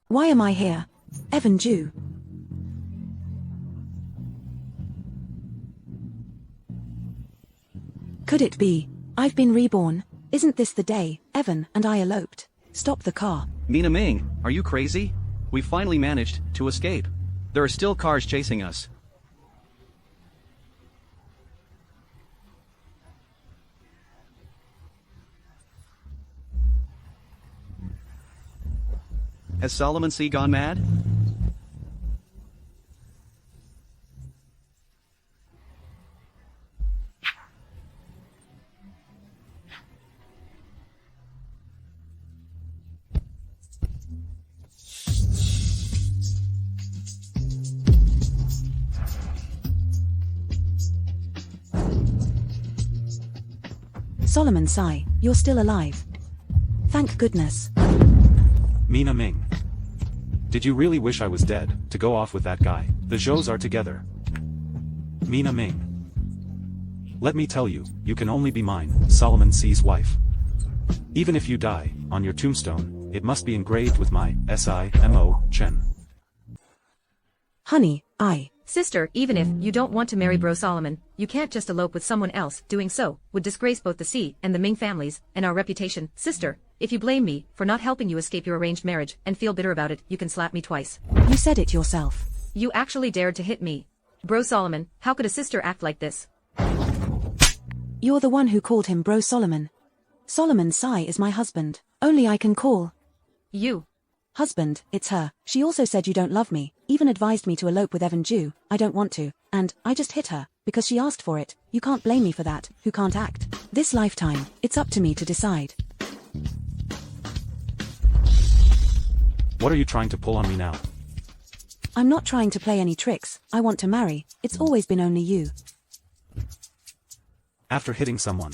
Why am I here? Evan Jew. Could it be? I've been reborn. Isn't this the day Evan and I eloped? Stop the car. Mina Ming, are you crazy? We finally managed to escape. There are still cars chasing us. Has Solomon C gone mad? Solomon Sai, you're still alive. Thank goodness. Mina Ming. Did you really wish I was dead, to go off with that guy? The Zhous are together. Mina Ming. Let me tell you, you can only be mine, Solomon C's wife. Even if you die, on your tombstone, it must be engraved with my S-I-M-O, Chen. Honey, Sister, even if you don't want to marry Bro Solomon, you can't just elope with someone else. Doing so would disgrace both the C and the Ming families and our reputation. Sister, if you blame me for not helping you escape your arranged marriage and feel bitter about it, you can slap me twice. You said it yourself. You actually dared to hit me. Bro Solomon, how could a sister act like this? You're the one who called him Bro Solomon. Solomon Sai is my husband. Only I can call You. husband. It's her. She also said you don't love me, even advised me to elope with Evan Jew. I don't want to, and I just hit her, because she asked for it. You can't blame me for that, who can't act. This lifetime, it's up to me to decide. What are you trying to pull on me now? I'm not trying to play any tricks. I want to marry. It's always been only you. After hitting someone.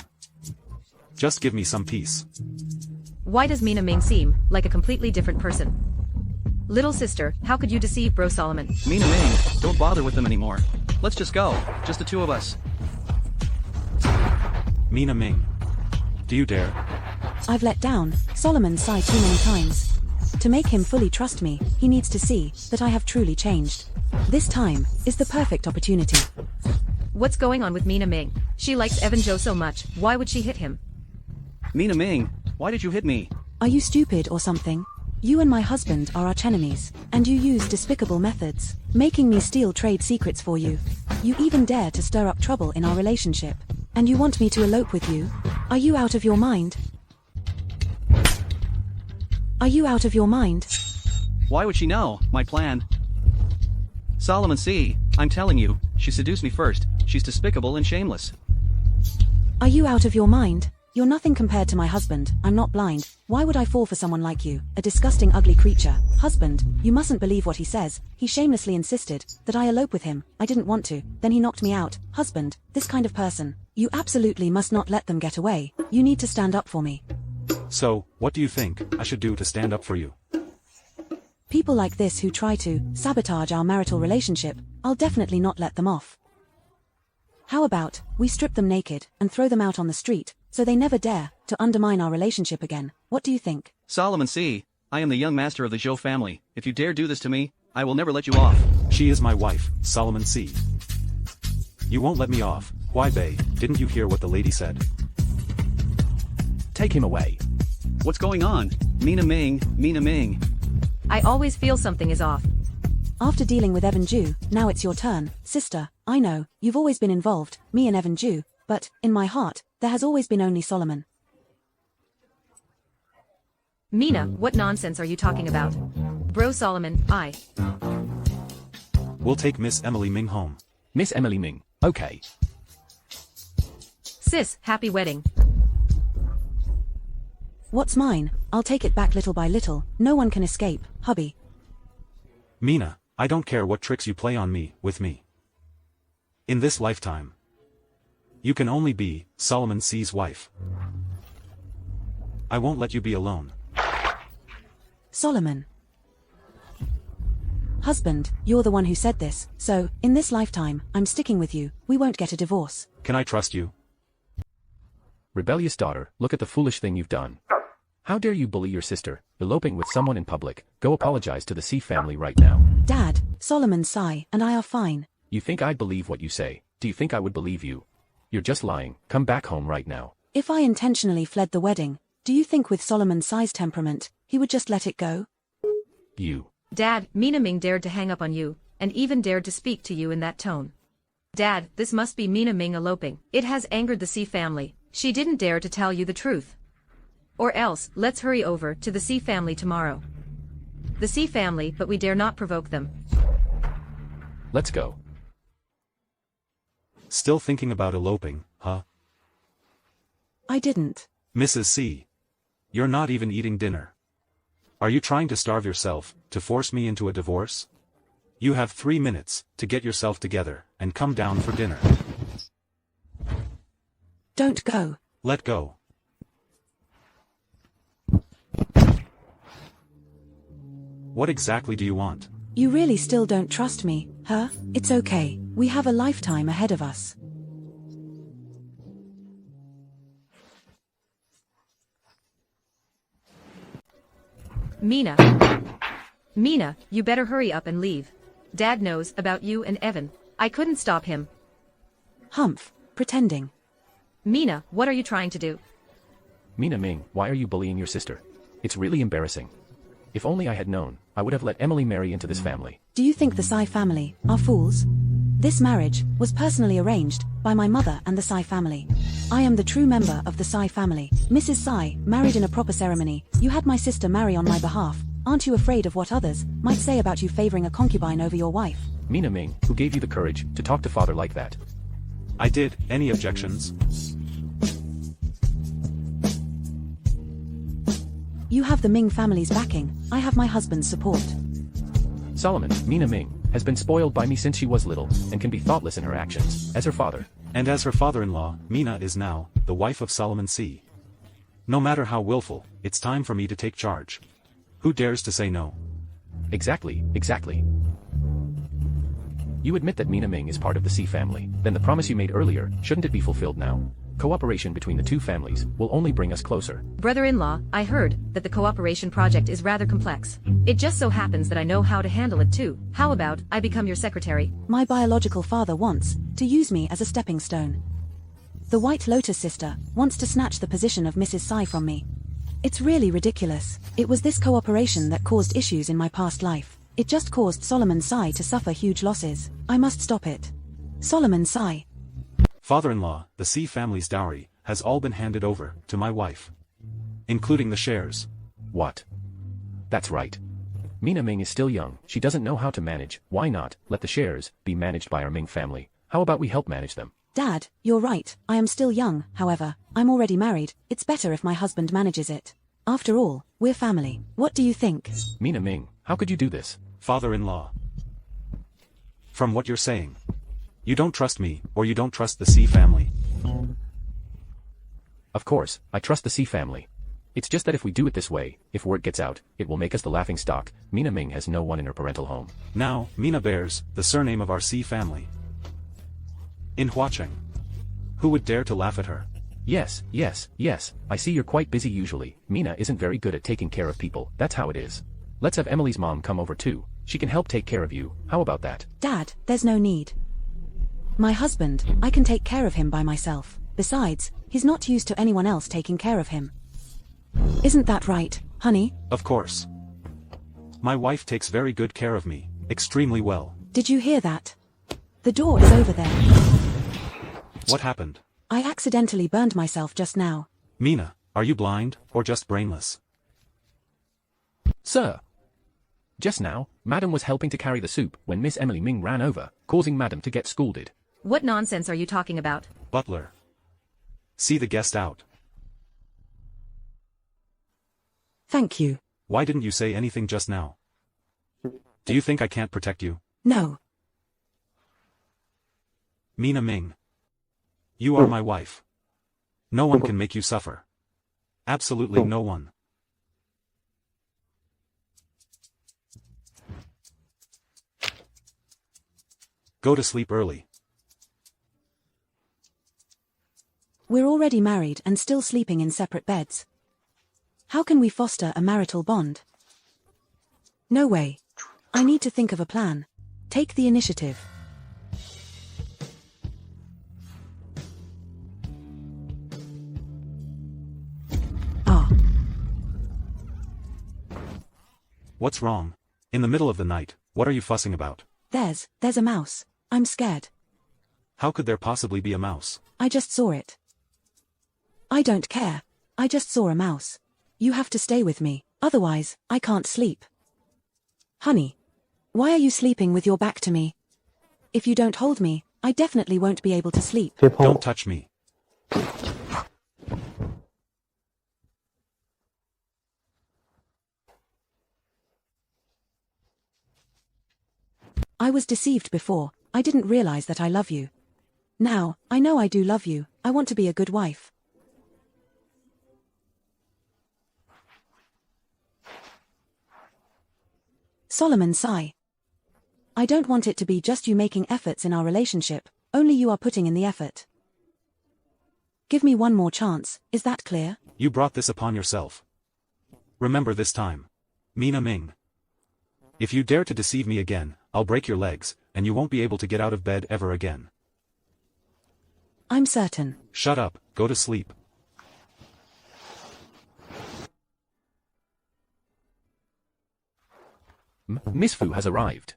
Just give me some peace. Why does Mina Ming seem like a completely different person? Little sister, how could you deceive Bro Solomon? Mina Ming, don't bother with them anymore. Let's just go, just the two of us. Mina Ming. Do you dare? I've let down Solomon Sai too many times. To make him fully trust me, he needs to see that I have truly changed. This time is the perfect opportunity. What's going on with Mina Ming? She likes Evan Joe so much, why would she hit him? Mina Ming, why did you hit me? Are you stupid or something? You and my husband are arch enemies, and you use despicable methods, making me steal trade secrets for you. You even dare to stir up trouble in our relationship. And you want me to elope with you? Are you out of your mind? Are you out of your mind? Why would she know my plan? Solomon C, I'm telling you, she seduced me first. She's despicable and shameless. Are you out of your mind? You're nothing compared to my husband. I'm not blind. Why would I fall for someone like you, a disgusting ugly creature? Husband, you mustn't believe what he says. He shamelessly insisted that I elope with him. I didn't want to, then he knocked me out. Husband, this kind of person. You absolutely must not let them get away. You need to stand up for me. So, what do you think I should do to stand up for you? People like this who try to sabotage our marital relationship, I'll definitely not let them off. How about we strip them naked and throw them out on the street, so they never dare to undermine our relationship again? What do you think? Solomon C, I am the young master of the Zhou family. If you dare do this to me, I will never let you off. She is my wife, Solomon C. You won't let me off. Why, bae? Didn't you hear what the lady said? Take him away. What's going on? Mina Ming, Mina Ming. I always feel something is off. After dealing with Evan Jew, now it's your turn. Sister, I know, you've always been involved, me and Evan Jew, but, in my heart, there has always been only Solomon. Mina, what nonsense are you talking about? Bro Solomon, We'll take Miss Emily Ming home. Miss Emily Ming, okay. Sis, happy wedding. What's mine? I'll take it back little by little. No one can escape, hubby. Mina, I don't care what tricks you play on me, with me. In this lifetime, you can only be Solomon C's wife. I won't let you be alone. Solomon. Husband, you're the one who said this, so, in this lifetime, I'm sticking with you. We won't get a divorce. Can I trust you? Rebellious daughter, look at the foolish thing you've done. How dare you bully your sister, eloping with someone in public? Go apologize to the C family right now. Dad, Solomon Sy and I are fine. You think I'd believe what you say? Do you think I would believe you? You're just lying. Come back home right now. If I intentionally fled the wedding, do you think with Solomon Sy's temperament, he would just let it go? You. Dad, Mina Ming dared to hang up on you, and even dared to speak to you in that tone. Dad, this must be Mina Ming eloping. It has angered the C family. She didn't dare to tell you the truth. Or else, let's hurry over to the C family tomorrow. The C family, but we dare not provoke them. Let's go. Still thinking about eloping, huh? I didn't. Mrs. C. You're not even eating dinner. Are you trying to starve yourself, to force me into a divorce? You have 3 minutes to get yourself together and come down for dinner. Don't go. Let go. What exactly do you want? You really still don't trust me, huh? It's okay. We have a lifetime ahead of us. Mina. Mina, you better hurry up and leave. Dad knows about you and Evan. I couldn't stop him. Humph, pretending. Mina, what are you trying to do? Mina Ming, why are you bullying your sister? It's really embarrassing. If only I had known, I would have let Emily marry into this family. Do you think the Sy family are fools? This marriage was personally arranged by my mother and the Sy family. I am the true member of the Sy family. Mrs. Sy, married in a proper ceremony. You had my sister marry on my behalf. Aren't you afraid of what others might say about you favoring a concubine over your wife? Mina Ming, who gave you the courage to talk to father like that? I did. Any objections? You have the Ming family's backing. I have my husband's support. Solomon, Mina Ming, has been spoiled by me since she was little, and can be thoughtless in her actions, as her father. And as her father-in-law, Mina is now the wife of Solomon C. No matter how willful, it's time for me to take charge. Who dares to say no? Exactly, exactly. You admit that Mina Ming is part of the C family, then the promise you made earlier, shouldn't it be fulfilled now? Cooperation between the two families will only bring us closer. Brother-in-law, I heard that the cooperation project is rather complex. It just so happens that I know how to handle it too. How about I become your secretary? My biological father wants to use me as a stepping stone. The White Lotus sister wants to snatch the position of Mrs. Sy from me. It's really ridiculous. It was this cooperation that caused issues in my past life. It just caused Solomon Sy to suffer huge losses. I must stop it. Solomon Sy. Father-in-law, the C family's dowry has all been handed over to my wife, including the shares. What? That's right. Mina Ming is still young, she doesn't know how to manage. Why not let the shares be managed by our Ming family? How about we help manage them? Dad, you're right. I am still young, however. I'm already married. It's better if my husband manages it. After all, we're family. What do you think? Mina Ming, how could you do this? Father-in-law. From what you're saying, you don't trust me, or you don't trust the C family. Of course, I trust the C family. It's just that if we do it this way, if word gets out, it will make us the laughing stock. Mina Ming has no one in her parental home. Now, Mina bears the surname of our C family. In Huacheng. Who would dare to laugh at her? Yes, yes, yes, I see you're quite busy usually. Mina isn't very good at taking care of people, that's how it is. Let's have Emily's mom come over too. She can help take care of you, how about that? Dad, there's no need. My husband, I can take care of him by myself. Besides, he's not used to anyone else taking care of him. Isn't that right, honey? Of course. My wife takes very good care of me, extremely well. Did you hear that? The door is over there. What happened? I accidentally burned myself just now. Mina, are you blind, or just brainless? Sir! Just now, Madam was helping to carry the soup when Miss Emily Ming ran over, causing Madam to get scolded. What nonsense are you talking about? Butler. See the guest out. Thank you. Why didn't you say anything just now? Do you think I can't protect you? No. Mina Ming. You are my wife. No one can make you suffer. Absolutely no one. Go to sleep early. We're already married and still sleeping in separate beds. How can we foster a marital bond? No way. I need to think of a plan. Take the initiative. Ah. What's wrong? In the middle of the night, what are you fussing about? There's a mouse. I'm scared. How could there possibly be a mouse? I just saw it. I don't care. I just saw a mouse. You have to stay with me, otherwise, I can't sleep. Honey. Why are you sleeping with your back to me? If you don't hold me, I definitely won't be able to sleep. Don't touch me. I was deceived before. I didn't realize that I love you. Now, I know I do love you. I want to be a good wife. Solomon sigh. I don't want it to be just you making efforts in our relationship, only you are putting in the effort. Give me one more chance, is that clear? You brought this upon yourself. Remember this time. Mina Ming. If you dare to deceive me again, I'll break your legs, and you won't be able to get out of bed ever again. I'm certain. Shut up, go to sleep. Miss Fu has arrived.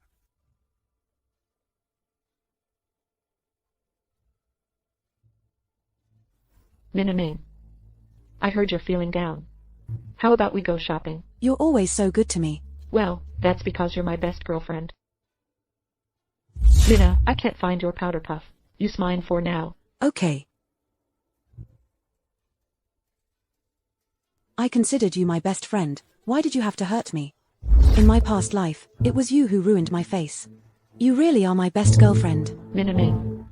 Minaming. I heard you're feeling down. How about we go shopping? You're always so good to me. Well, that's because you're my best girlfriend. Mina, I can't find your powder puff. Use mine for now. Okay. I considered you my best friend. Why did you have to hurt me? In my past life, it was you who ruined my face. You really are my best girlfriend. Minaming.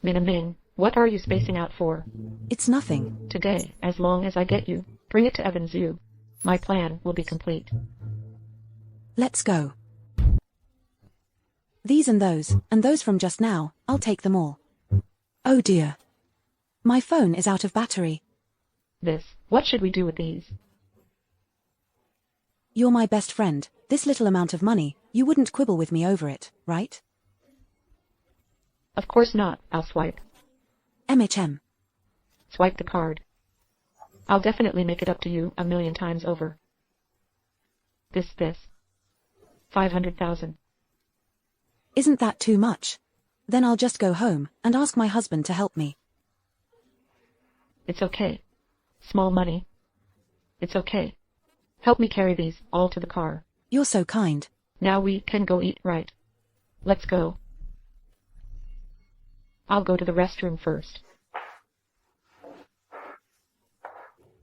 Minaming, what are you spacing out for? It's nothing. Today, as long as I get you, bring it to Evan Zoo. My plan will be complete. Let's go. These and those from just now, I'll take them all. Oh dear. My phone is out of battery. What should we do with these? You're my best friend. This little amount of money, you wouldn't quibble with me over it, right? Of course not, I'll swipe. MHM. Swipe the card. I'll definitely make it up to you 1,000,000 times over. This. 500,000. Isn't that too much? Then I'll just go home and ask my husband to help me. It's okay. Small money. It's okay. Help me carry these all to the car. You're so kind. Now we can go eat, right? Let's go. I'll go to the restroom first.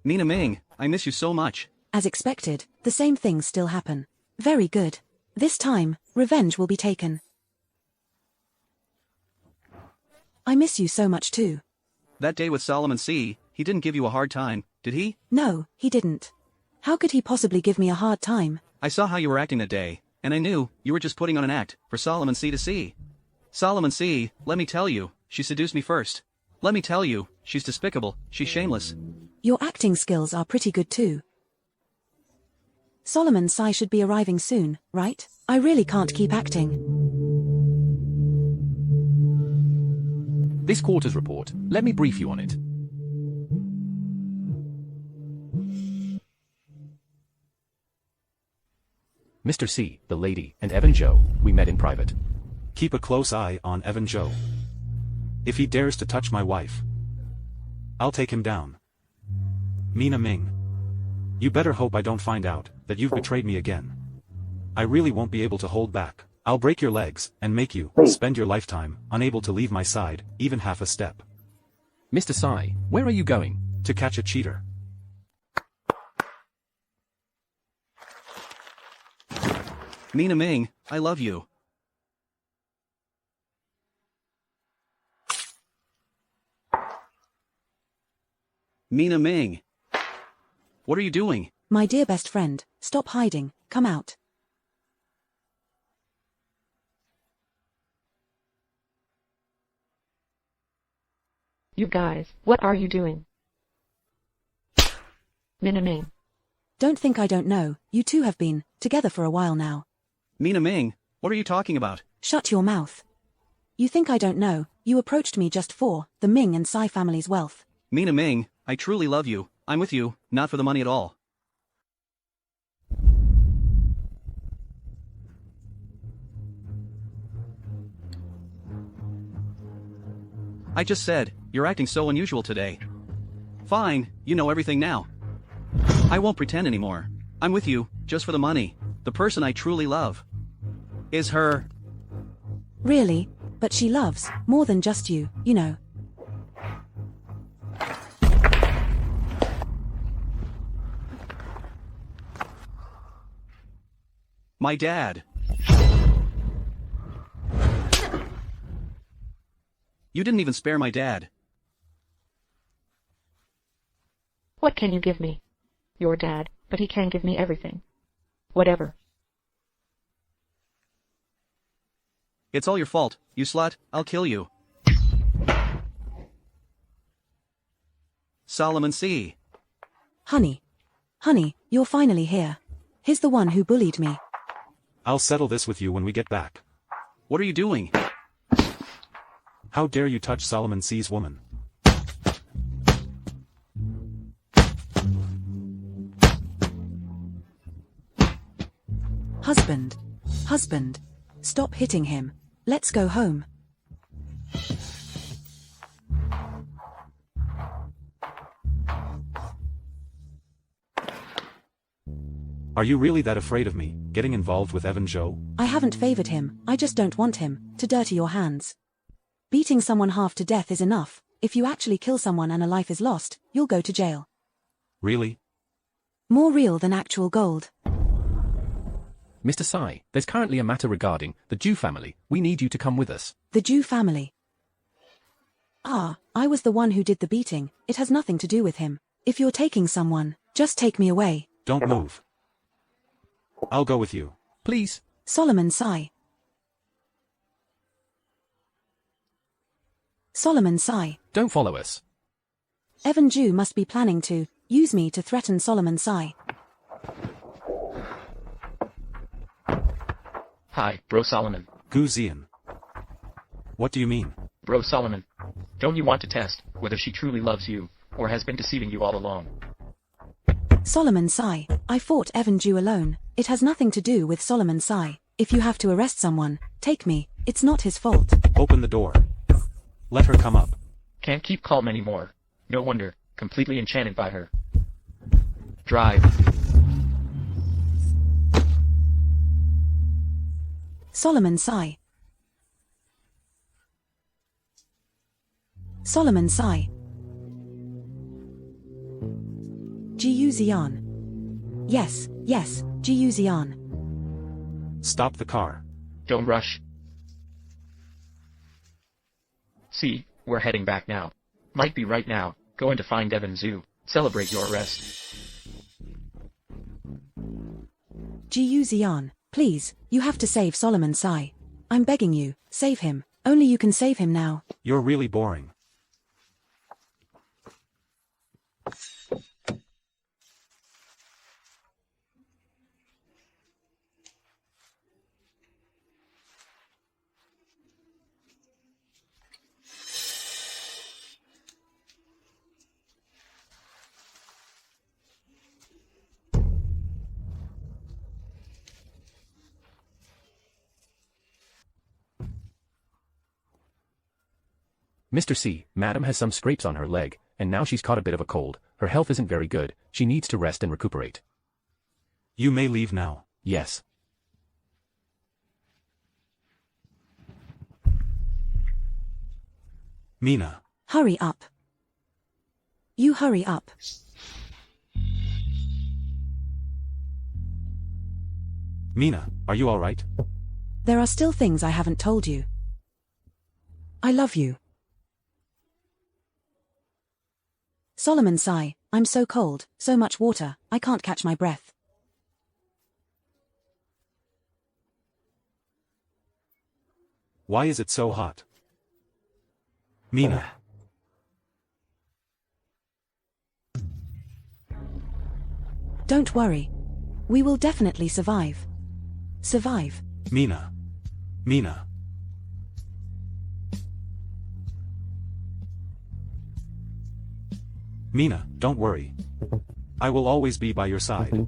Mina Ming, I miss you so much. As expected, the same things still happen. Very good. This time, revenge will be taken. I miss you so much too. That day with Solomon C., he didn't give you a hard time, did he? No, he didn't. How could he possibly give me a hard time? I saw how you were acting that day, and I knew you were just putting on an act for Solomon C. to see. Solomon C., let me tell you, she seduced me first. Let me tell you, she's despicable, she's shameless. Your acting skills are pretty good too. Solomon Sai should be arriving soon, right? I really can't keep acting. This quarter's report, let me brief you on it. Mr. C, the lady, and Evan Joe, we met in private. Keep a close eye on Evan Joe. If he dares to touch my wife, I'll take him down. Mina Ming. You better hope I don't find out that you've betrayed me again. I really won't be able to hold back. I'll break your legs and make you spend your lifetime unable to leave my side, even half a step. Mr. Sai, where are you going? To catch a cheater. Mina Ming, I love you. Mina Ming. What are you doing? My dear best friend, stop hiding, come out. You guys, what are you doing? Minaming. Don't think I don't know, you two have been together for a while now. Mina Ming, what are you talking about? Shut your mouth. You think I don't know, you approached me just for the Ming and Tsai family's wealth. Mina Ming, I truly love you. I'm with you, not for the money at all. I just said, you're acting so unusual today. Fine, you know everything now. I won't pretend anymore. I'm with you, just for the money. The person I truly love is her. Really? But she loves more than just you, you know. My dad. You didn't even spare my dad. What can you give me? Your dad, but he can't give me everything. Whatever. It's all your fault, you slut, I'll kill you. Solomon C. Honey. Honey, you're finally here. He's the one who bullied me. I'll settle this with you when we get back. What are you doing? How dare you touch Solomon C's woman? Husband. Husband. Stop hitting him. Let's go home. Are you really that afraid of me, getting involved with Evan Zhou? I haven't favored him, I just don't want him to dirty your hands. Beating someone half to death is enough. If you actually kill someone and a life is lost, you'll go to jail. Really? More real than actual gold. Mr. Tsai, there's currently a matter regarding the Jew family. We need you to come with us. The Jew family. Ah, I was the one who did the beating. It has nothing to do with him. If you're taking someone, just take me away. Don't move. I'll go with you. Please. Solomon Tsai. Solomon Tsai. Don't follow us. Evan Zhou must be planning to use me to threaten Solomon Tsai. Hi, Bro Solomon. Gu Zian. What do you mean? Bro Solomon. Don't you want to test whether she truly loves you, or has been deceiving you all along? Solomon Tsai. I fought Evan Zhou alone. It has nothing to do with Solomon Tsai. If you have to arrest someone, take me. It's not his fault. Open the door. Let her come up. Can't keep calm anymore. No wonder. Completely enchanted by her. Drive. Solomon Tsai. Solomon Tsai. Jiu Zian. Yes, yes, Jiu Zian. Stop the car. Don't rush. See, we're heading back now. Might be right now. Going to find Evan Zhou. Celebrate your arrest. Jiu Zian, please, you have to save Solomon Tsai. I'm begging you, save him. Only you can save him now. You're really boring. Mr. C, Madam has some scrapes on her leg, and now she's caught a bit of a cold. Her health isn't very good. She needs to rest and recuperate. You may leave now. Yes. Mina. Hurry up. You hurry up. Mina, are you all right? There are still things I haven't told you. I love you. Solomon Tsai, I'm so cold, so much water, I can't catch my breath. Why is it so hot? Mina. Don't worry. We will definitely survive. Survive. Mina. Mina. Mina, don't worry. I will always be by your side.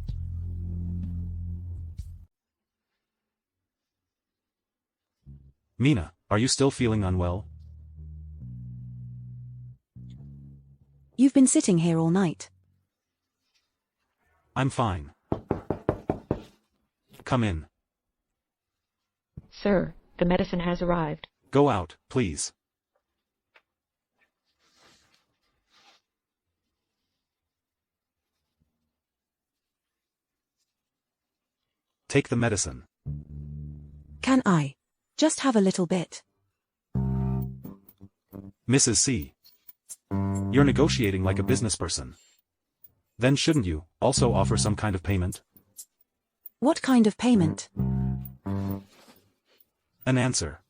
Mina, are you still feeling unwell? You've been sitting here all night. I'm fine. Come in. Sir, the medicine has arrived. Go out, please. Take the medicine. Can I just have a little bit? Mrs. C. You're negotiating like a business person. Then shouldn't you also offer some kind of payment? What kind of payment? An answer.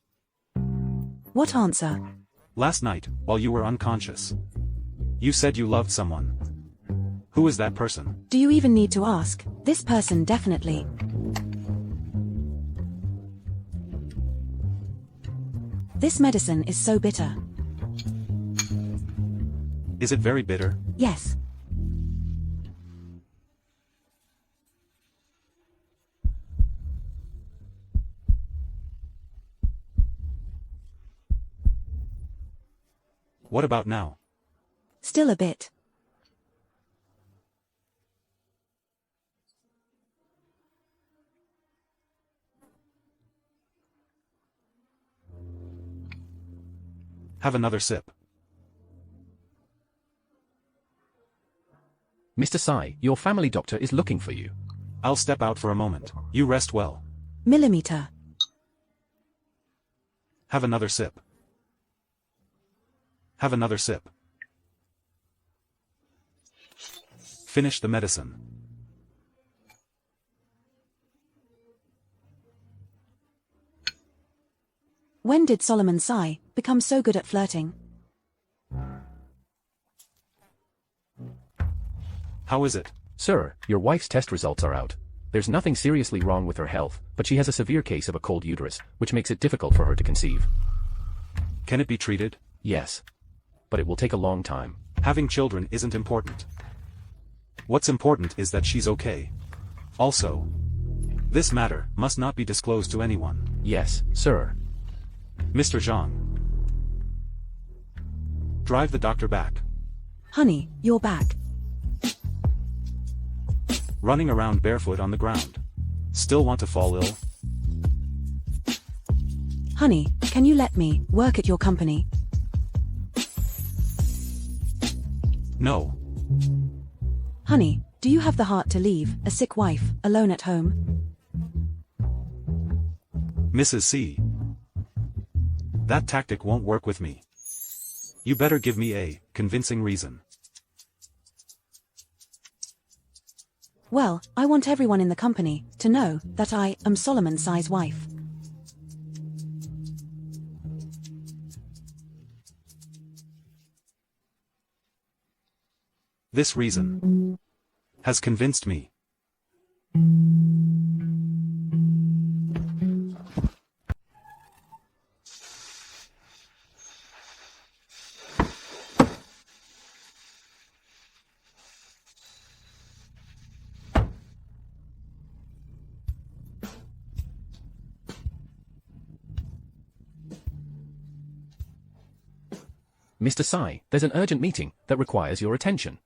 What answer? Last night, while you were unconscious, you said you loved someone. Who is that person? Do you even need to ask? This person definitely. This medicine is so bitter. Is it very bitter? Yes. What about now? Still a bit. Have another sip. Mr. Sai, your family doctor is looking for you. I'll step out for a moment. You rest well. Millimeter. Have another sip. Have another sip. Finish the medicine. When did Solomon Sai become so good at flirting? How is it? Sir, your wife's test results are out. There's nothing seriously wrong with her health, but she has a severe case of a cold uterus, which makes it difficult for her to conceive. Can it be treated? Yes. But it will take a long time. Having children isn't important. What's important is that she's okay. Also, this matter must not be disclosed to anyone. Yes, sir. Mr. Zhang. Drive the doctor back. Honey, you're back. Running around barefoot on the ground. Still want to fall ill? Honey, can you let me work at your company? No. Honey, do you have the heart to leave a sick wife alone at home? Mrs. C. That tactic won't work with me. You better give me a convincing reason. Well, I want everyone in the company to know that I am Solomon Sai's wife. This reason has convinced me. Mr. Sai, there's an urgent meeting that requires your attention.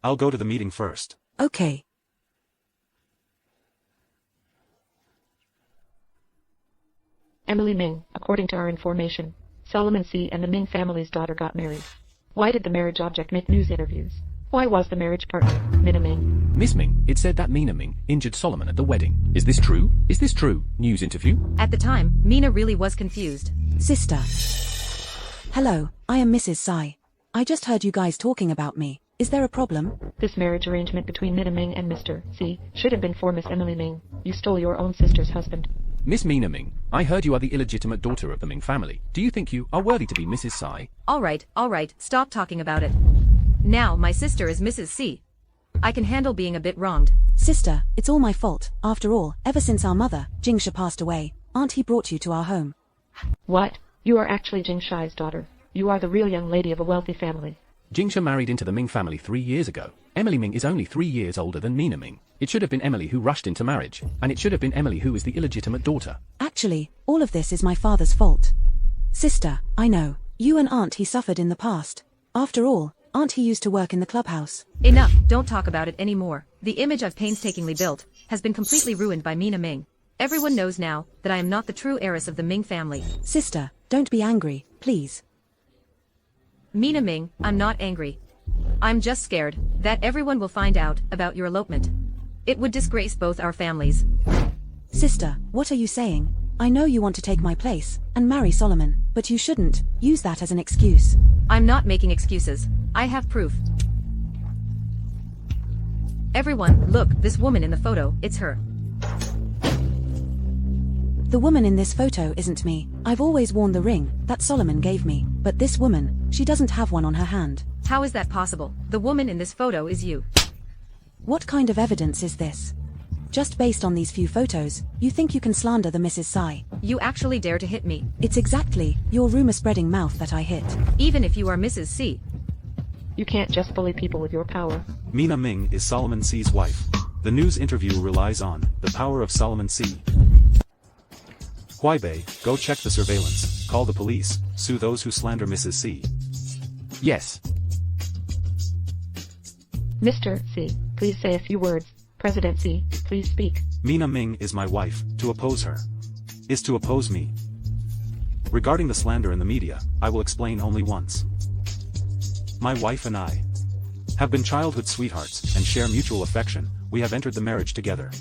I'll go to the meeting first. Okay. Emily Ming, according to our information, Solomon C. and the Ming family's daughter got married. Why did the marriage object make news interviews? Why was the marriage partner, Mina Ming? Miss Ming, it said that Mina Ming injured Solomon at the wedding. Is this true? Is this true? News interview? At the time, Mina really was confused. Sister. Hello, I am Mrs. Sai. I just heard you guys talking about me. Is there a problem? This marriage arrangement between Mina Ming and Mr. C. should have been for Miss Emily Ming. You stole your own sister's husband. Miss Mina Ming, I heard you are the illegitimate daughter of the Ming family. Do you think you are worthy to be Mrs. Sai? All right, stop talking about it. Now my sister is Mrs. C. I can handle being a bit wronged. Sister, it's all my fault. After all, ever since our mother, Jingsha, passed away, Aunt he brought you to our home. What? You are actually Jing Shai's daughter. You are the real young lady of a wealthy family. Jingsha married into the Ming family 3 years ago. Emily Ming is only 3 years older than Mina Ming. It should have been Emily who rushed into marriage, and it should have been Emily who is the illegitimate daughter. Actually, all of this is my father's fault. Sister, I know. You and Aunt he suffered in the past. After all, Aunt he used to work in the clubhouse. Enough, don't talk about it anymore. The image I've painstakingly built has been completely ruined by Mina Ming. Everyone knows now that I am not the true heiress of the Ming family. Sister, don't be angry, please. Mina Ming, I'm not angry. I'm just scared that everyone will find out about your elopement. It would disgrace both our families. Sister, what are you saying? I know you want to take my place and marry Solomon, but you shouldn't use that as an excuse. I'm not making excuses. I have proof. Everyone, look, this woman in the photo, it's her. The woman in this photo isn't me. I've always worn the ring that Solomon gave me, but this woman, she doesn't have one on her hand. How is that possible? The woman in this photo is you. What kind of evidence is this? Just based on these few photos, you think you can slander the Mrs. Sai? You actually dare to hit me. It's exactly your rumor-spreading mouth that I hit. Even if you are Mrs. C. You can't just bully people with your power. Mina Ming is Solomon C's wife. The news interview relies on the power of Solomon C. Huaibei, go check the surveillance, call the police, sue those who slander Mrs. C. Yes. Mr. C, please say a few words. President C, please speak. Mina Ming is my wife. To oppose her is to oppose me. Regarding the slander in the media, I will explain only once. My wife and I have been childhood sweethearts and share mutual affection. We have entered the marriage together.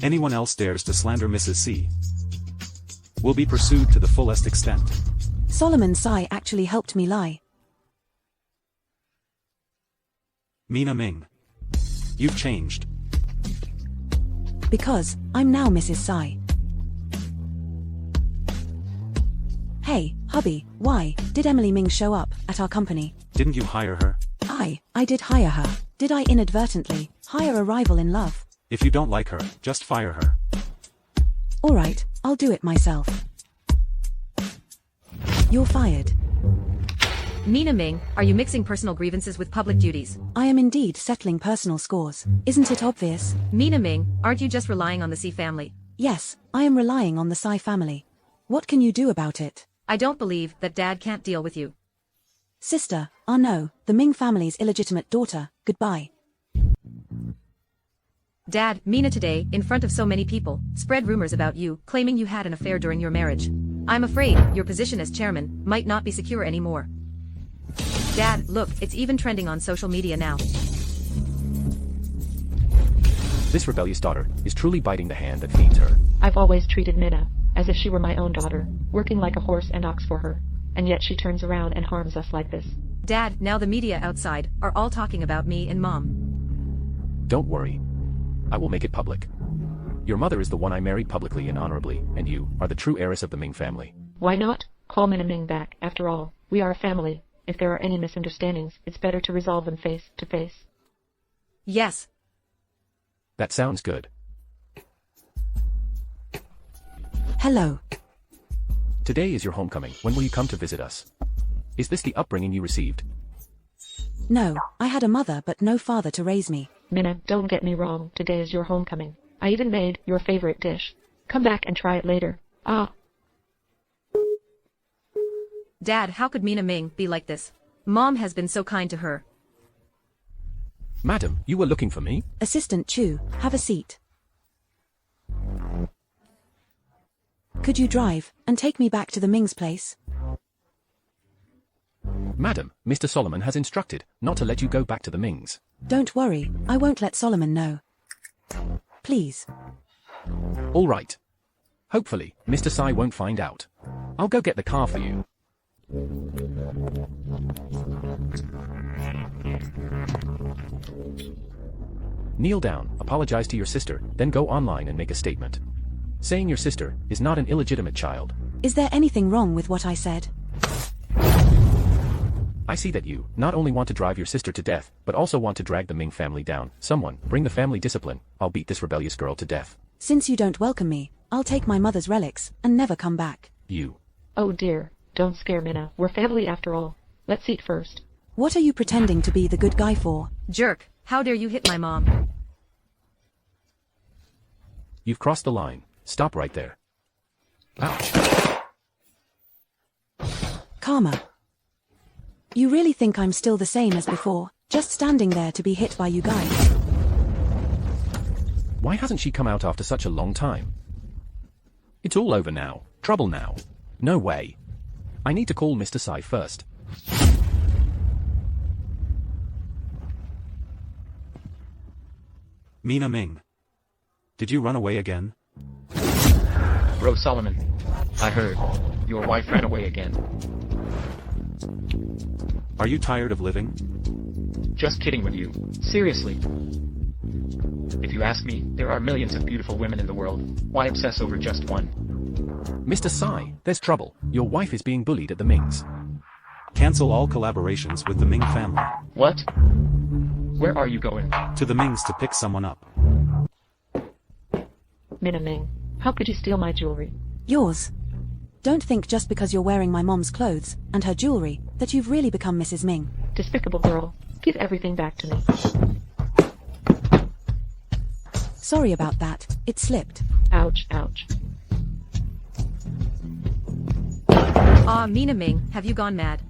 Anyone else dares to slander Mrs. C will be pursued to the fullest extent. Solomon Sai actually helped me lie. Mina Ming, you've changed. Because I'm now Mrs. Sai. Hey, hubby, why did Emily Ming show up at our company? Didn't you hire her? I did hire her. Did I inadvertently hire a rival in love? If you don't like her, just fire her. Alright, I'll do it myself. You're fired. Mina Ming, are you mixing personal grievances with public duties? I am indeed settling personal scores. Isn't it obvious? Mina Ming, aren't you just relying on the C family? Yes, I am relying on the Sai family. What can you do about it? I don't believe that Dad can't deal with you. Sister, no, the Ming family's illegitimate daughter, goodbye. Dad, Mina today, in front of so many people, spread rumors about you, claiming you had an affair during your marriage. I'm afraid your position as chairman might not be secure anymore. Dad, look, it's even trending on social media now. This rebellious daughter is truly biting the hand that feeds her. I've always treated Mina as if she were my own daughter, working like a horse and ox for her. And yet she turns around and harms us like this. Dad, now the media outside are all talking about me and Mom. Don't worry. I will make it public. Your mother is the one I married publicly and honorably, and you are the true heiress of the Ming family. Why not? Call Mina Ming back. After all, we are a family. If there are any misunderstandings, it's better to resolve them face to face. Yes. That sounds good. Hello. Today is your homecoming. When will you come to visit us? Is this the upbringing you received? No, I had a mother but no father to raise me. Mina, don't get me wrong. Today is your homecoming. I even made your favorite dish. Come back and try it later. Ah. Dad, how could Mina Ming be like this? Mom has been so kind to her. Madam, you were looking for me? Assistant Chu, have a seat. Could you drive and take me back to the Ming's place? Madam, Mr. Solomon has instructed not to let you go back to the Mings. Don't worry, I won't let Solomon know. Please. All right. Hopefully, Mr. Sai won't find out. I'll go get the car for you. Kneel down, apologize to your sister, then go online and make a statement. Saying your sister is not an illegitimate child. Is there anything wrong with what I said? I see that you not only want to drive your sister to death, but also want to drag the Ming family down. Someone, bring the family discipline. I'll beat this rebellious girl to death. Since you don't welcome me, I'll take my mother's relics and never come back. You. Oh dear, don't scare Minna. We're family after all. Let's eat first. What are you pretending to be the good guy for? Jerk, how dare you hit my mom? You've crossed the line. Stop right there. Ouch. Karma. You really think I'm still the same as before, just standing there to be hit by you guys? Why hasn't she come out after such a long time? It's all over now. Trouble now. No way. I need to call Mr. Sai first. Mina Ming. Did you run away again? Bro Solomon, I heard. Your wife ran away again. Are you tired of living? Just kidding with you. Seriously. If you ask me, there are millions of beautiful women in the world. Why obsess over just one? Mr. Sai, there's trouble. Your wife is being bullied at the Mings. Cancel all collaborations with the Ming family. What? Where are you going? To the Mings to pick someone up. Minna Ming, how could you steal my jewelry? Yours. Don't think just because you're wearing my mom's clothes and her jewelry that you've really become Mrs. Ming. Despicable girl. Give everything back to me. Sorry about that, it slipped. Ouch, ouch. Ah, Mina Ming, have you gone mad?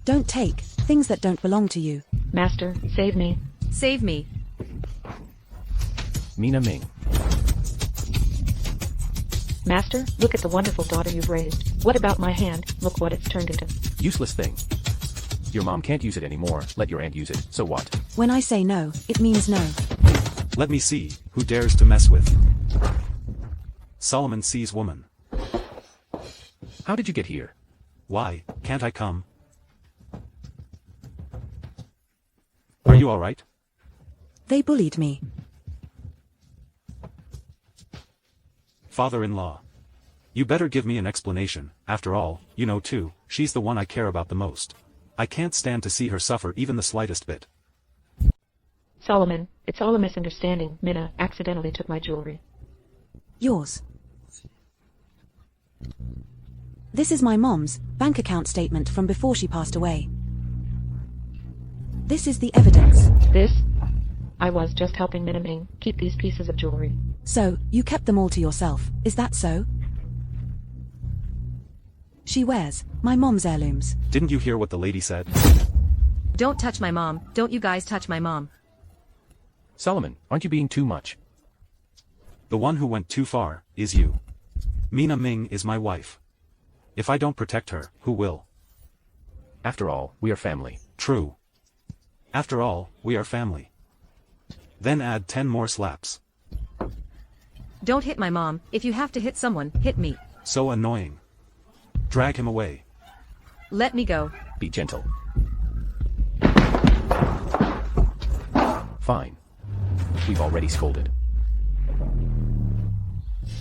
Don't take things that don't belong to you. Master, save me. Save me. Mina Ming. Master, look at the wonderful daughter you've raised. What about my hand? Look what it's turned into. Useless thing. Your mom can't use it anymore. Let your aunt use it. So what? When I say no, it means no. Let me see who dares to mess with. Solomon sees woman. How did you get here? Why, can't I come? Are you alright? They bullied me. Father-in-law. You better give me an explanation. After all, you know too, she's the one I care about the most. I can't stand to see her suffer even the slightest bit. Solomon, it's all a misunderstanding. Minna accidentally took my jewelry. Yours. This is my mom's bank account statement from before she passed away. This is the evidence. This? I was just helping Minna Ming keep these pieces of jewelry. So, you kept them all to yourself, is that so? She wears my mom's heirlooms. Didn't you hear what the lady said? Don't touch my mom. Don't you guys touch my mom. Solomon, aren't you being too much? The one who went too far is you. Mina Ming is my wife. If I don't protect her, who will? After all, we are family. True. After all, we are family. Then add 10 more slaps. Don't hit my mom. If you have to hit someone, hit me. So annoying. Drag him away. Let me go. Be gentle. Fine. We've already scolded.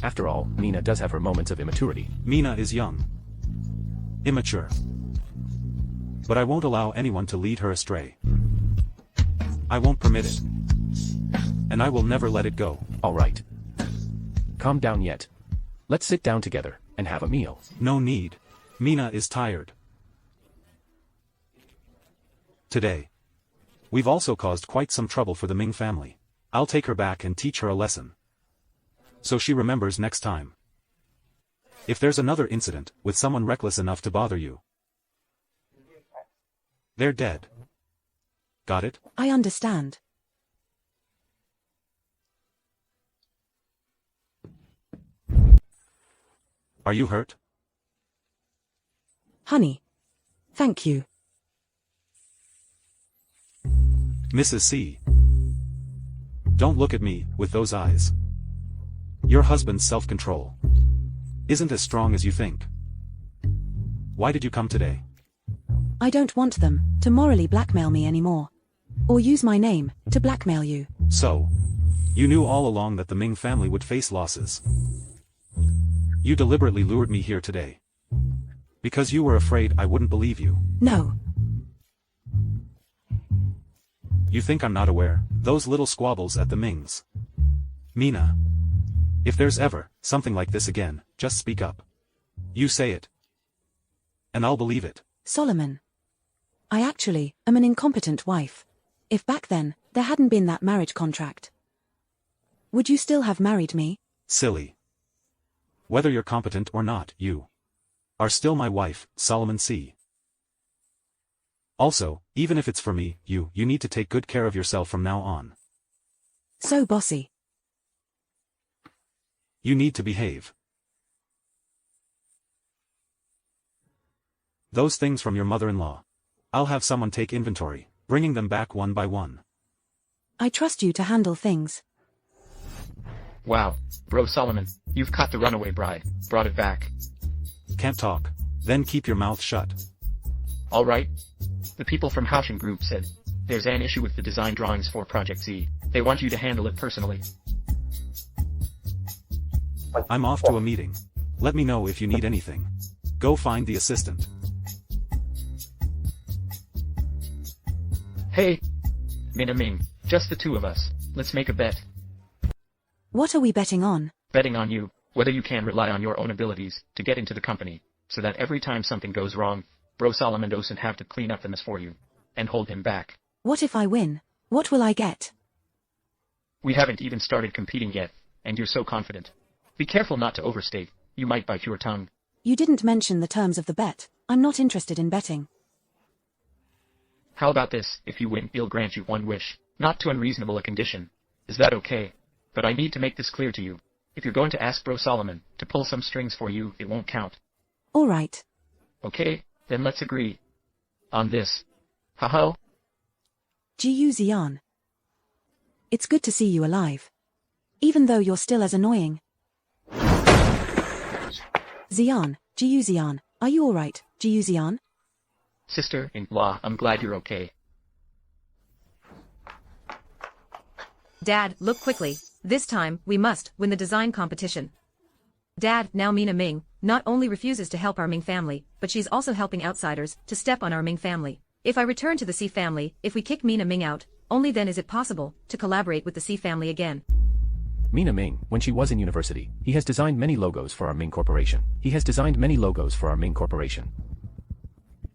After all, Mina does have her moments of immaturity. Mina is young. Immature. But I won't allow anyone to lead her astray. I won't permit it. And I will never let it go. All right. Calm down yet. Let's sit down together and have a meal. No need. Mina is tired. Today. We've also caused quite some trouble for the Ming family. I'll take her back and teach her a lesson. So she remembers next time. If there's another incident with someone reckless enough to bother you, they're dead. Got it? I understand. Are you hurt? Honey. Thank you. Mrs. C. Don't look at me with those eyes. Your husband's self-control isn't as strong as you think. Why did you come today? I don't want them to morally blackmail me anymore. Or use my name to blackmail you. So, you knew all along that the Ming family would face losses. You deliberately lured me here today. Because you were afraid I wouldn't believe you. No. You think I'm not aware? Those little squabbles at the Mings. Mina. If there's ever something like this again, just speak up. You say it. And I'll believe it. Solomon. I actually am an incompetent wife. If back then, there hadn't been that marriage contract, would you still have married me? Silly. Whether you're competent or not, you are still my wife, Solomon C. Also, even if it's for me, you need to take good care of yourself from now on. So bossy. You need to behave. Those things from your mother-in-law. I'll have someone take inventory, bringing them back one by one. I trust you to handle things. Wow, bro Solomon, you've caught the runaway bride, brought it back. Can't talk? Then keep your mouth shut. Alright. The people from Houchen Group said, there's an issue with the design drawings for Project Z. They want you to handle it personally. I'm off to a meeting. Let me know if you need anything. Go find the assistant. Hey! Mina Ming, just the two of us. Let's make a bet. What are we betting on? Betting on you, whether you can rely on your own abilities to get into the company, so that every time something goes wrong, bro Solomon doesn't have to clean up the mess for you, and hold him back. What if I win? What will I get? We haven't even started competing yet, and you're so confident. Be careful not to overstate, you might bite your tongue. You didn't mention the terms of the bet. I'm not interested in betting. How about this? If you win, he'll grant you one wish, not too unreasonable a condition. Is that okay? But I need to make this clear to you. If you're going to ask bro Solomon to pull some strings for you, it won't count. All right. Okay, then let's agree on this. Haha. Gu Xian. It's good to see you alive. Even though you're still as annoying. Xian, Gu Xian, are you alright, Gu Xian? Sister-in-law, I'm glad you're okay. Dad, look quickly. This time, we must win the design competition. Dad, now Mina Ming, not only refuses to help our Ming family, but she's also helping outsiders to step on our Ming family. If I return to the C family, if we kick Mina Ming out, only then is it possible to collaborate with the C family again. Mina Ming, when she was in university, he has designed many logos for our Ming Corporation.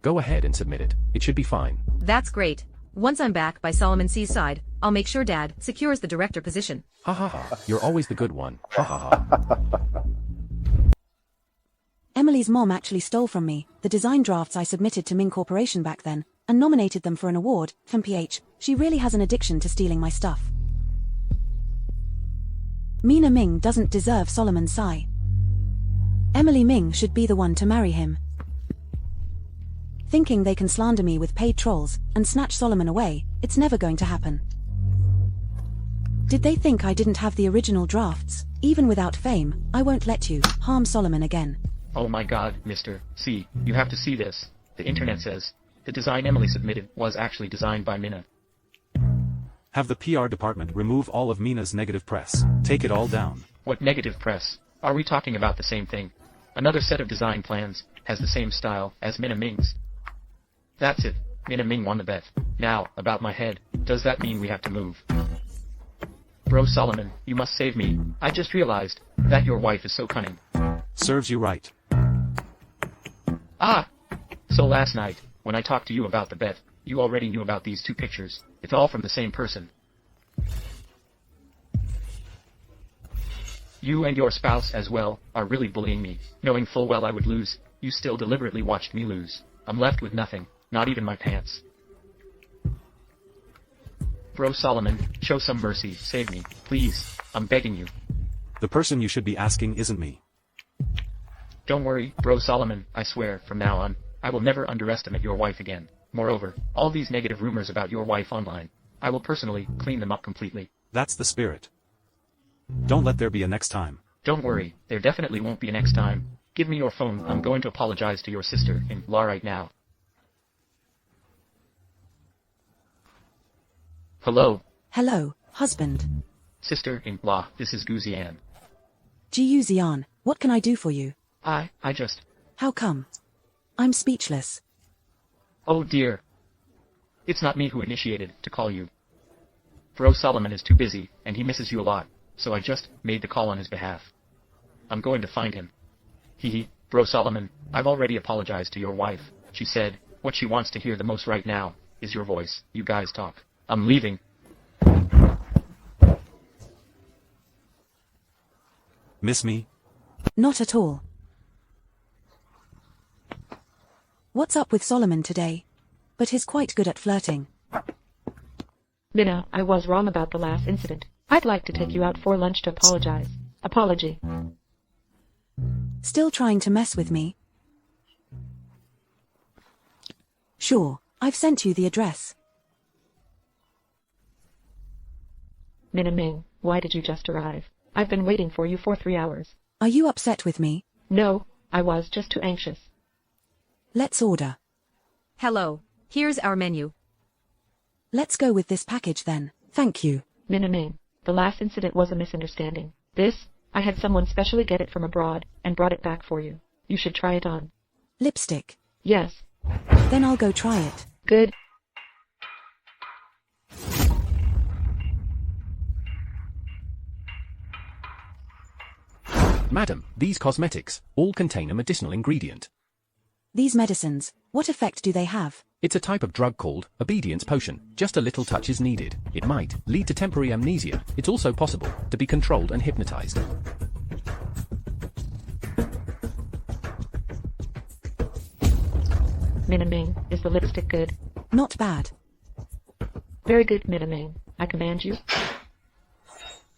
Go ahead and submit it. It should be fine. That's great. Once I'm back by Solomon C's side, I'll make sure Dad secures the director position. Ha ha ha, you're always the good one. Ha ha ha. Emily's mom actually stole from me the design drafts I submitted to Ming Corporation back then, and nominated them for an award from PH. She really has an addiction to stealing my stuff. Mina Ming doesn't deserve Solomon Tsai. Emily Ming should be the one to marry him. Thinking they can slander me with paid trolls and snatch Solomon away, it's never going to happen. Did they think I didn't have the original drafts? Even without fame, I won't let you harm Solomon again. Oh my god, Mr. C, you have to see this. The internet says, the design Emily submitted was actually designed by Mina. Have the PR department remove all of Mina's negative press. Take it all down. What negative press? Are we talking about the same thing? Another set of design plans has the same style as Mina Ming's. That's it. Mina Ming won the bet. Now, about my head, does that mean we have to move? Bro Solomon, you must save me. I just realized that your wife is so cunning. Serves you right. Ah! So last night, when I talked to you about the bet, you already knew about these two pictures. It's all from the same person. You and your spouse as well are really bullying me. Knowing full well I would lose, you still deliberately watched me lose. I'm left with nothing, not even my pants. Bro Solomon, show some mercy, save me, please, I'm begging you. The person you should be asking isn't me. Don't worry, Bro Solomon, I swear, from now on, I will never underestimate your wife again. Moreover, all these negative rumors about your wife online, I will personally clean them up completely. That's the spirit. Don't let there be a next time. Don't worry, there definitely won't be a next time. Give me your phone, I'm going to apologize to your sister-in-law right now. Hello. Hello, husband. Sister-in-law, this is Gu Xian. Gu Xian, what can I do for you? I just... How come? I'm speechless. Oh dear. It's not me who initiated to call you. Bro Solomon is too busy, and he misses you a lot, so I just made the call on his behalf. I'm going to find him. Hee, Bro Solomon, I've already apologized to your wife. She said, what she wants to hear the most right now is your voice. You guys talk. I'm leaving. Miss me? Not at all. What's up with Solomon today? But he's quite good at flirting. Minna, I was wrong about the last incident. I'd like to take you out for lunch to apologize. Apology. Still trying to mess with me? Sure, I've sent you the address. Minna Ming, why did you just arrive? I've been waiting for you for 3 hours. Are you upset with me? No, I was just too anxious. Let's order. Hello, here's our menu. Let's go with this package then. Thank you. Minna Ming, the last incident was a misunderstanding. This, I had someone specially get it from abroad and brought it back for you. You should try it on. Lipstick. Yes. Then I'll go try it. Good. Madam, these cosmetics all contain a medicinal ingredient. These medicines, what effect do they have? It's a type of drug called obedience potion. Just a little touch is needed. It might lead to temporary amnesia. It's also possible to be controlled and hypnotized. Minna Ming, is the lipstick good? Not bad. Very good, Minna Ming. I command you.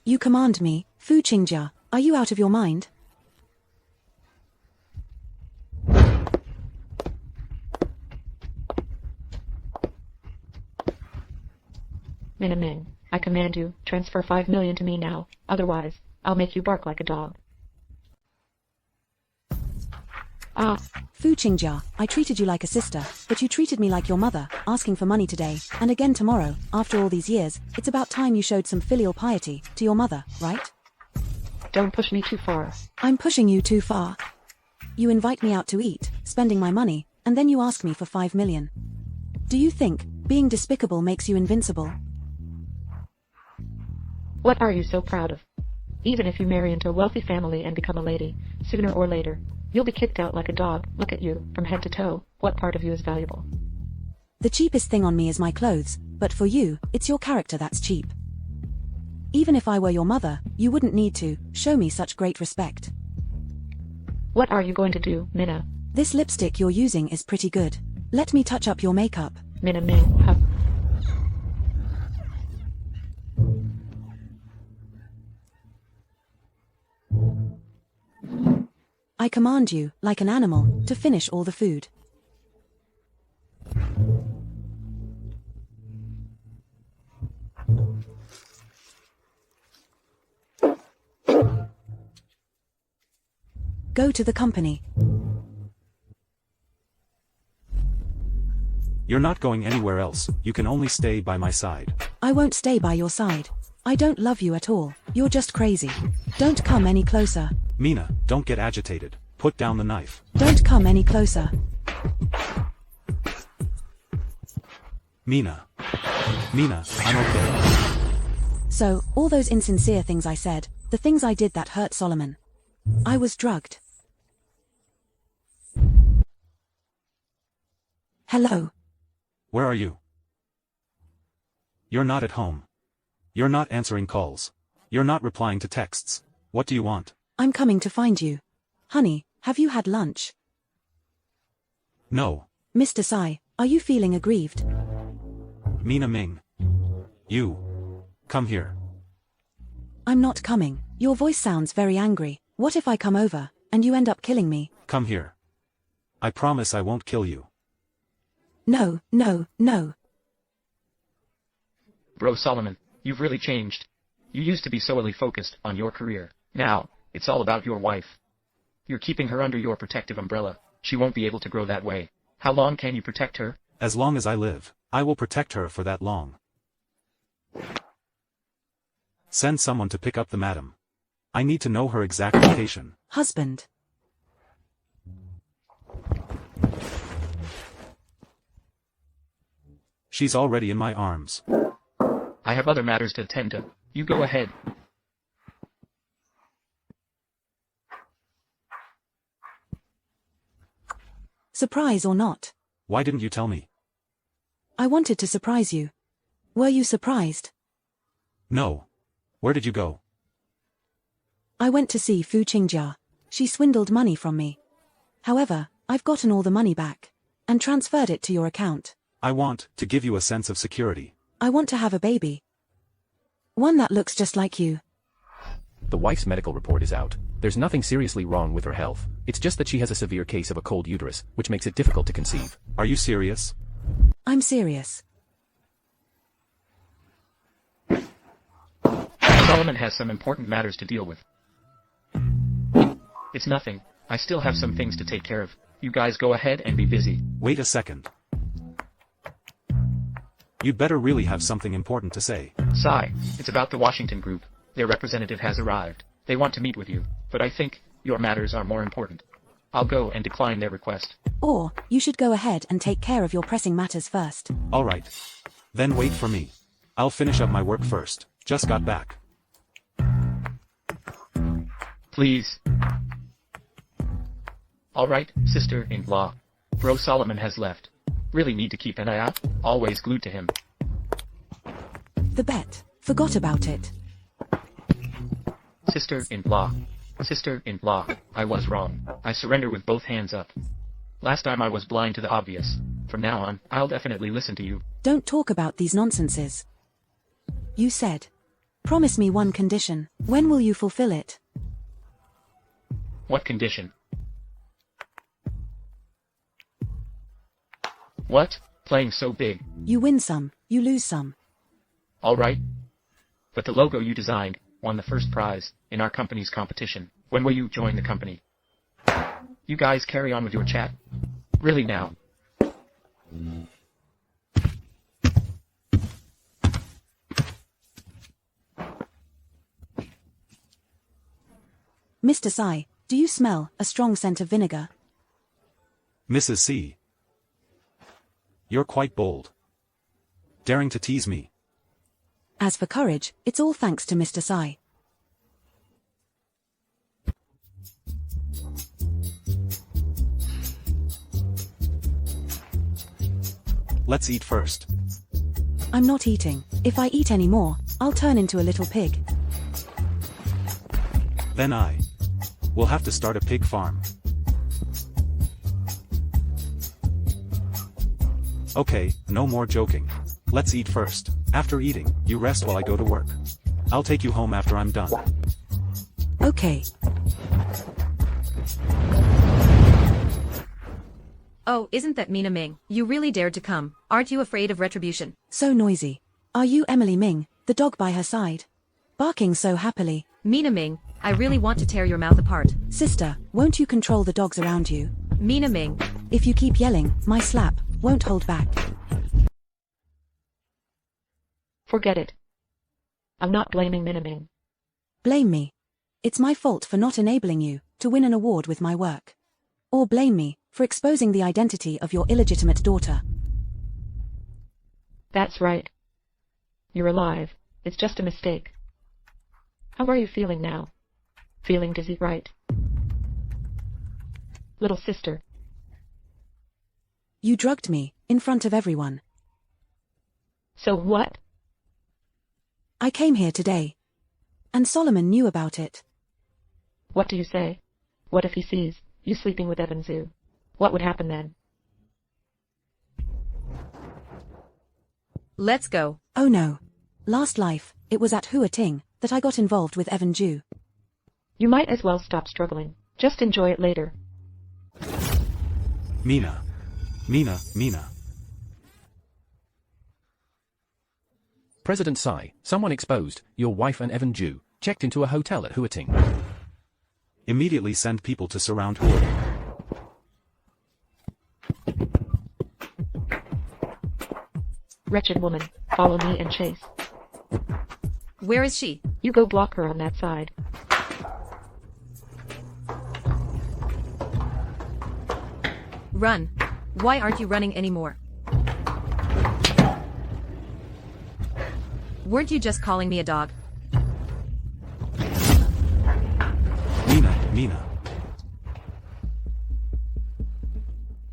You command me, Fu Qingjia. Are you out of your mind? Minna Ming, I command you, transfer 5 million to me now. Otherwise, I'll make you bark like a dog. Ah. Fu Qingjia, I treated you like a sister, but you treated me like your mother, asking for money today, and again tomorrow. After all these years, it's about time you showed some filial piety to your mother, right? Don't push me too far. I'm pushing you too far. You invite me out to eat, spending my money, and then you ask me for 5 million. Do you think being despicable makes you invincible? What are you so proud of? Even if you marry into a wealthy family and become a lady, sooner or later, you'll be kicked out like a dog. Look at you, from head to toe. What part of you is valuable? The cheapest thing on me is my clothes, but for you, it's your character that's cheap. Even if I were your mother, you wouldn't need to show me such great respect. What are you going to do, Minna? This lipstick you're using is pretty good. Let me touch up your makeup. Minna Ming, huh? I command you, like an animal, to finish all the food. Go to the company. You're not going anywhere else. You can only stay by my side. I won't stay by your side. I don't love you at all. You're just crazy. Don't come any closer. Mina, don't get agitated. Put down the knife. Don't come any closer. Mina. Mina, I'm okay. So, all those insincere things I said, the things I did that hurt Solomon. I was drugged. Hello. Where are you? You're not at home. You're not answering calls. You're not replying to texts. What do you want? I'm coming to find you. Honey, have you had lunch? No. Mr. Sai, are you feeling aggrieved? Mina Ming. You. Come here. I'm not coming. Your voice sounds very angry. What if I come over, and you end up killing me? Come here. I promise I won't kill you. No, no, no. Bro Solomon, you've really changed. You used to be solely focused on your career. Now, it's all about your wife. You're keeping her under your protective umbrella. She won't be able to grow that way. How long can you protect her? As long as I live, I will protect her for that long. Send someone to pick up the madam. I need to know her exact location. Husband. She's already in my arms. I have other matters to attend to. You go ahead. Surprise or not? Why didn't you tell me? I wanted to surprise you. Were you surprised? No. Where did you go? I went to see Fu Qingjia. She swindled money from me. However, I've gotten all the money back and transferred it to your account. I want to give you a sense of security. I want to have a baby. One that looks just like you. The wife's medical report is out. There's nothing seriously wrong with her health. It's just that she has a severe case of a cold uterus, which makes it difficult to conceive. Are you serious? I'm serious. Solomon has some important matters to deal with. It's nothing. I still have some things to take care of. You guys go ahead and be busy. Wait a second. You'd better really have something important to say. Sigh, it's about the Washington group. Their representative has arrived. They want to meet with you, but I think your matters are more important. I'll go and decline their request. Or, you should go ahead and take care of your pressing matters first. All right. Then wait for me. I'll finish up my work first. Just got back. Please. All right, sister-in-law. Bro Solomon has left. Really need to keep an eye out. Always glued to him. The bet. Forgot about it. Sister-in-law. Sister-in-law. I was wrong. I surrender with both hands up. Last time I was blind to the obvious. From now on, I'll definitely listen to you. Don't talk about these nonsenses. You said. Promise me one condition. When will you fulfill it? What condition? What? Playing so big. You win some, you lose some. All right. But the logo you designed won the first prize in our company's competition. When will you join the company? You guys carry on with your chat. Really now. Mr. Sai, do you smell a strong scent of vinegar? Mrs. C. You're quite bold. Daring to tease me. As for courage, it's all thanks to Mr. Sai. Let's eat first. I'm not eating. If I eat any more, I'll turn into a little pig. Then we'll have to start a pig farm. Okay, no more joking. Let's eat first. After eating, you rest while I go to work. I'll take you home after I'm done. Okay. Oh, isn't that Mina Ming? You really dared to come. Aren't you afraid of retribution? So noisy. Are you Emily Ming, the dog by her side? Barking so happily. Mina Ming, I really want to tear your mouth apart. Sister, won't you control the dogs around you? Mina Ming. If you keep yelling, my slap won't hold back. Forget it. I'm not blaming Minaming. Blame me. It's my fault for not enabling you to win an award with my work. Or blame me for exposing the identity of your illegitimate daughter. That's right. You're alive. It's just a mistake. How are you feeling now? Feeling dizzy, right? Little sister. You drugged me, in front of everyone. So what? I came here today. And Solomon knew about it. What do you say? What if he sees you sleeping with Evan Zhu? What would happen then? Let's go. Oh no. Last life, it was at Hua Ting that I got involved with Evan Zhu. You might as well stop struggling. Just enjoy it later. Mina. President Sai, someone exposed your wife and Evan Zhu checked into a hotel at Huating. Immediately send people to surround Hua. Wretched woman, follow me and chase. Where is she? You go block her on that side. Run. Why aren't you running anymore? Weren't you just calling me a dog? Mina.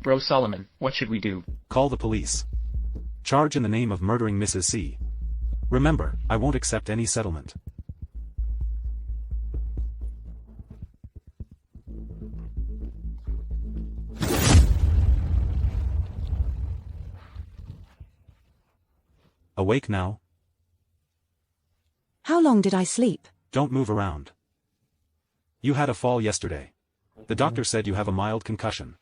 Bro Solomon, what should we do? Call the police. Charge in the name of murdering Mrs. C. Remember, I won't accept any settlement. Awake now? How long did I sleep? Don't move around. You had a fall yesterday. The doctor said you have a mild concussion.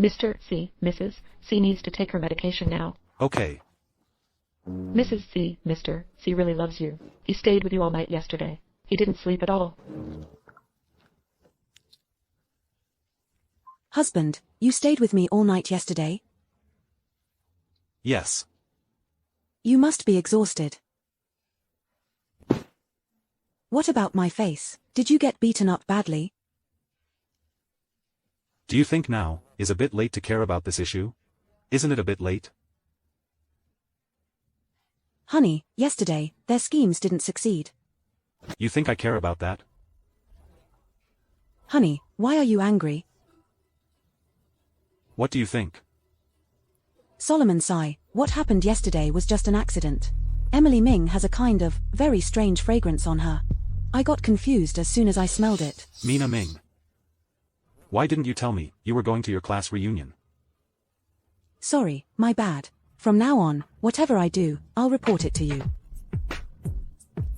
Mrs. C needs to take her medication now. Okay. Mr. C really loves you. He stayed with you all night yesterday. He didn't sleep at all. Husband, you stayed with me all night yesterday? Yes. You must be exhausted. What about my face? Did you get beaten up badly? Do you think now is a bit late to care about this issue? Isn't it a bit late? Honey, yesterday, their schemes didn't succeed. You think I care about that? Honey, why are you angry? What do you think? Solomon sigh, what happened yesterday was just an accident. Emily Ming has a kind of, very strange fragrance on her. I got confused as soon as I smelled it. Mina Ming. Why didn't you tell me you were going to your class reunion? Sorry, my bad. From now on, whatever I do, I'll report it to you.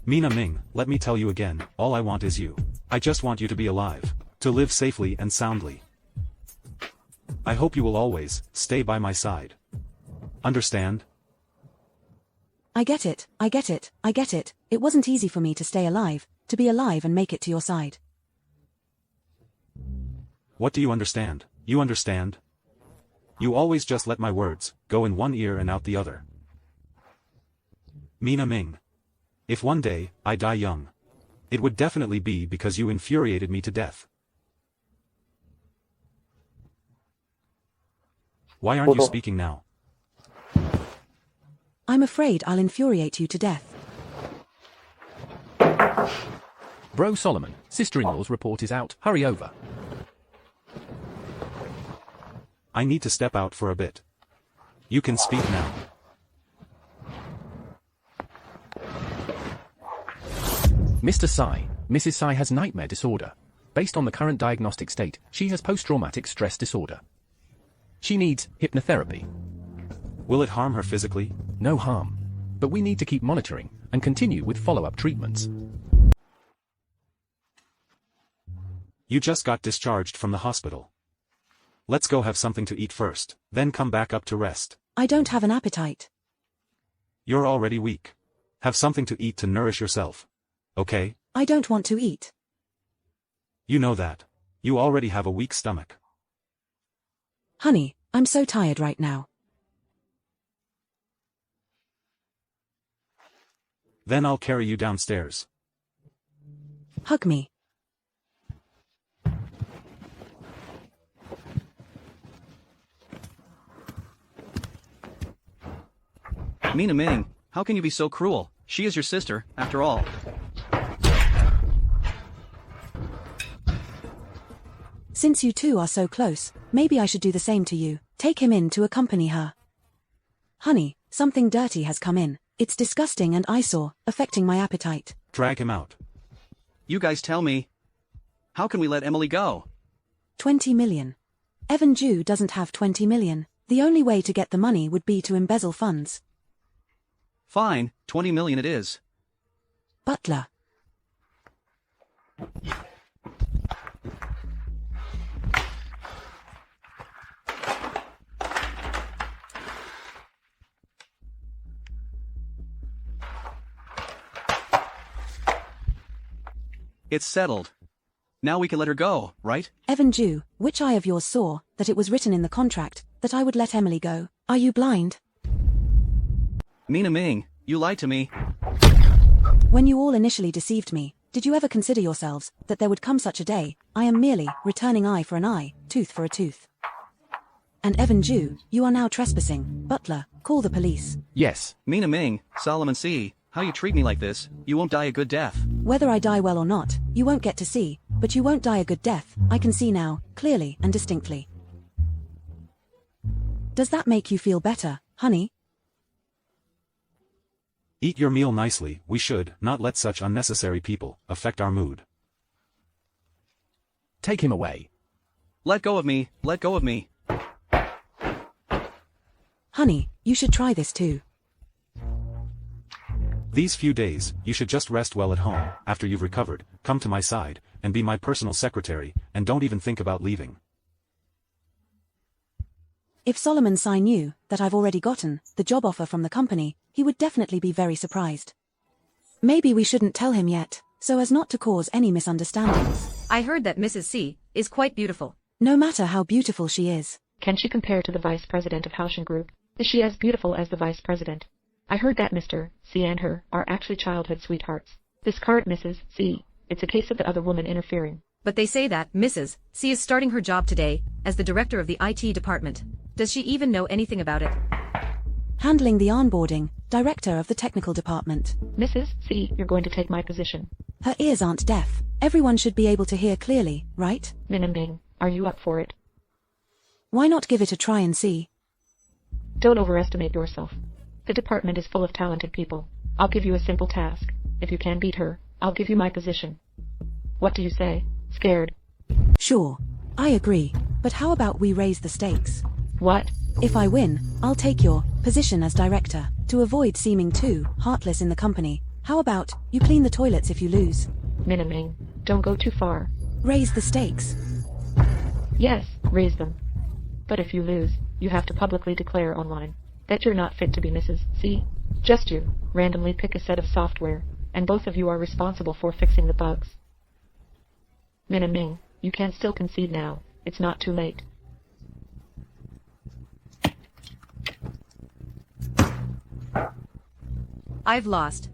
Mina Ming, let me tell you again, all I want is you. I just want you to be alive, to live safely and soundly. I hope you will always stay by my side. Understand? I get it, I get it, I get it. It wasn't easy for me to stay alive, to be alive and make it to your side. What do you understand? You understand? You always just let my words go in one ear and out the other. Mina Ming. If one day I die young, it would definitely be because you infuriated me to death. Why aren't you speaking now? I'm afraid I'll infuriate you to death. Bro Solomon, sister-in-law's report is out. Hurry over. I need to step out for a bit. You can speak now. Mr. Sai, Mrs. Sai has nightmare disorder. Based on the current diagnostic state, she has post-traumatic stress disorder. She needs hypnotherapy. Will it harm her physically? No harm. But we need to keep monitoring and continue with follow-up treatments. You just got discharged from the hospital. Let's go have something to eat first, then come back up to rest. I don't have an appetite. You're already weak. Have something to eat to nourish yourself. Okay? I don't want to eat. You know that. You already have a weak stomach. Honey, I'm so tired right now. Then I'll carry you downstairs. Hug me. Mina Ming, how can you be so cruel? She is your sister, after all. Since you two are so close, maybe I should do the same to you. Take him in to accompany her. Honey, something dirty has come in. It's disgusting and eyesore, affecting my appetite. Drag him out. You guys tell me. How can we let Emily go? 20 million. Evan Jew doesn't have 20 million. The only way to get the money would be to embezzle funds. Fine, 20 million it is. Butler. It's settled. Now we can let her go, right? Evan Jew, which eye of yours saw that it was written in the contract that I would let Emily go? Are you blind? Mina Ming, you lied to me. When you all initially deceived me, did you ever consider yourselves that there would come such a day? I am merely returning eye for an eye, tooth for a tooth. And Evan Jew, you are now trespassing. Butler, call the police. Yes. Mina Ming, Solomon C., how you treat me like this, you won't die a good death. Whether I die well or not, you won't get to see, but you won't die a good death. I can see now, clearly and distinctly. Does that make you feel better, honey? Eat your meal nicely. We should not let such unnecessary people affect our mood. Take him away. Let go of me, let go of me. Honey, you should try this too. These few days, you should just rest well at home. After you've recovered, come to my side, and be my personal secretary, and don't even think about leaving. If Solomon Sy knew that I've already gotten the job offer from the company, he would definitely be very surprised. Maybe we shouldn't tell him yet, so as not to cause any misunderstandings. I heard that Mrs. C is quite beautiful. No matter how beautiful she is. Can she compare to the vice president of Houchen Group? Is she as beautiful as the vice president? I heard that Mr. C and her are actually childhood sweethearts. This current Mrs. C, it's a case of the other woman interfering. But they say that Mrs. C is starting her job today as the director of the IT department. Does she even know anything about it? Handling the onboarding, director of the technical department. Mrs. C, you're going to take my position. Her ears aren't deaf. Everyone should be able to hear clearly, right? Min and Ming, are you up for it? Why not give it a try and see? Don't overestimate yourself. The department is full of talented people. I'll give you a simple task. If you can beat her, I'll give you my position. What do you say? Scared? Sure. I agree. But how about we raise the stakes? What? If I win, I'll take your position as director. To avoid seeming too heartless in the company, how about you clean the toilets if you lose? Min and Ming, don't go too far. Raise the stakes. Yes, raise them. But if you lose, you have to publicly declare online that you're not fit to be Mrs. C. Just you, randomly pick a set of software, and both of you are responsible for fixing the bugs. Min and Ming, you can still concede now. It's not too late. I've lost.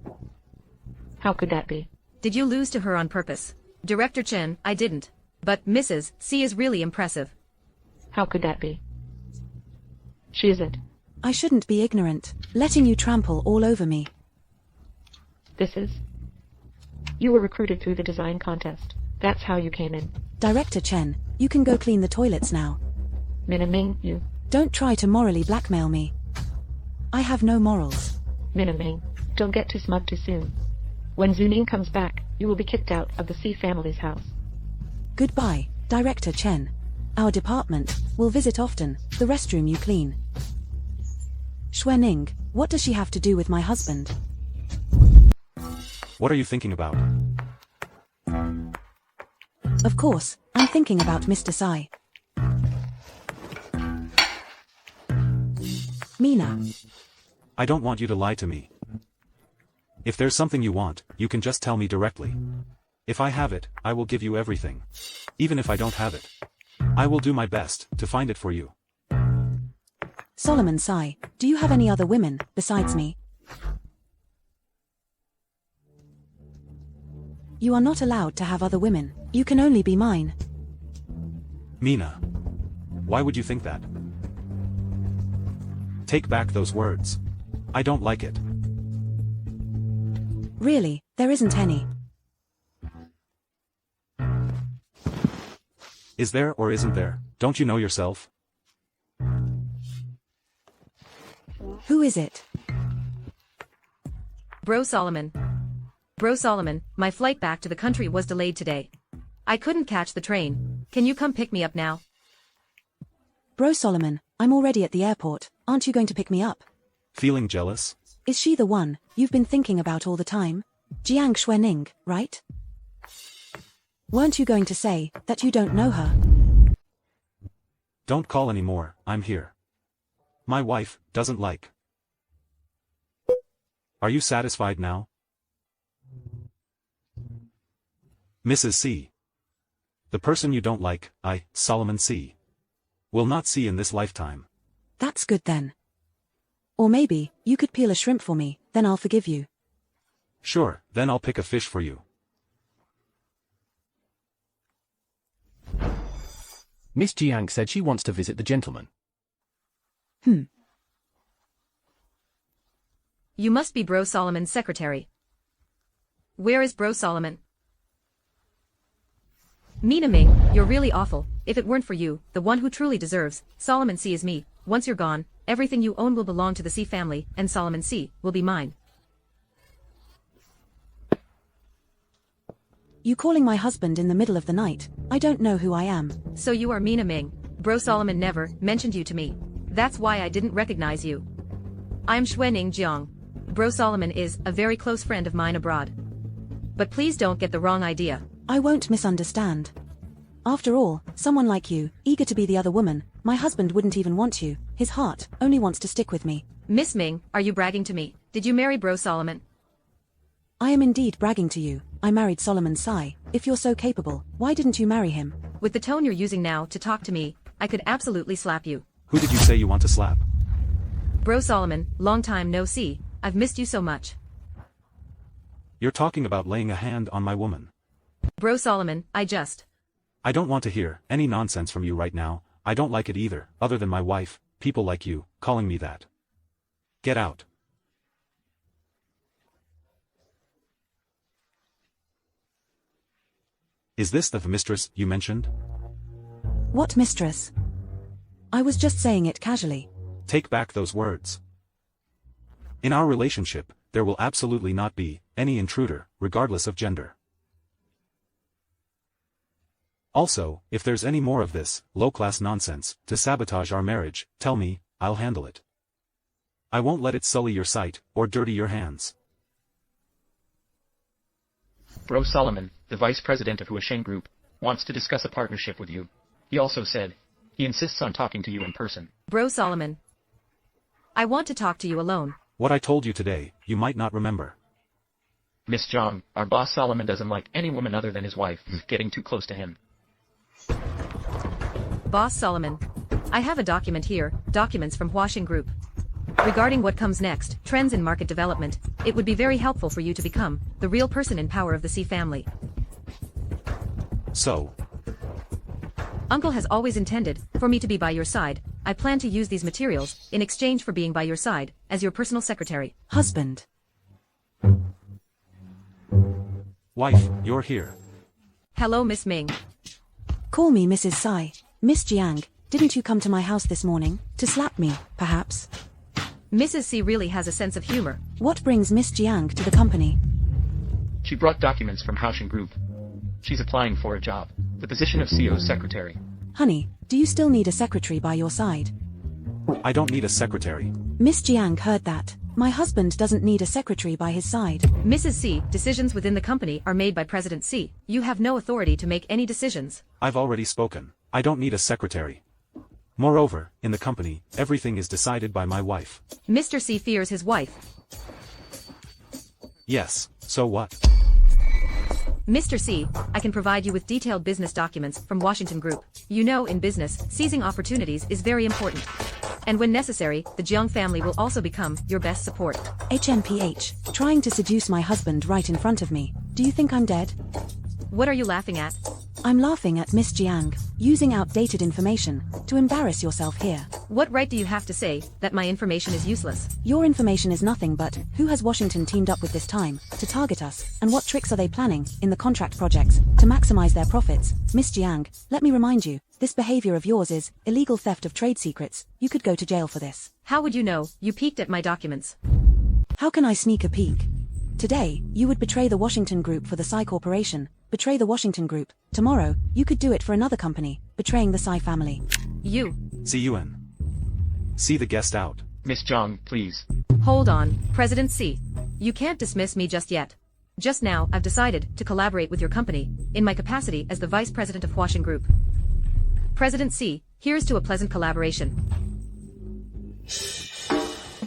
How could that be? Did you lose to her on purpose? Director Chen, I didn't. But Mrs. C is really impressive. How could that be? She isn't. I shouldn't be ignorant, letting you trample all over me. This is... You were recruited through the design contest. That's how you came in. Director Chen, you can go clean the toilets now. Min and Ming, you... Don't try to morally blackmail me. I have no morals. Min and Ming, don't get too smug too soon. When Zuning comes back, you will be kicked out of the C family's house. Goodbye, Director Chen. Our department will visit often, the restroom you clean. Xuening, what does she have to do with my husband? What are you thinking about? Of course, I'm thinking about Mr. Sai. Mina. I don't want you to lie to me. If there's something you want, you can just tell me directly. If I have it, I will give you everything. Even if I don't have it, I will do my best to find it for you. Solomon Sy, do you have any other women besides me? You are not allowed to have other women. You can only be mine. Mina. Why would you think that? Take back those words. I don't like it. Really, there isn't any. Is there or isn't there? Don't you know yourself? Who is it? Bro Solomon. Bro Solomon, my flight back to the country was delayed today. I couldn't catch the train. Can you come pick me up now? Bro Solomon, I'm already at the airport. Aren't you going to pick me up? Feeling jealous? Is she the one you've been thinking about all the time? Jiang Xuening, right? Weren't you going to say that you don't know her? Don't call anymore, I'm here. My wife doesn't like. Are you satisfied now? Mrs. C. The person you don't like, Solomon C. will not see in this lifetime. That's good then. Or maybe you could peel a shrimp for me, then I'll forgive you. Sure, then I'll pick a fish for you. Miss Jiang said she wants to visit the gentleman. You must be Bro Solomon's secretary. Where is Bro Solomon? Mina Ming, you're really awful. If it weren't for you, the one who truly deserves, Solomon C is me. Once you're gone, everything you own will belong to the C family, and Solomon C will be mine. You calling my husband in the middle of the night? I don't know who I am. So you are Mina Ming. Bro Solomon never mentioned you to me. That's why I didn't recognize you. I'm Xuening Jiang. Bro Solomon is a very close friend of mine abroad. But please don't get the wrong idea. I won't misunderstand. After all, someone like you, eager to be the other woman, my husband wouldn't even want you. His heart only wants to stick with me. Miss Ming, are you bragging to me? Did you marry Bro Solomon? I am indeed bragging to you. I married Solomon Sai. If you're so capable, why didn't you marry him? With the tone you're using now to talk to me, I could absolutely slap you. Who did you say you want to slap? Bro Solomon, long time no see. I've missed you so much. You're talking about laying a hand on my woman. Bro Solomon, I don't want to hear any nonsense from you right now. I don't like it either, other than my wife, people like you, calling me that. Get out. Is this the mistress you mentioned? What mistress? I was just saying it casually. Take back those words. In our relationship, there will absolutely not be any intruder, regardless of gender. Also, if there's any more of this low-class nonsense to sabotage our marriage, tell me, I'll handle it. I won't let it sully your sight or dirty your hands. Bro Solomon, the vice president of Huasheng Group, wants to discuss a partnership with you. He also said he insists on talking to you in person. Bro Solomon, I want to talk to you alone. What I told you today, you might not remember. Miss Zhang, our boss Solomon doesn't like any woman other than his wife getting too close to him. Boss Solomon, I have a document here, documents from Huasheng Group. Regarding what comes next, trends in market development, it would be very helpful for you to become the real person in power of the C family. So? Uncle has always intended for me to be by your side. I plan to use these materials in exchange for being by your side as your personal secretary. Husband. Wife, you're here. Hello, Miss Ming. Call me Mrs. Sai. Miss Jiang, didn't you come to my house this morning to slap me, perhaps? Mrs. C really has a sense of humor. What brings Miss Jiang to the company? She brought documents from Huasheng Group. She's applying for a job, the position of CEO's secretary. Honey, do you still need a secretary by your side? I don't need a secretary. Miss Jiang heard that. My husband doesn't need a secretary by his side. Mrs. C, decisions within the company are made by President C. You have no authority to make any decisions. I've already spoken. I don't need a secretary. Moreover, in the company, everything is decided by my wife. Mr. C fears his wife. Yes, so what? Mr. C, I can provide you with detailed business documents from Washington Group. You know, in business, seizing opportunities is very important. And when necessary, the Jiang family will also become your best support. HNPH, trying to seduce my husband right in front of me. Do you think I'm dead? What are you laughing at? I'm laughing at Miss Jiang, using outdated information to embarrass yourself here. What right do you have to say that my information is useless? Your information is nothing but, who has Washington teamed up with this time to target us, and what tricks are they planning in the contract projects to maximize their profits? Miss Jiang, let me remind you, this behavior of yours is illegal theft of trade secrets. You could go to jail for this. How would you know? You peeked at my documents. How can I sneak a peek? Today, you would betray the Washington Group for the Psy Corporation, betray the Washington Group. Tomorrow, you could do it for another company, betraying the Psy family. You. See you in. See the guest out. Miss Zhang, please. Hold on, President C. You can't dismiss me just yet. Just now, I've decided to collaborate with your company, in my capacity as the Vice President of Huasheng Group. President C, here's to a pleasant collaboration.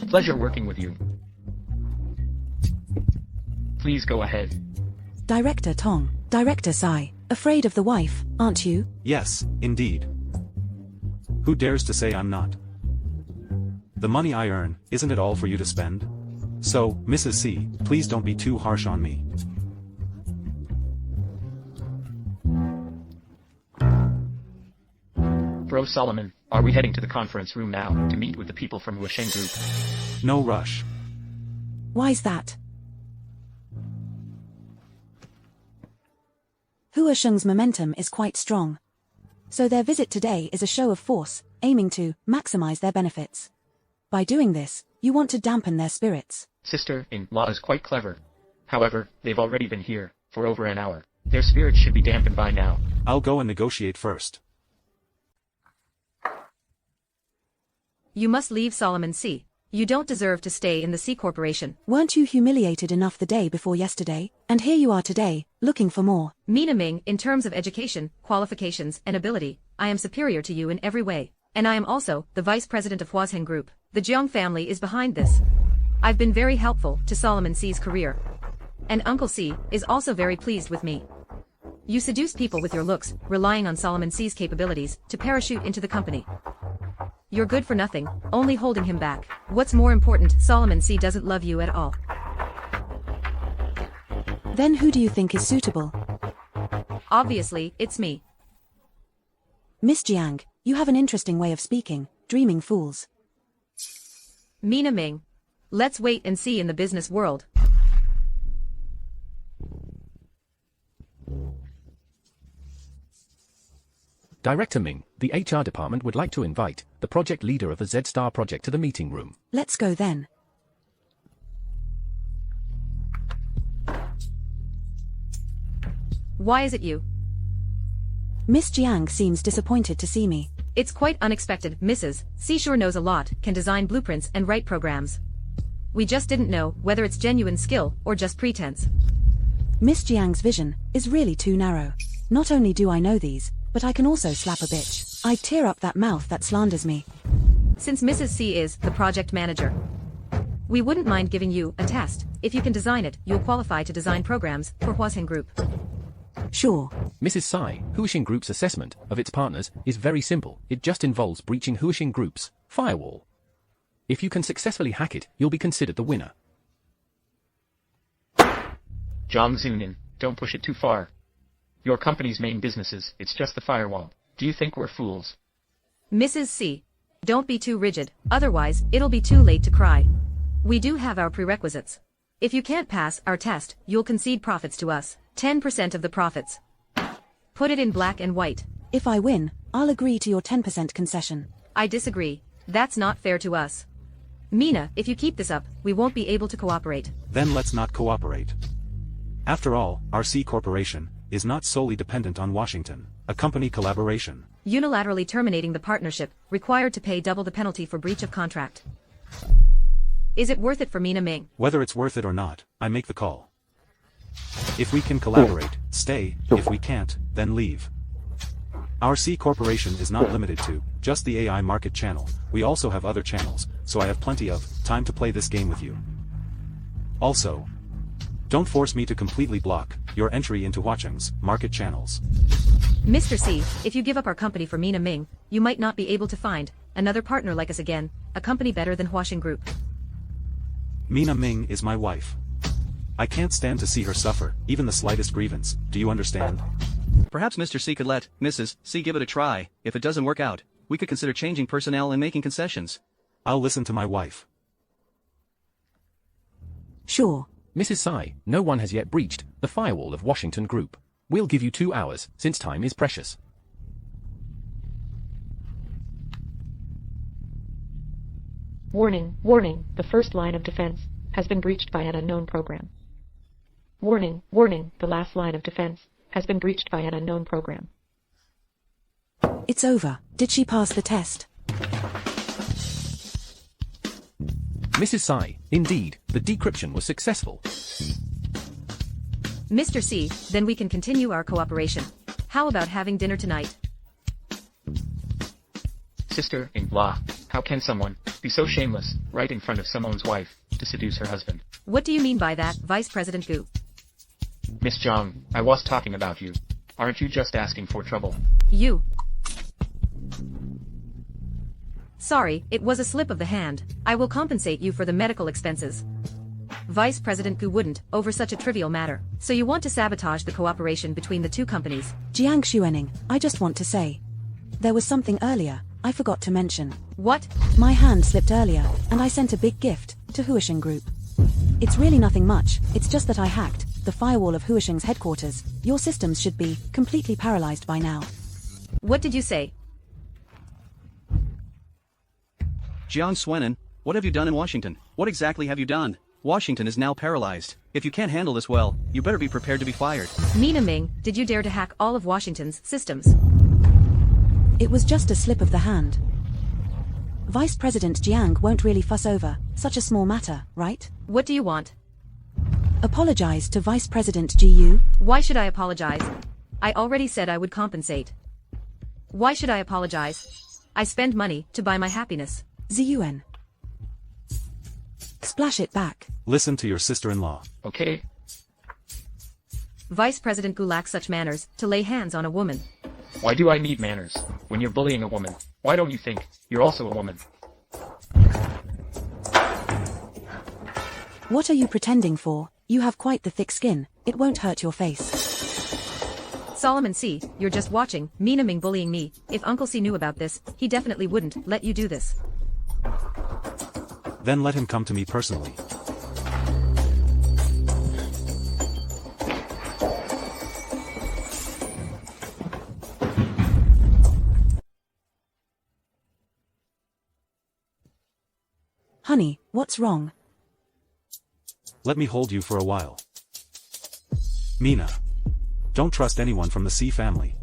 Pleasure working with you. Please go ahead. Director Tong, Director Sai, afraid of the wife, aren't you? Yes, indeed. Who dares to say I'm not? The money I earn, isn't it all for you to spend? So, Mrs. C, please don't be too harsh on me. Bro Solomon, are we heading to the conference room now to meet with the people from Humane Group? No rush. Why's that? Huasheng's momentum is quite strong. So their visit today is a show of force, aiming to maximize their benefits. By doing this, you want to dampen their spirits. Sister-in-law is quite clever. However, they've already been here for over an hour. Their spirits should be dampened by now. I'll go and negotiate first. You must leave Solomon C. You don't deserve to stay in the C Corporation. Weren't you humiliated enough the day before yesterday? And here you are today, looking for more. Mina Ming, in terms of education, qualifications, and ability, I am superior to you in every way. And I am also the vice president of Huasheng Group. The Jiang family is behind this. I've been very helpful to Solomon C's career. And Uncle C is also very pleased with me. You seduce people with your looks, relying on Solomon C's capabilities to parachute into the company. You're good for nothing, only holding him back. What's more important, Solomon C doesn't love you at all. Then who do you think is suitable? Obviously, it's me. Miss Jiang, you have an interesting way of speaking, dreaming fools. Mina Ming. Let's wait and see in the business world. Director Ming, the HR department would like to invite the project leader of the Z-Star project to the meeting room. Let's go then. Why is it you? Miss Jiang seems disappointed to see me. It's quite unexpected. Mrs. C sure knows a lot, can design blueprints and write programs. We just didn't know whether it's genuine skill or just pretense. Miss Jiang's vision is really too narrow. Not only do I know these, but I can also slap a bitch. I'd tear up that mouth that slanders me. Since Mrs. C is the project manager, we wouldn't mind giving you a test. If you can design it, you'll qualify to design programs for Huasheng Group. Sure. Mrs. Tsai, Huasheng Group's assessment of its partners is very simple. It just involves breaching Huasheng Group's firewall. If you can successfully hack it, you'll be considered the winner. Zhang Zunin, don't push it too far. Your company's main businesses, it's just the firewall. Do you think we're fools? Mrs. C, don't be too rigid, otherwise it'll be too late to cry. We do have our prerequisites. If you can't pass our test, you'll concede profits to us. 10% of the profits. Put it in black and white. If I win, I'll agree to your 10% concession. I disagree. That's not fair to us. Mina, if you keep this up, we won't be able to cooperate. Then let's not cooperate. After all, our C Corporation is not solely dependent on Washington. A company collaboration. Unilaterally terminating the partnership, required to pay double the penalty for breach of contract. Is it worth it for Mina Ming? Whether it's worth it or not, I make the call. If we can collaborate, stay. If we can't, then leave. Our C Corporation is not limited to just the AI market channel. We also have other channels, so I have plenty of time to play this game with you. Also, don't force me to completely block your entry into Huasheng's market channels. Mr. C, if you give up our company for Mina Ming, you might not be able to find another partner like us again, a company better than Huasheng Group. Mina Ming is my wife. I can't stand to see her suffer, even the slightest grievance. Do you understand? Perhaps Mr. C could let Mrs. C give it a try. If it doesn't work out, we could consider changing personnel and making concessions. I'll listen to my wife. Sure. Mrs. Tsai, no one has yet breached the firewall of Washington Group. We'll give you 2 hours, since time is precious. Warning, warning, the first line of defense has been breached by an unknown program. Warning, warning, the last line of defense has been breached by an unknown program. It's over. Did she pass the test? Mrs. Tsai, indeed, the decryption was successful. Mr. C, then we can continue our cooperation. How about having dinner tonight? Sister-in-law, how can someone be so shameless, right in front of someone's wife, to seduce her husband? What do you mean by that, Vice President Gu? Miss Zhang, I was talking about you. Aren't you just asking for trouble? You. Sorry, it was a slip of the hand. I will compensate you for the medical expenses. Vice President Gu wouldn't, over such a trivial matter. So you want to sabotage the cooperation between the two companies? Jiang Xuening, I just want to say. There was something earlier, I forgot to mention. What? My hand slipped earlier, and I sent a big gift to Huisheng Group. It's really nothing much, it's just that I hacked the firewall of Huisheng's headquarters. Your systems should be completely paralyzed by now. What did you say? Jiang Swenin, what have you done in Washington? What exactly have you done? Washington is now paralyzed. If you can't handle this well, you better be prepared to be fired. Mina Ming, did you dare to hack all of Washington's systems? It was just a slip of the hand. Vice President Jiang won't really fuss over such a small matter, right? What do you want? Apologize to Vice President Jiu. Why should I apologize? I already said I would compensate. Why should I apologize? I spend money to buy my happiness. Ziyuan. Splash it back. Listen to your sister-in-law. Okay? Vice President Gu lacks such manners to lay hands on a woman. Why do I need manners? When you're bullying a woman, why don't you think you're also a woman? What are you pretending for? You have quite the thick skin, it won't hurt your face. Solomon C., you're just watching Mina Ming bullying me. If Uncle C knew about this, he definitely wouldn't let you do this. Then let him come to me personally. Honey, what's wrong? Let me hold you for a while. Mina. Don't trust anyone from the C family.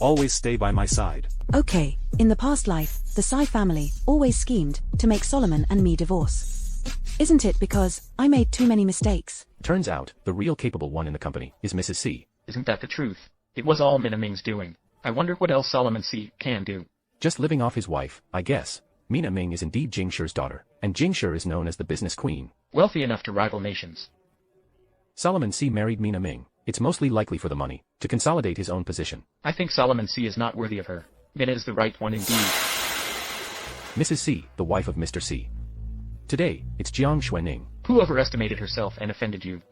Always stay by my side. Okay, in the past life, the Tsai family always schemed to make Solomon and me divorce. Isn't it because I made too many mistakes? Turns out, the real capable one in the company is Mrs. C. Isn't that the truth? It was all Mina Ming's doing. I wonder what else Solomon C. can do. Just living off his wife, I guess. Mina Ming is indeed Jing Shi's daughter, and Jing Shi is known as the business queen. Wealthy enough to rival nations. Solomon C. married Mina Ming. It's mostly likely for the money, to consolidate his own position. I think Solomon C. is not worthy of her. Mina is the right one indeed. Mrs. C., the wife of Mr. C. Today, it's Jiang Xuening. Who overestimated herself and offended you?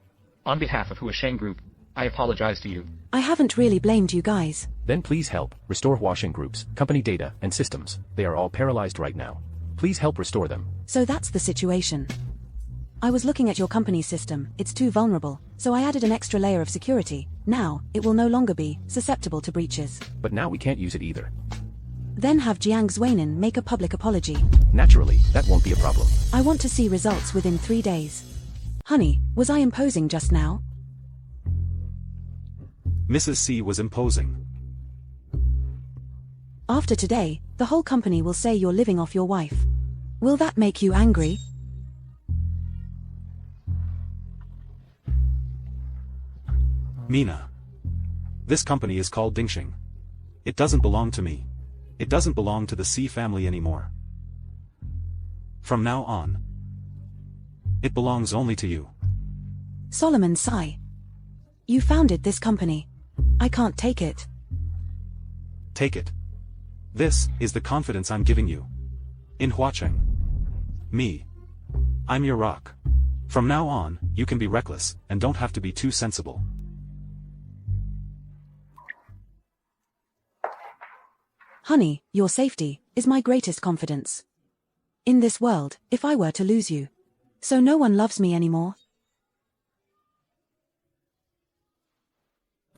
On behalf of Huisheng Group, I apologize to you. I haven't really blamed you guys. Then please help restore Huasheng Group's company data and systems. They are all paralyzed right now. Please help restore them. So that's the situation. I was looking at your company's system, it's too vulnerable, so I added an extra layer of security. Now, it will no longer be susceptible to breaches. But now we can't use it either. Then have Jiang Xuenin make a public apology. Naturally, that won't be a problem. I want to see results within 3 days. Honey, was I imposing just now? Mrs. C was imposing. After today, the whole company will say you're living off your wife. Will that make you angry? Mina. This company is called Dingxing. It doesn't belong to me. It doesn't belong to the C family anymore. From now on, it belongs only to you. Solomon Tsai. You founded this company. I can't take it. Take it. This is the confidence I'm giving you. In Huacheng. Me. I'm your rock. From now on, you can be reckless, and don't have to be too sensible. Honey, your safety is my greatest confidence. In this world, if I were to lose you, so no one loves me anymore.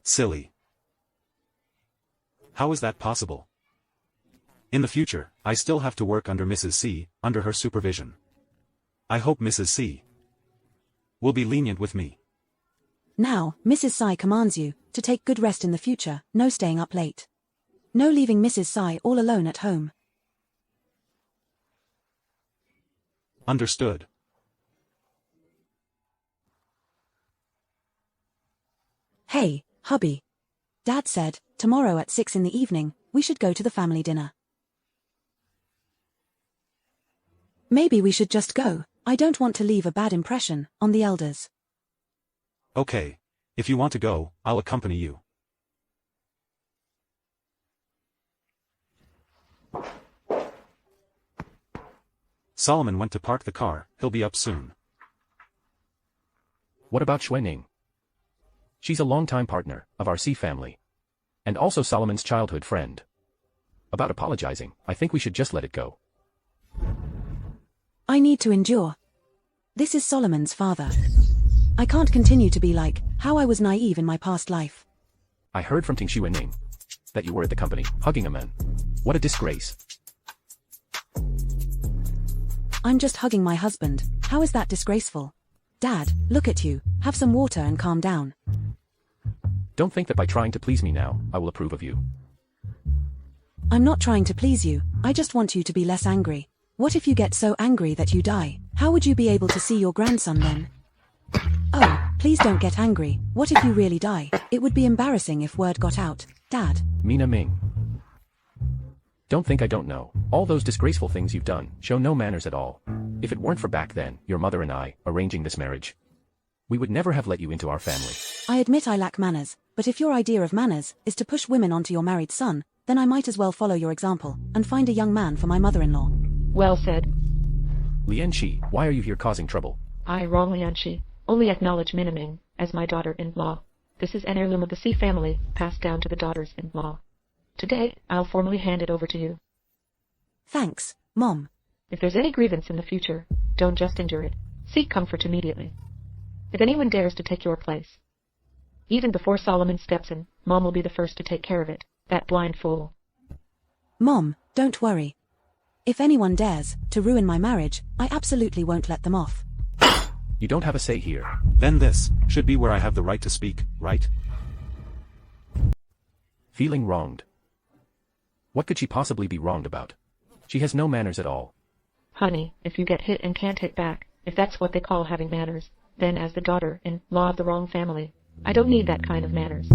Silly. How is that possible? In the future, I still have to work under Mrs. C, under her supervision. I hope Mrs. C will be lenient with me. Now, Mrs. Tsai commands you to take good rest in the future, no staying up late. No leaving Mrs. Tsai all alone at home. Understood. Hey, hubby. Dad said, tomorrow at 6 in the evening, we should go to the family dinner. Maybe we should just go. I don't want to leave a bad impression on the elders. Okay. If you want to go, I'll accompany you. Solomon went to park the car, he'll be up soon. What about Xuening? She's a longtime partner of our C family. And also Solomon's childhood friend. About apologizing, I think we should just let it go. I need to endure. This is Solomon's father. I can't continue to be like how I was naive in my past life. I heard from Ting Ning that you were at the company, hugging a man. What a disgrace. I'm just hugging my husband. How is that disgraceful? Dad, look at you, have some water and calm down. Don't think that by trying to please me now, I will approve of you. I'm not trying to please you, I just want you to be less angry. What if you get so angry that you die? How would you be able to see your grandson then? Oh, please don't get angry. What if you really die? It would be embarrassing if word got out. Dad. Mina Ming. Don't think I don't know. All those disgraceful things you've done show no manners at all. If it weren't for back then, your mother and I, arranging this marriage, we would never have let you into our family. I admit I lack manners, but if your idea of manners is to push women onto your married son, then I might as well follow your example and find a young man for my mother-in-law. Well said. Lian Shi, why are you here causing trouble? I, Wrong Lian Shi, only acknowledge Minaming as my daughter-in-law. This is an heirloom of the Xi family, passed down to the daughters-in-law. Today, I'll formally hand it over to you. Thanks, Mom. If there's any grievance in the future, don't just endure it. Seek comfort immediately. If anyone dares to take your place, even before Solomon steps in, Mom will be the first to take care of it, that blind fool. Mom, don't worry. If anyone dares to ruin my marriage, I absolutely won't let them off. You don't have a say here. Then this should be where I have the right to speak, right? Feeling wronged. What could she possibly be wronged about? She has no manners at all. Honey, if you get hit and can't hit back, if that's what they call having manners, then as the daughter-in-law of the wrong family, I don't need that kind of manners.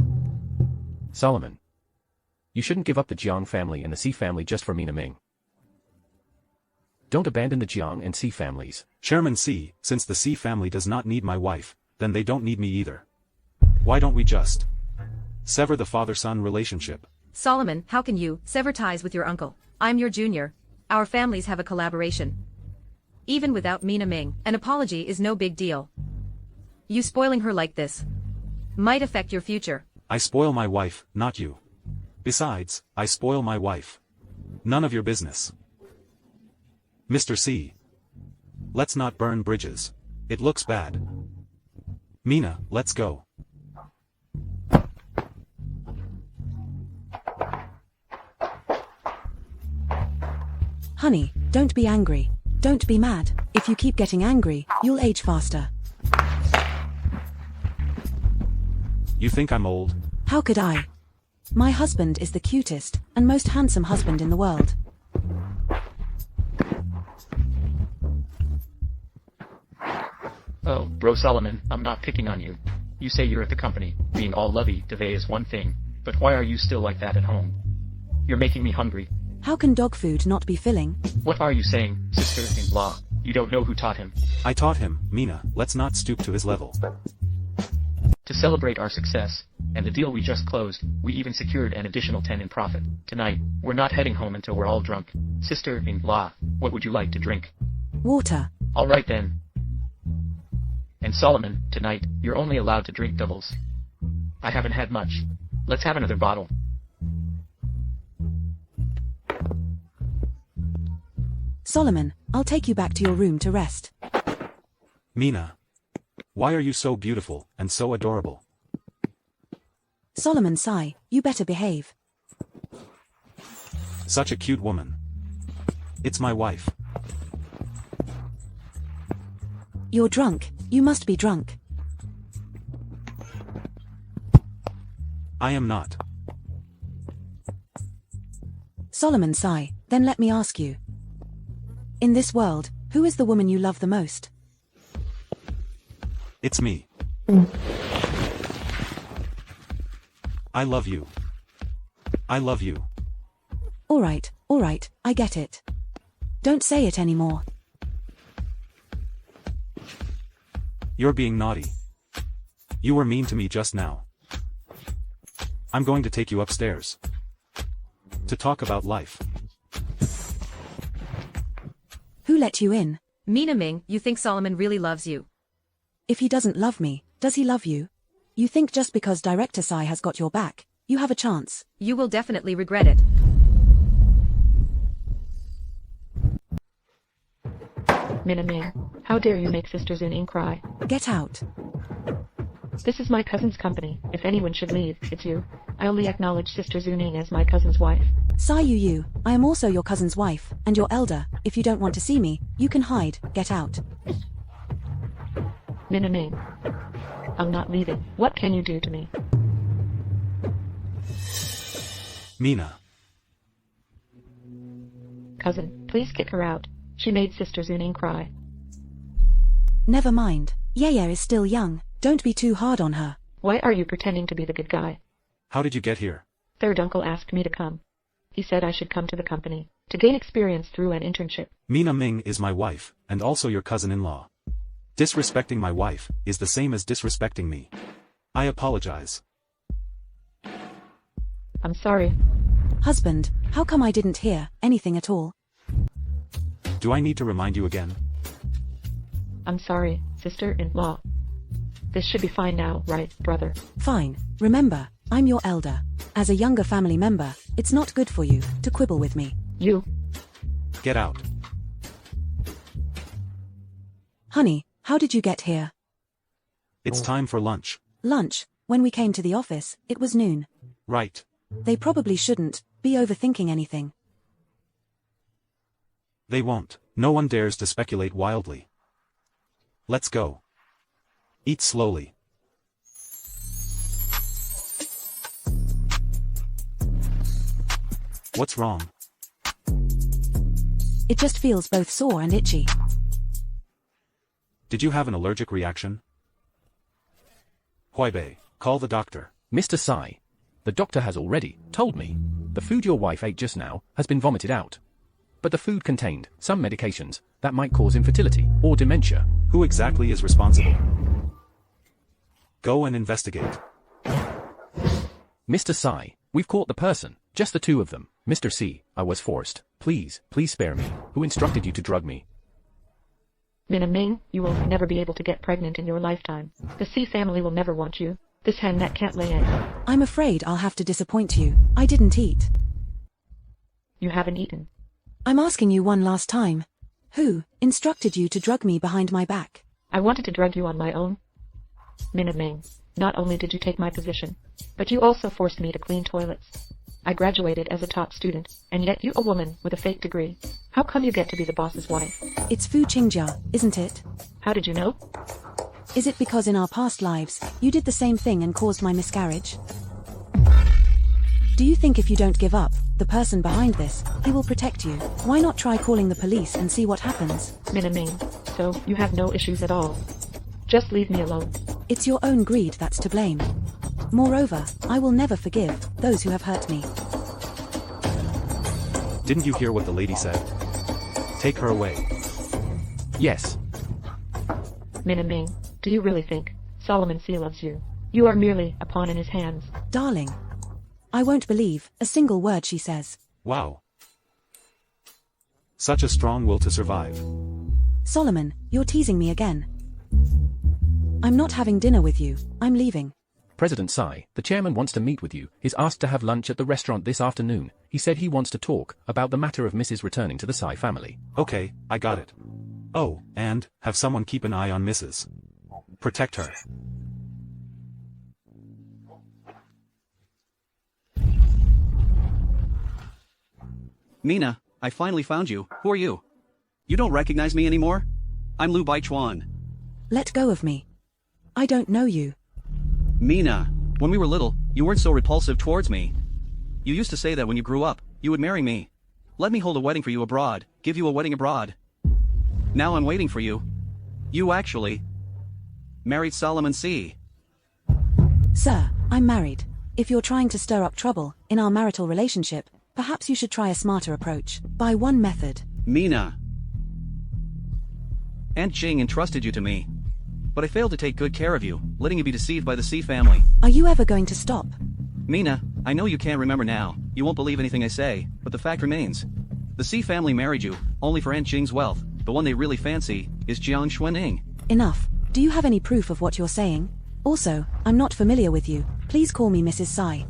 Solomon. You shouldn't give up the Jiang family and the Xi family just for Mina Ming. Don't abandon the Jiang and Xi families. Chairman Xi, since the Xi family does not need my wife, then they don't need me either. Why don't we just sever the father-son relationship? Solomon, how can you sever ties with your uncle? I'm your junior. Our families have a collaboration. Even without Mina Ming, an apology is no big deal. You spoiling her like this might affect your future. I spoil my wife, not you. Besides, I spoil my wife. None of your business. Mr. C. Let's not burn bridges. It looks bad. Mina, let's go. Honey, don't be angry. Don't be mad. If you keep getting angry, you'll age faster. You think I'm old? How could I? My husband is the cutest and most handsome husband in the world. Oh, bro Solomon, I'm not picking on you. You say you're at the company, being all lovey-dovey is one thing, but why are you still like that at home? You're making me hungry. How can dog food not be filling? What are you saying, sister-in-law? You don't know who taught him. I taught him, Mina, let's not stoop to his level. To celebrate our success, and the deal we just closed, we even secured an additional 10 in profit. Tonight, we're not heading home until we're all drunk. Sister-in-law, what would you like to drink? Water. Alright then. And Solomon, tonight, you're only allowed to drink doubles. I haven't had much. Let's have another bottle. Solomon, I'll take you back to your room to rest. Mina. Why are you so beautiful and so adorable? Solomon sigh, you better behave. Such a cute woman. It's my wife. You're drunk, you must be drunk. I am not. Solomon sigh, then let me ask you. In this world, who is the woman you love the most? It's me. I love you. I love you. Alright, I get it. Don't say it anymore. You're being naughty. You were mean to me just now. I'm going to take you upstairs. To talk about life. Who let you in? Mina Ming, you think Solomon really loves you? If he doesn't love me, does he love you? You think just because Director Sai has got your back, You have a chance. You will definitely regret it. Mina Ming, how dare you make Sister Zuning cry? Get out. This is my cousin's company. If anyone should leave, it's you. I only acknowledge Sister Zuning as my cousin's wife. Sai Yu, I am also your cousin's wife, and your elder. If you don't want to see me, you can hide. Get out. Mina Ming. I'm not leaving. What can you do to me? Mina. Cousin, please kick her out. She made Sister Zuning cry. Never mind. Yaya is still young. Don't be too hard on her. Why are you pretending to be the good guy? How did you get here? Third uncle asked me to come. He said I should come to the company to gain experience through an internship. Mina Ming is my wife, and also your cousin-in-law. Disrespecting my wife is the same as disrespecting me. I apologize. I'm sorry. Husband, how come I didn't hear anything at all? Do I need to remind you again? I'm sorry, sister-in-law. This should be fine now, right, brother? Fine. Remember, I'm your elder. As a younger family member, it's not good for you to quibble with me. You. Get out. Honey, how did you get here? It's time for lunch. Lunch. When we came to the office, it was noon. Right. They probably shouldn't be overthinking anything. They won't. No one dares to speculate wildly. Let's go. Eat slowly. What's wrong? It just feels both sore and itchy. Did you have an allergic reaction? Huibei, call the doctor. Mr. Sai, the doctor has already told me. The food your wife ate just now has been vomited out. But the food contained some medications that might cause infertility or dementia. Who exactly is responsible? Go and investigate. Mr. Sai, we've caught the person, just the two of them. Mr. C, I was forced. Please spare me. Who instructed you to drug me? Mina Ming, you will never be able to get pregnant in your lifetime. The C family will never want you. This hen that can't lay eggs. I'm afraid I'll have to disappoint you. I didn't eat. You haven't eaten. I'm asking you one last time. Who instructed you to drug me behind my back? I wanted to drug you on my own. Mina Ming, not only did you take my position, but you also forced me to clean toilets. I graduated as a top student, and yet you a woman with a fake degree. How come you get to be the boss's wife? It's Fu Qingjia, isn't it? How did you know? Is it because in our past lives, you did the same thing and caused my miscarriage? Do you think if you don't give up, the person behind this, he will protect you? Why not try calling the police and see what happens? Mina Ming, so you have no issues at all. Just leave me alone. It's your own greed that's to blame. Moreover, I will never forgive those who have hurt me. Didn't you hear what the lady said? Take her away. Yes. Mina Ming, do you really think Solomon C loves you? You are merely a pawn in his hands. Darling, I won't believe a single word she says. Wow. Such a strong will to survive. Solomon, you're teasing me again. I'm not having dinner with you. I'm leaving. President Sai, the chairman wants to meet with you. He's asked to have lunch at the restaurant this afternoon. He said he wants to talk about the matter of Mrs. returning to the Sai family. Okay, I got it. Oh, and have someone keep an eye on Mrs. Protect her. Mina, I finally found you. Who are you? You don't recognize me anymore? I'm Lu Baichuan. Let go of me. I don't know you. Mina, when we were little, you weren't so repulsive towards me. You used to say that when you grew up, you would marry me. Let me hold a wedding for you abroad, give you a wedding abroad. Now I'm waiting for you. You actually married Solomon C. Sir, I'm married. If you're trying to stir up trouble in our marital relationship, perhaps you should try a smarter approach. By one method. Mina. Aunt Jing entrusted you to me. But I failed to take good care of you, letting you be deceived by the C family. Are you ever going to stop? Mina, I know you can't remember now. You won't believe anything I say, but the fact remains. The C family married you, only for Aunt Jing's wealth. The one they really fancy is Jiang Xuanning. Enough. Do you have any proof of what you're saying? Also, I'm not familiar with you. Please call me Mrs. Sai.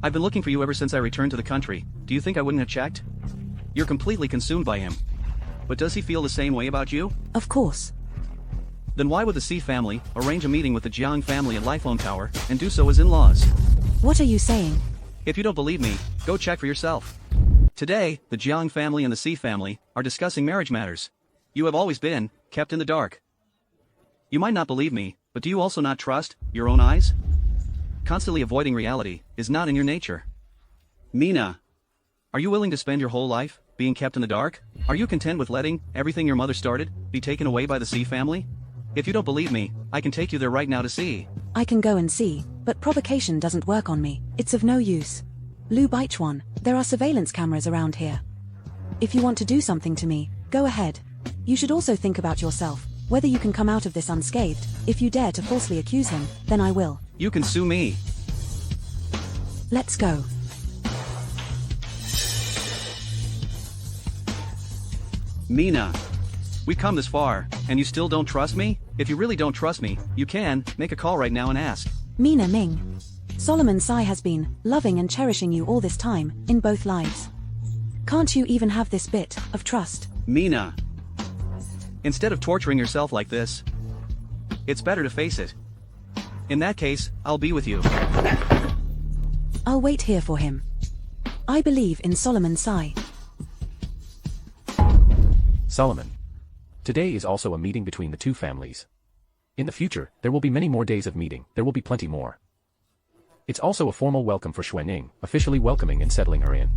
I've been looking for you ever since I returned to the country. Do you think I wouldn't have checked? You're completely consumed by him. But does he feel the same way about you? Of course. Then why would the C family arrange a meeting with the Jiang family at Lifelone Tower and do so as in-laws? What are you saying? If you don't believe me, go check for yourself. Today, the Jiang family and the C family are discussing marriage matters. You have always been kept in the dark. You might not believe me, but do you also not trust your own eyes? Constantly avoiding reality is not in your nature. Mina, are you willing to spend your whole life being kept in the dark? Are you content with letting everything your mother started be taken away by the C family? If you don't believe me, I can take you there right now to see. I can go and see, but provocation doesn't work on me. It's of no use. Lu Baichuan, there are surveillance cameras around here. If you want to do something to me, go ahead. You should also think about yourself, whether you can come out of this unscathed. If you dare to falsely accuse him, then I will. You can sue me. Let's go. Mina, we've come this far, and you still don't trust me? If you really don't trust me, you can make a call right now and ask. Mina Ming. Solomon Sai has been loving and cherishing you all this time, in both lives. Can't you even have this bit of trust? Mina, instead of torturing yourself like this, it's better to face it. In that case, I'll be with you. I'll wait here for him. I believe in Solomon Sai. Solomon. Today is also a meeting between the two families. In the future, there will be many more days of meeting, there will be plenty more. It's also a formal welcome for Xuanning, officially welcoming and settling her in.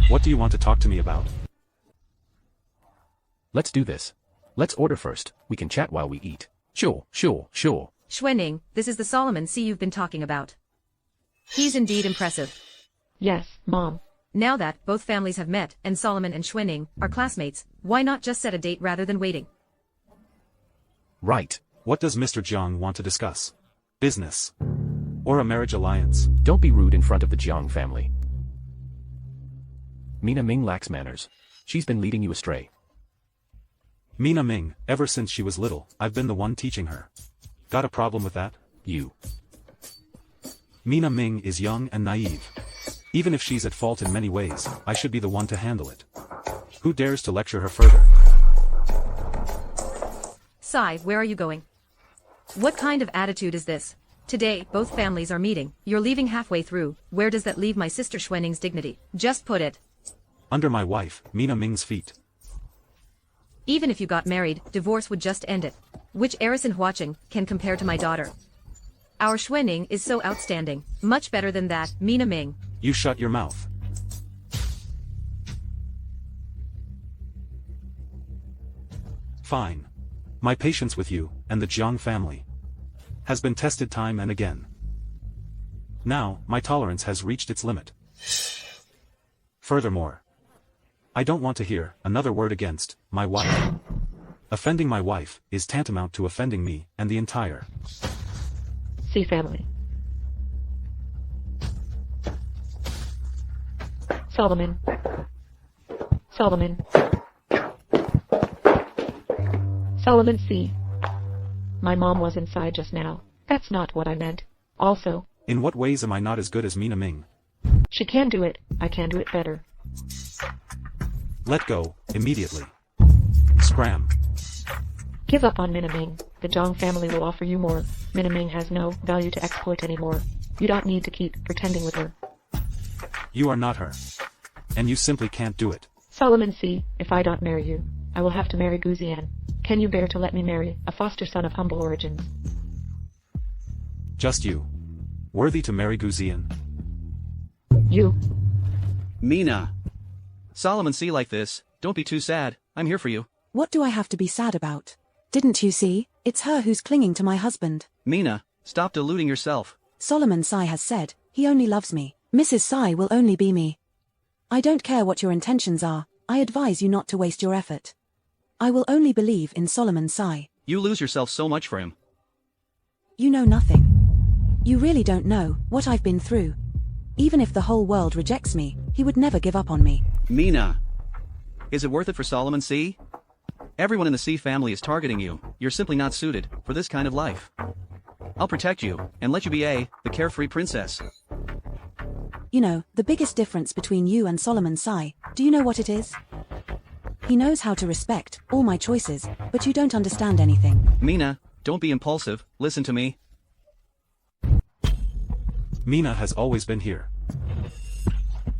What do you want to talk to me about? Let's do this. Let's order first, we can chat while we eat. Sure. Xuanning, this is the Solomon C you've been talking about. He's indeed impressive. Yes, Mom. Now that both families have met and Solomon and Xuanning are classmates, why not just set a date rather than waiting? Right. What does Mr. Jiang want to discuss? Business? Or a marriage alliance? Don't be rude in front of the Jiang family. Mina Ming lacks manners. She's been leading you astray. Mina Ming, ever since she was little, I've been the one teaching her. Got a problem with that? You. Mina Ming is young and naive. Even if she's at fault in many ways, I should be the one to handle it. Who dares to lecture her further? Sai, where are you going? What kind of attitude is this? Today, both families are meeting. You're leaving halfway through. Where does that leave my sister Xuanning's dignity? Just put it. Under my wife, Mina Ming's feet. Even if you got married, divorce would just end it. Which heiress in Huaqing can compare to my daughter? Our Xuanning is so outstanding. Much better than that, Mina Ming. You shut your mouth. Fine. My patience with you, and the Jiang family, has been tested time and again. Now, my tolerance has reached its limit. Furthermore, I don't want to hear another word against my wife. Offending my wife is tantamount to offending me and the entire C family. Solomon. Solomon C. My mom was inside just now. That's not what I meant. Also, In what ways am I not as good as Mina Ming? she can do it. I can do it better. Let go, immediately. Scram. Give up on Minaming. The Zhang family will offer you more. Minaming has no value to exploit anymore. You don't need to keep pretending with her. You are not her. And you simply can't do it. Solomon C., if I don't marry you, I will have to marry Guzian. Can you bear to let me marry a foster son of humble origins? Just you. Worthy to marry Guzian. You. Mina. Solomon see like this, don't be too sad, I'm here for you. What do I have to be sad about? Didn't you see? It's her who's clinging to my husband. Mina, stop deluding yourself. Solomon Sai has said, he only loves me. Mrs. Sai will only be me. I don't care what your intentions are, I advise you not to waste your effort. I will only believe in Solomon Sai. You lose yourself so much for him. You know nothing. You really don't know what I've been through. Even if the whole world rejects me, he would never give up on me. Mina. Is it worth it for Solomon C? Everyone in the C family is targeting you, you're simply not suited for this kind of life. I'll protect you, and let you be the carefree princess. You know, the biggest difference between you and Solomon Sai, do you know what it is? He knows how to respect all my choices, but you don't understand anything. Mina, don't be impulsive, listen to me. Mina has always been here.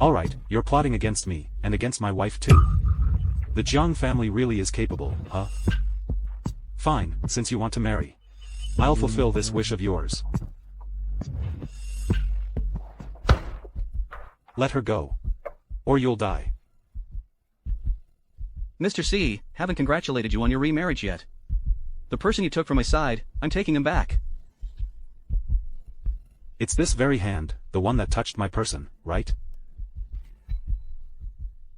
Alright, you're plotting against me, and against my wife too. The Jiang family really is capable, huh? Fine, since you want to marry. I'll fulfill this wish of yours. Let her go. Or you'll die. Mr. C, haven't congratulated you on your remarriage yet. The person you took from my side, I'm taking him back. It's this very hand, the one that touched my person, right?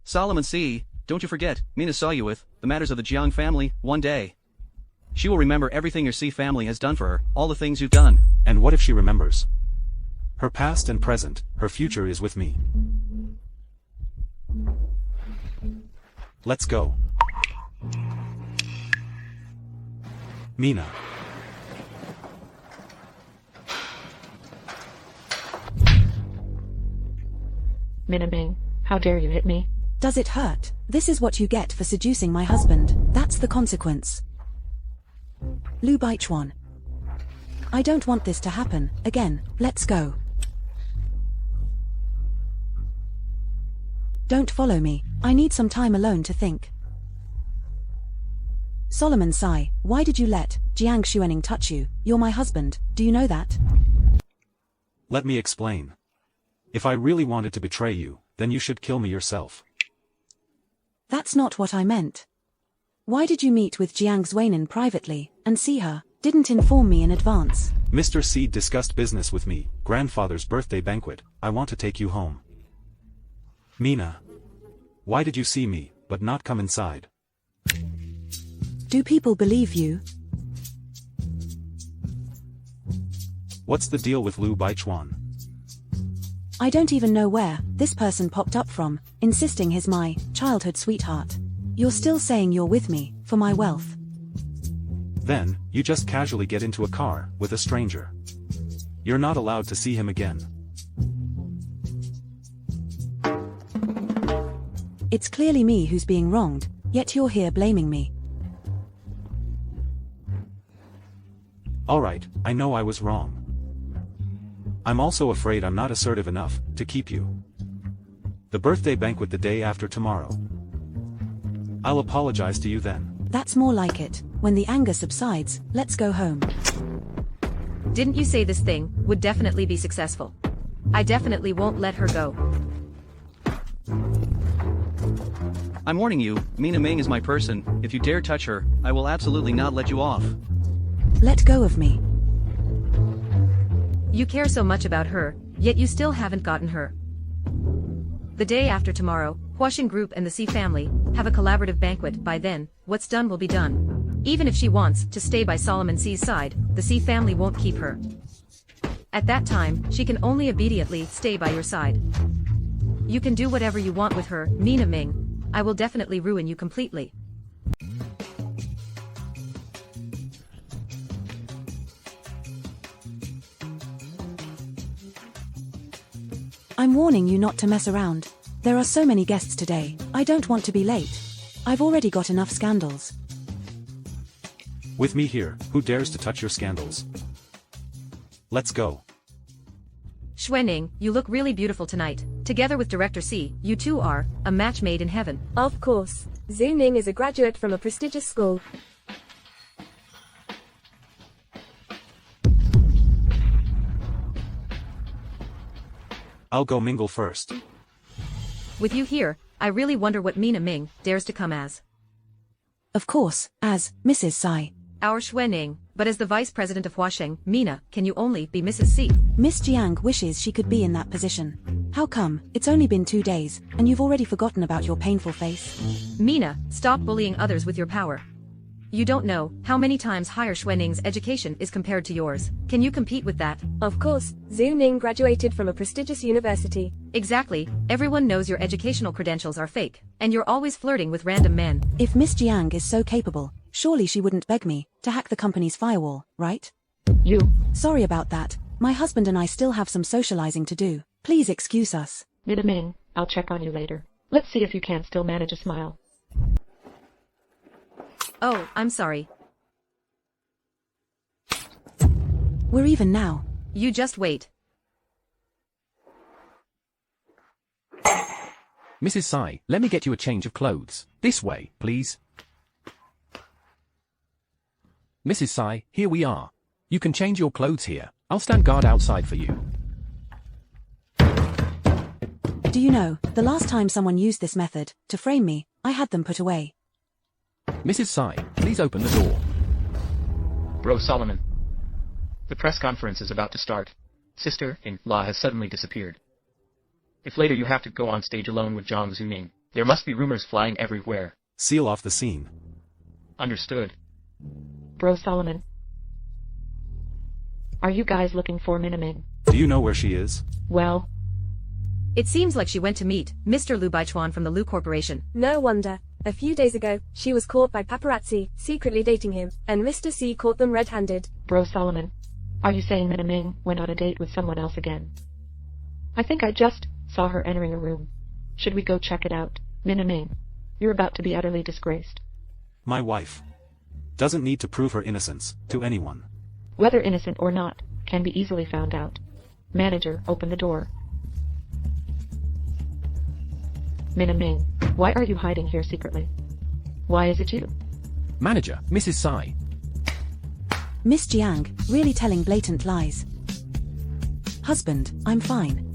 Solomon C, don't you forget, Mina saw you with the matters of the Jiang family one day. She will remember everything your C family has done for her, all the things you've done. And what if she remembers? Her past and present, her future is with me. Let's go. Mina. Minaming, how dare you hit me? Does it hurt? This is what you get for seducing my husband. That's the consequence. Lu Baichuan. I don't want this to happen again. Let's go. Don't follow me. I need some time alone to think. Solomon Sai, why did you let Jiang Xuening touch you? You're my husband, do you know that? Let me explain. If I really wanted to betray you, then you should kill me yourself. That's not what I meant. Why did you meet with Jiang Xuening privately, and see her, didn't inform me in advance? Mr. C discussed business with me, grandfather's birthday banquet, I want to take you home. Mina. Why did you see me, but not come inside? Do people believe you? What's the deal with Lu Baichuan? I don't even know where this person popped up from, insisting he's my childhood sweetheart. You're still saying you're with me, for my wealth. Then, you just casually get into a car, with a stranger. You're not allowed to see him again. It's clearly me who's being wronged, yet you're here blaming me. Alright, I know I was wrong. I'm also afraid I'm not assertive enough to keep you. The birthday banquet the day after tomorrow. I'll apologize to you then. That's more like it. When the anger subsides, let's go home. Didn't you say this thing would definitely be successful? I definitely won't let her go. I'm warning you, Mina Ming is my person. If you dare touch her, I will absolutely not let you off. Let go of me. You care so much about her, yet you still haven't gotten her. The day after tomorrow, Huaxing Group and the C family have a collaborative banquet. By then, what's done will be done. Even if she wants to stay by Solomon C's side, the C family won't keep her. At that time, she can only obediently stay by your side. You can do whatever you want with her, Mina Ming. I will definitely ruin you completely. I'm warning you not to mess around. There are so many guests today, I don't want to be late. I've already got enough scandals. With me here, who dares to touch your scandals? Let's go. Xuening, you look really beautiful tonight. Together with Director C, you two are a match made in heaven. Of course. Zhu Ning is a graduate from a prestigious school. I'll go mingle first. With you here, I really wonder what Mina Ming dares to come as. Of course, as Mrs. Sai. Our Xuening, but as the vice president of Huaxing, Mina, can you only be Mrs. C? Miss Jiang wishes she could be in that position. How come, it's only been 2 days, and you've already forgotten about your painful face? Mina, stop bullying others with your power. You don't know how many times higher Xuening's education is compared to yours. Can you compete with that? Of course, Zhu Ning graduated from a prestigious university. Exactly, everyone knows your educational credentials are fake, and you're always flirting with random men. If Miss Jiang is so capable, surely she wouldn't beg me to hack the company's firewall, right? You. Sorry about that. My husband and I still have some socializing to do. Please excuse us. Mina Ming, I'll check on you later. Let's see if you can still manage a smile. Oh, I'm sorry. We're even now. You just wait. Mrs. Sai, let me get you a change of clothes. This way, please. Mrs. Sai, here we are. You can change your clothes here. I'll stand guard outside for you. Do you know, the last time someone used this method to frame me, I had them put away. Mrs. Sai, please open the door. Bro Solomon. The press conference is about to start. Sister-in-law has suddenly disappeared. If later you have to go on stage alone with Zhang Zuning, there must be rumors flying everywhere. Seal off the scene. Understood. Bro Solomon. Are you guys looking for Mina Ming? Do you know where she is? Well, It seems like she went to meet Mr. Lu Baichuan from the Lu Corporation. No wonder. A few days ago, she was caught by paparazzi, secretly dating him, and Mr. C caught them red-handed. Bro Solomon. Are you saying Mina Ming went on a date with someone else again? I think I just saw her entering a room. Should we go check it out? Mina Ming, you're about to be utterly disgraced. My wife doesn't need to prove her innocence to anyone. Whether innocent or not, can be easily found out. Manager, open the door. Mina Ming, why are you hiding here secretly? Why is it you? Manager, Mrs. Sai. Miss Jiang, really telling blatant lies. Husband, I'm fine.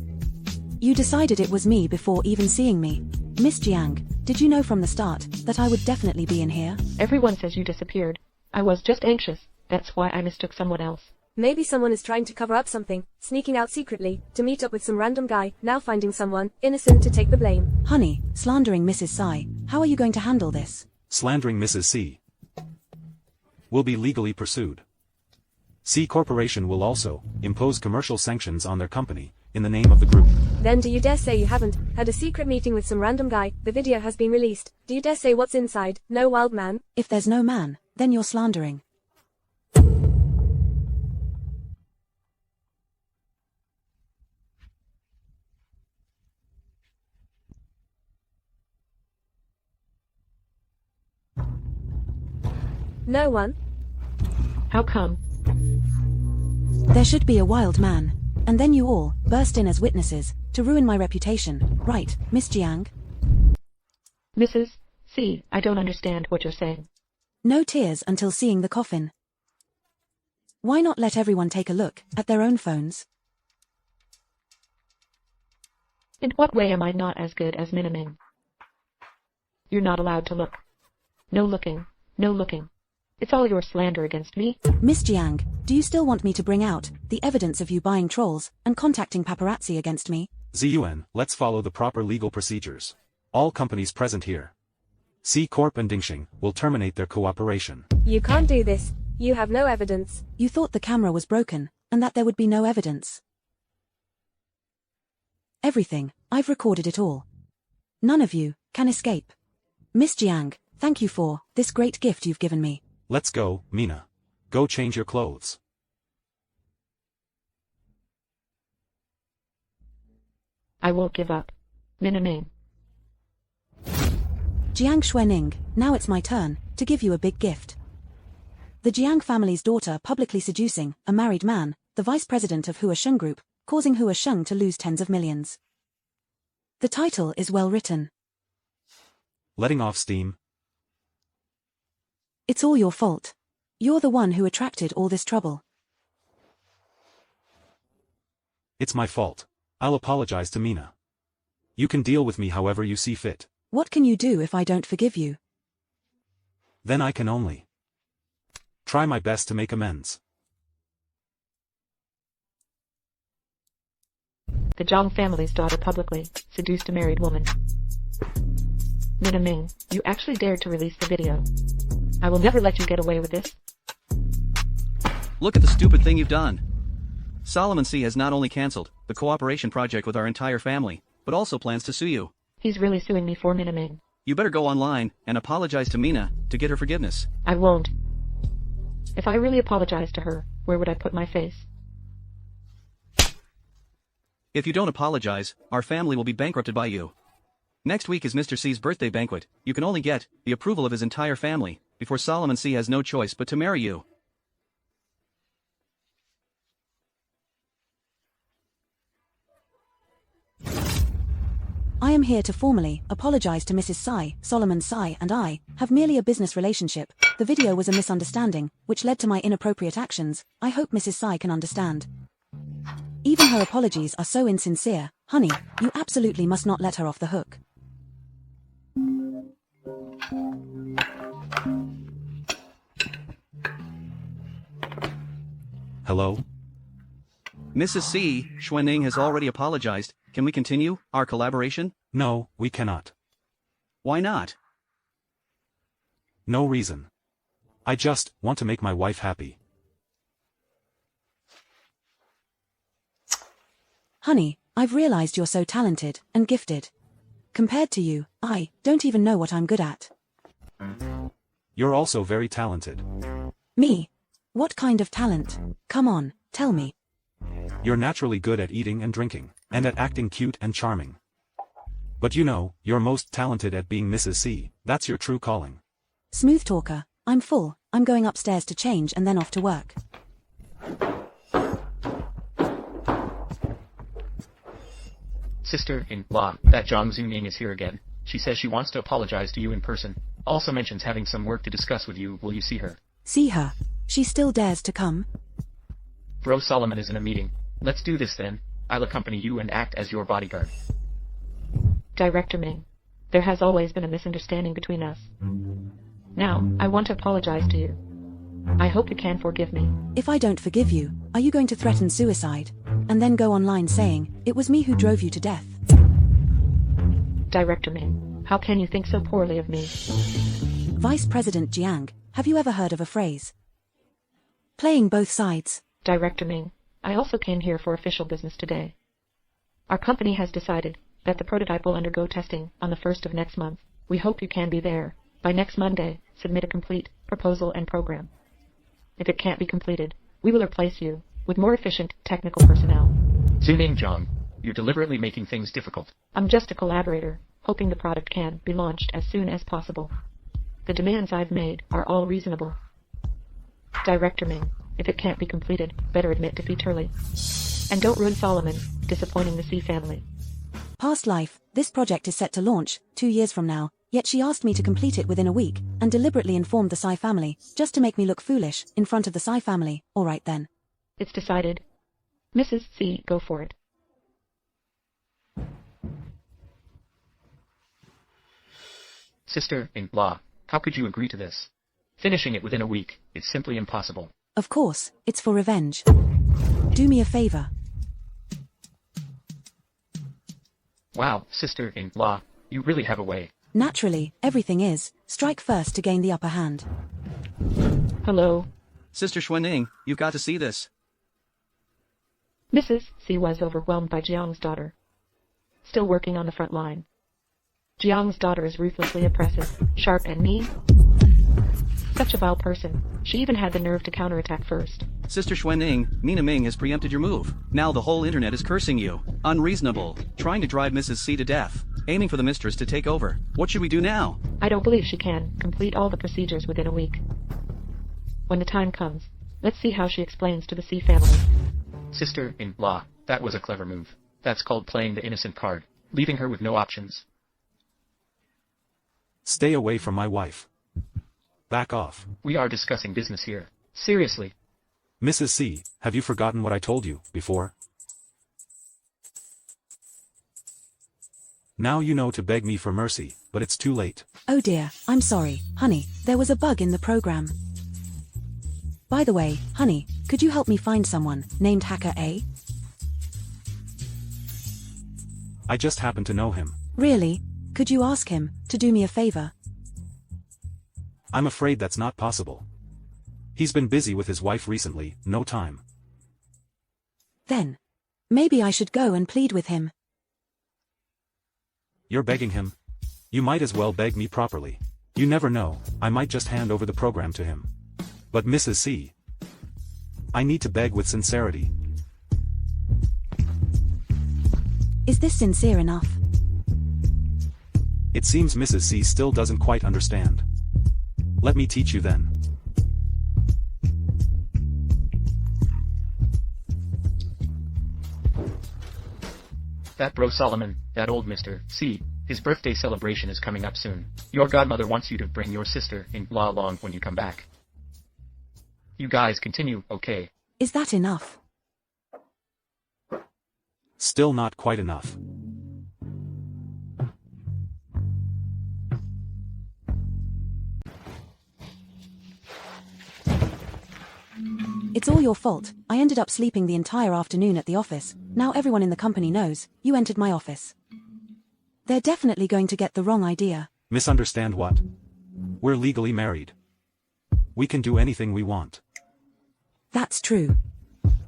You decided it was me before even seeing me. Miss Jiang, did you know from the start that I would definitely be in here? Everyone says you disappeared. I was just anxious. That's why I mistook someone else. Maybe someone is trying to cover up something, sneaking out secretly, to meet up with some random guy, now finding someone innocent to take the blame. Honey, slandering Mrs. Sai, how are you going to handle this? Slandering Mrs. C will be legally pursued. C Corporation will also impose commercial sanctions on their company in the name of the group. Then do you dare say you haven't had a secret meeting with some random guy? The video has been released. Do you dare say what's inside? No, wild man. If there's no man, then you're slandering. No one? How come? There should be a wild man. And then you all burst in as witnesses to ruin my reputation, right, Miss Jiang? Mrs. C, I don't understand what you're saying. No tears until seeing the coffin. Why not let everyone take a look at their own phones? In what way am I not as good as Mina Ming? You're not allowed to look. No looking. No looking. It's all your slander against me. Miss Jiang, do you still want me to bring out the evidence of you buying trolls and contacting paparazzi against me? Zun, let's follow the proper legal procedures. All companies present here, C Corp and Dingxing, will terminate their cooperation. You can't do this. You have no evidence. You thought the camera was broken, and that there would be no evidence. Everything, I've recorded it all. None of you can escape. Miss Jiang, thank you for this great gift you've given me. Let's go, Mina. Go change your clothes. I won't give up. Mina Ming. Jiang Xuening, now it's my turn to give you a big gift. The Jiang family's daughter publicly seducing a married man, the vice president of Hua Sheng Group, causing Hua Sheng to lose tens of millions. The title is well written. Letting off steam. It's all your fault. You're the one who attracted all this trouble. It's my fault. I'll apologize to Mina. You can deal with me however you see fit. What can you do if I don't forgive you? Then I can only try my best to make amends. The Zhang family's daughter publicly seduced a married woman. Mina Ming, you actually dared to release the video. I will never let you get away with this. Look at the stupid thing you've done. Solomon C has not only cancelled the cooperation project with our entire family, but also plans to sue you. He's really suing me for Mina Ming. You better go online and apologize to Mina to get her forgiveness. I won't. If I really apologize to her, where would I put my face? If you don't apologize, our family will be bankrupted by you. Next week is Mr. C's birthday banquet. You can only get the approval of his entire family before Solomon C has no choice but to marry you. I am here to formally apologize to Mrs. Sai. Solomon Sai and I have merely a business relationship. The video was a misunderstanding, which led to my inappropriate actions. I hope Mrs. Sai can understand. Even her apologies are so insincere. Honey, you absolutely must not let her off the hook. Hello? Mrs. C, Xuanning has already apologized. Can we continue our collaboration? No, we cannot. Why not? No reason. I just want to make my wife happy. Honey, I've realized you're so talented and gifted. Compared to you, I don't even know what I'm good at. You're also very talented. Me? What kind of talent? Come on, tell me. You're naturally good at eating and drinking, and at acting cute and charming. But you know, you're most talented at being Mrs. C. That's your true calling. Smooth talker, I'm full. I'm going upstairs to change and then off to work. Sister-in-law, that Zhang Zuning is here again. She says she wants to apologize to you in person. Also mentions having some work to discuss with you. Will you see her? See her? She still dares to come? Bro Solomon is in a meeting. Let's do this then. I'll accompany you and act as your bodyguard. Director Ming, there has always been a misunderstanding between us. Now, I want to apologize to you. I hope you can forgive me. If I don't forgive you, are you going to threaten suicide? And then go online saying, it was me who drove you to death? Director Ming, how can you think so poorly of me? Vice President Jiang, have you ever heard of a phrase? Playing both sides. Director Ming, I also came here for official business today. Our company has decided that the prototype will undergo testing on the 1st of next month. We hope you can be there. By next Monday, submit a complete proposal and program. If it can't be completed, we will replace you with more efficient technical personnel. Zuning Zhang, you're deliberately making things difficult. I'm just a collaborator, hoping the product can be launched as soon as possible. The demands I've made are all reasonable. Director Ming, if it can't be completed, better admit defeat early. And don't ruin Solomon, disappointing the C family. Past life, this project is set to launch 2 years from now, yet she asked me to complete it within a week, and deliberately informed the Sai family, just to make me look foolish, in front of the Sai family. Alright then. It's decided. Mrs. C, go for it. Sister-in-law, how could you agree to this? Finishing it within a week is simply impossible. Of course, it's for revenge. Do me a favor. Wow, sister-in-law, you really have a way. Naturally, everything is. Strike first to gain the upper hand. Hello. Sister Xuanning, you've got to see this. Mrs. C was overwhelmed by Jiang's daughter. Still working on the front line. Jiang's daughter is ruthlessly oppressive, sharp and mean. Such a vile person. She even had the nerve to counterattack first. Sister Xuanning, Mina Ming has preempted your move. Now the whole internet is cursing you. Unreasonable. Trying to drive Mrs. C to death. Aiming for the mistress to take over. What should we do now? I don't believe she can complete all the procedures within a week. When the time comes, let's see how she explains to the C family. Sister-in-law, that was a clever move. That's called playing the innocent card, leaving her with no options. Stay away from my wife. Back off. We are discussing business here. Seriously. Mrs. C, have you forgotten what I told you before? Now you know to beg me for mercy, but it's too late. Oh dear, I'm sorry, honey, there was a bug in the program. By the way, honey, could you help me find someone named Hacker A? I just happen to know him. Really? Could you ask him to do me a favor? I'm afraid that's not possible. He's been busy with his wife recently, no time. Then, maybe I should go and plead with him. You're begging him? You might as well beg me properly. You never know, I might just hand over the program to him. But Mrs. C, I need to beg with sincerity. Is this sincere enough? It seems Mrs. C still doesn't quite understand. Let me teach you then. That bro Solomon, that old Mr. C, his birthday celebration is coming up soon. Your godmother wants you to bring your sister-in-law along when you come back. You guys continue, okay? Is that enough? Still not quite enough. It's all your fault. I ended up sleeping the entire afternoon at the office. Now everyone in the company knows you entered my office. They're definitely going to get the wrong idea. Misunderstand what? We're legally married. We can do anything we want. That's true.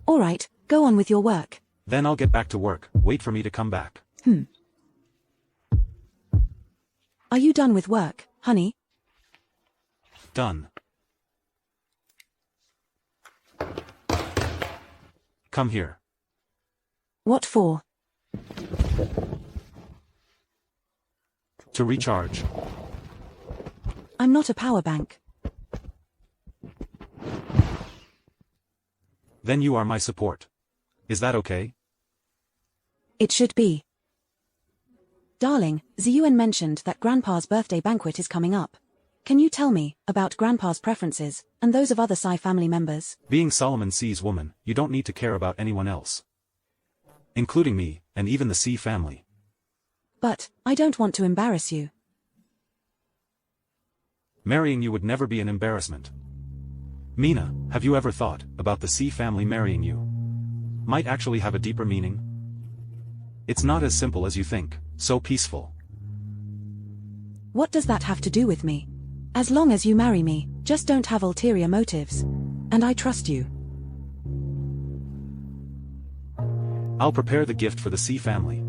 All right, go on with your work. Then I'll get back to work. Wait for me to come back. Are you done with work, honey? Done. Come here. What for? To recharge. I'm not a power bank. Then you are my support. Is that okay? It should be. Darling, Ziyuan mentioned that Grandpa's birthday banquet is coming up. Can you tell me about Grandpa's preferences, and those of other Psy family members? Being Solomon C's woman, you don't need to care about anyone else. Including me, and even the C family. But, I don't want to embarrass you. Marrying you would never be an embarrassment. Mina, have you ever thought about the C family marrying you? Might actually have a deeper meaning? It's not as simple as you think, so peaceful. What does that have to do with me? As long as you marry me, just don't have ulterior motives. And I trust you. I'll prepare the gift for the C family.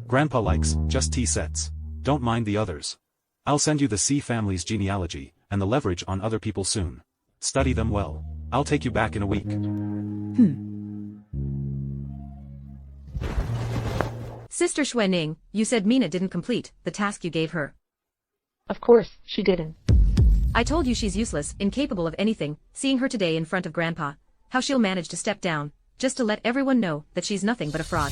Grandpa likes just tea sets. Don't mind the others. I'll send you the C family's genealogy, and the leverage on other people soon. Study them well. I'll take you back in a week. Sister Xuening, you said Mina didn't complete the task you gave her. Of course, she didn't. I told you she's useless, incapable of anything. Seeing her today in front of Grandpa, how she'll manage to step down, just to let everyone know that she's nothing but a fraud.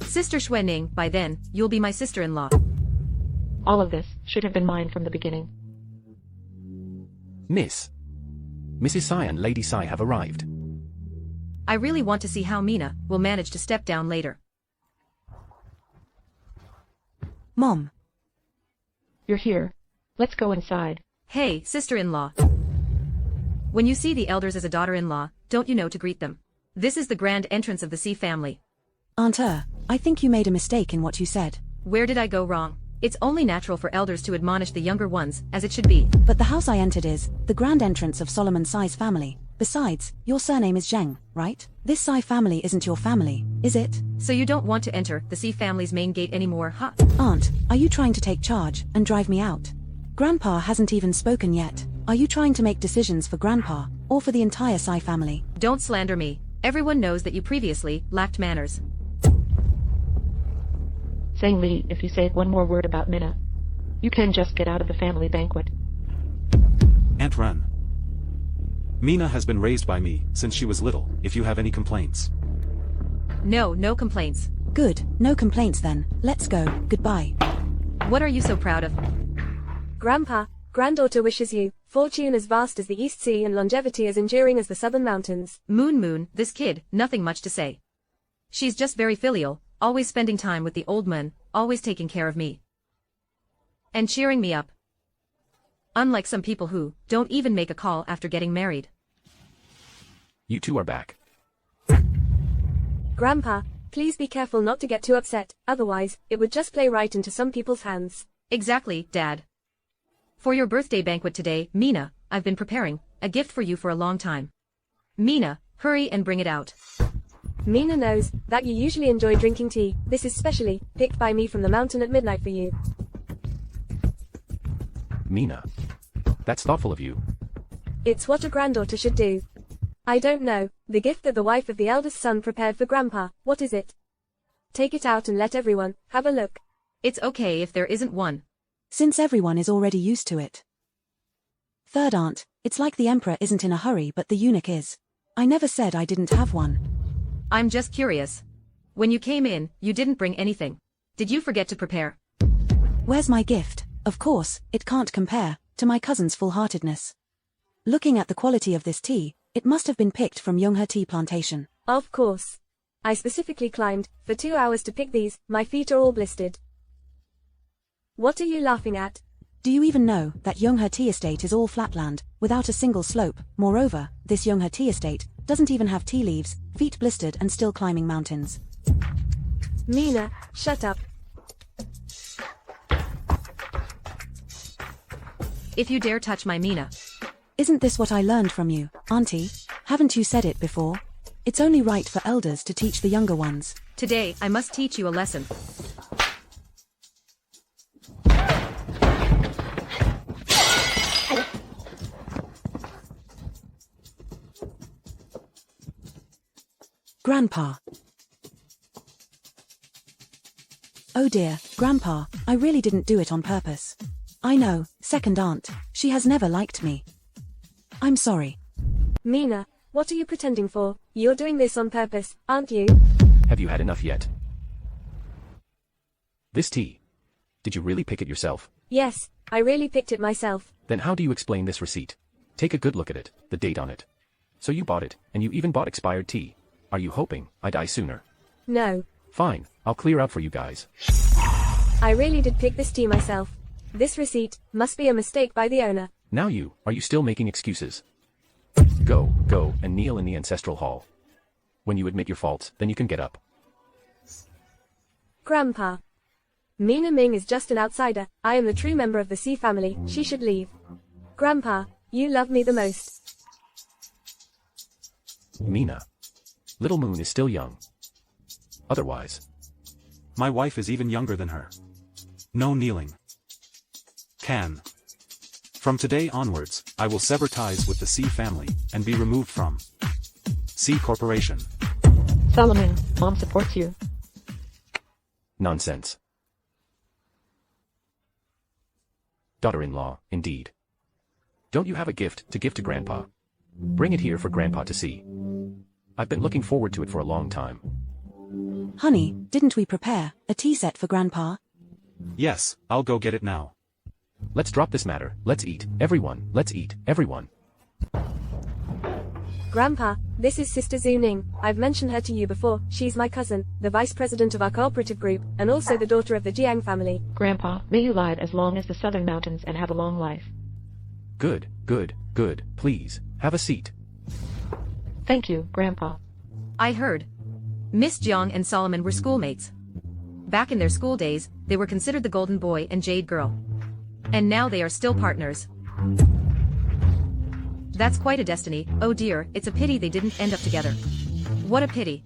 Sister Xuening, by then, you'll be my sister-in-law. All of this should have been mine from the beginning. Mrs. Sai and Lady Sai have arrived. I really want to see how Mina will manage to step down later. Mom. You're here. Let's go inside. Hey, sister-in-law. When you see the elders as a daughter-in-law, don't you know to greet them? This is the grand entrance of the C family. Aunt I think you made a mistake in what you said. Where did I go wrong? It's only natural for elders to admonish the younger ones, as it should be. But the house I entered is the grand entrance of Solomon Sai's family. Besides, your surname is Zheng, right? This Sai family isn't your family, is it? So you don't want to enter the C family's main gate anymore, huh? Aunt, are you trying to take charge and drive me out? Grandpa hasn't even spoken yet. Are you trying to make decisions for Grandpa, or for the entire Sai family? Don't slander me. Everyone knows that you previously lacked manners. Zheng Li, if you say one more word about Mina, you can just get out of the family banquet. Aunt Ren. Mina has been raised by me since she was little, if you have any complaints. No complaints. Good, no complaints then. Let's go, goodbye. What are you so proud of? Grandpa, granddaughter wishes you fortune as vast as the East Sea and longevity as enduring as the Southern Mountains. Moon, this kid, nothing much to say. She's just very filial, always spending time with the old man, always taking care of me. And cheering me up. Unlike some people who don't even make a call after getting married. You two are back. Grandpa, please be careful not to get too upset, otherwise, it would just play right into some people's hands. Exactly, Dad. For your birthday banquet today, Mina, I've been preparing a gift for you for a long time. Mina, hurry and bring it out. Mina knows that you usually enjoy drinking tea. This is specially picked by me from the mountain at midnight for you. Mina. That's thoughtful of you. It's what a granddaughter should do. I don't know, the gift that the wife of the eldest son prepared for Grandpa, what is it? Take it out and let everyone have a look. It's okay if there isn't one. Since everyone is already used to it. Third aunt, it's like the emperor isn't in a hurry but the eunuch is. I never said I didn't have one. I'm just curious. When you came in, you didn't bring anything. Did you forget to prepare? Where's my gift? Of course, it can't compare to my cousin's full-heartedness. Looking at the quality of this tea, it must have been picked from Youngher tea plantation. Of course. I specifically climbed for 2 hours to pick these, my feet are all blistered. What are you laughing at? Do you even know that Youngher tea estate is all flatland, without a single slope? Moreover, this Youngher tea estate doesn't even have tea leaves, feet blistered and still climbing mountains. Mina, shut up. If you dare touch my Mina. Isn't this what I learned from you, Auntie? Haven't you said it before? It's only right for elders to teach the younger ones. Today, I must teach you a lesson. Grandpa. Oh dear, Grandpa, I really didn't do it on purpose. I know, second aunt, she has never liked me. I'm sorry. Mina, what are you pretending for? You're doing this on purpose, aren't you? Have you had enough yet? This tea. Did you really pick it yourself? Yes, I really picked it myself. Then how do you explain this receipt? Take a good look at it, the date on it. So you bought it, and you even bought expired tea. Are you hoping I die sooner? No. Fine, I'll clear out for you guys. I really did pick this tea myself. This receipt must be a mistake by the owner. Now are you still making excuses? Go, and kneel in the ancestral hall. When you admit your faults, then you can get up. Grandpa. Mina Ming is just an outsider. I am the true member of the C family. She should leave. Grandpa, you love me the most. Mina. Little Moon is still young. Otherwise. My wife is even younger than her. No kneeling. From today onwards, I will sever ties with the C family, and be removed from C Corporation. Solomon, Mom supports you. Nonsense. Daughter-in-law, indeed. Don't you have a gift to give to Grandpa? Bring it here for Grandpa to see. I've been looking forward to it for a long time. Honey, didn't we prepare a tea set for Grandpa? Yes, I'll go get it now. Let's drop this matter. Let's eat, everyone. Let's eat, everyone. Grandpa, this is Sister Zhu Ning. I've mentioned her to you before. She's my cousin, the vice president of our cooperative group, and also the daughter of the Jiang family. Grandpa, may you live as long as the southern mountains and have a long life. Good. Please, have a seat. Thank you, Grandpa. I heard. Miss Jiang and Solomon were schoolmates. Back in their school days, they were considered the golden boy and jade girl. And now they are still partners. That's quite a destiny. Oh dear, it's a pity they didn't end up together. What a pity.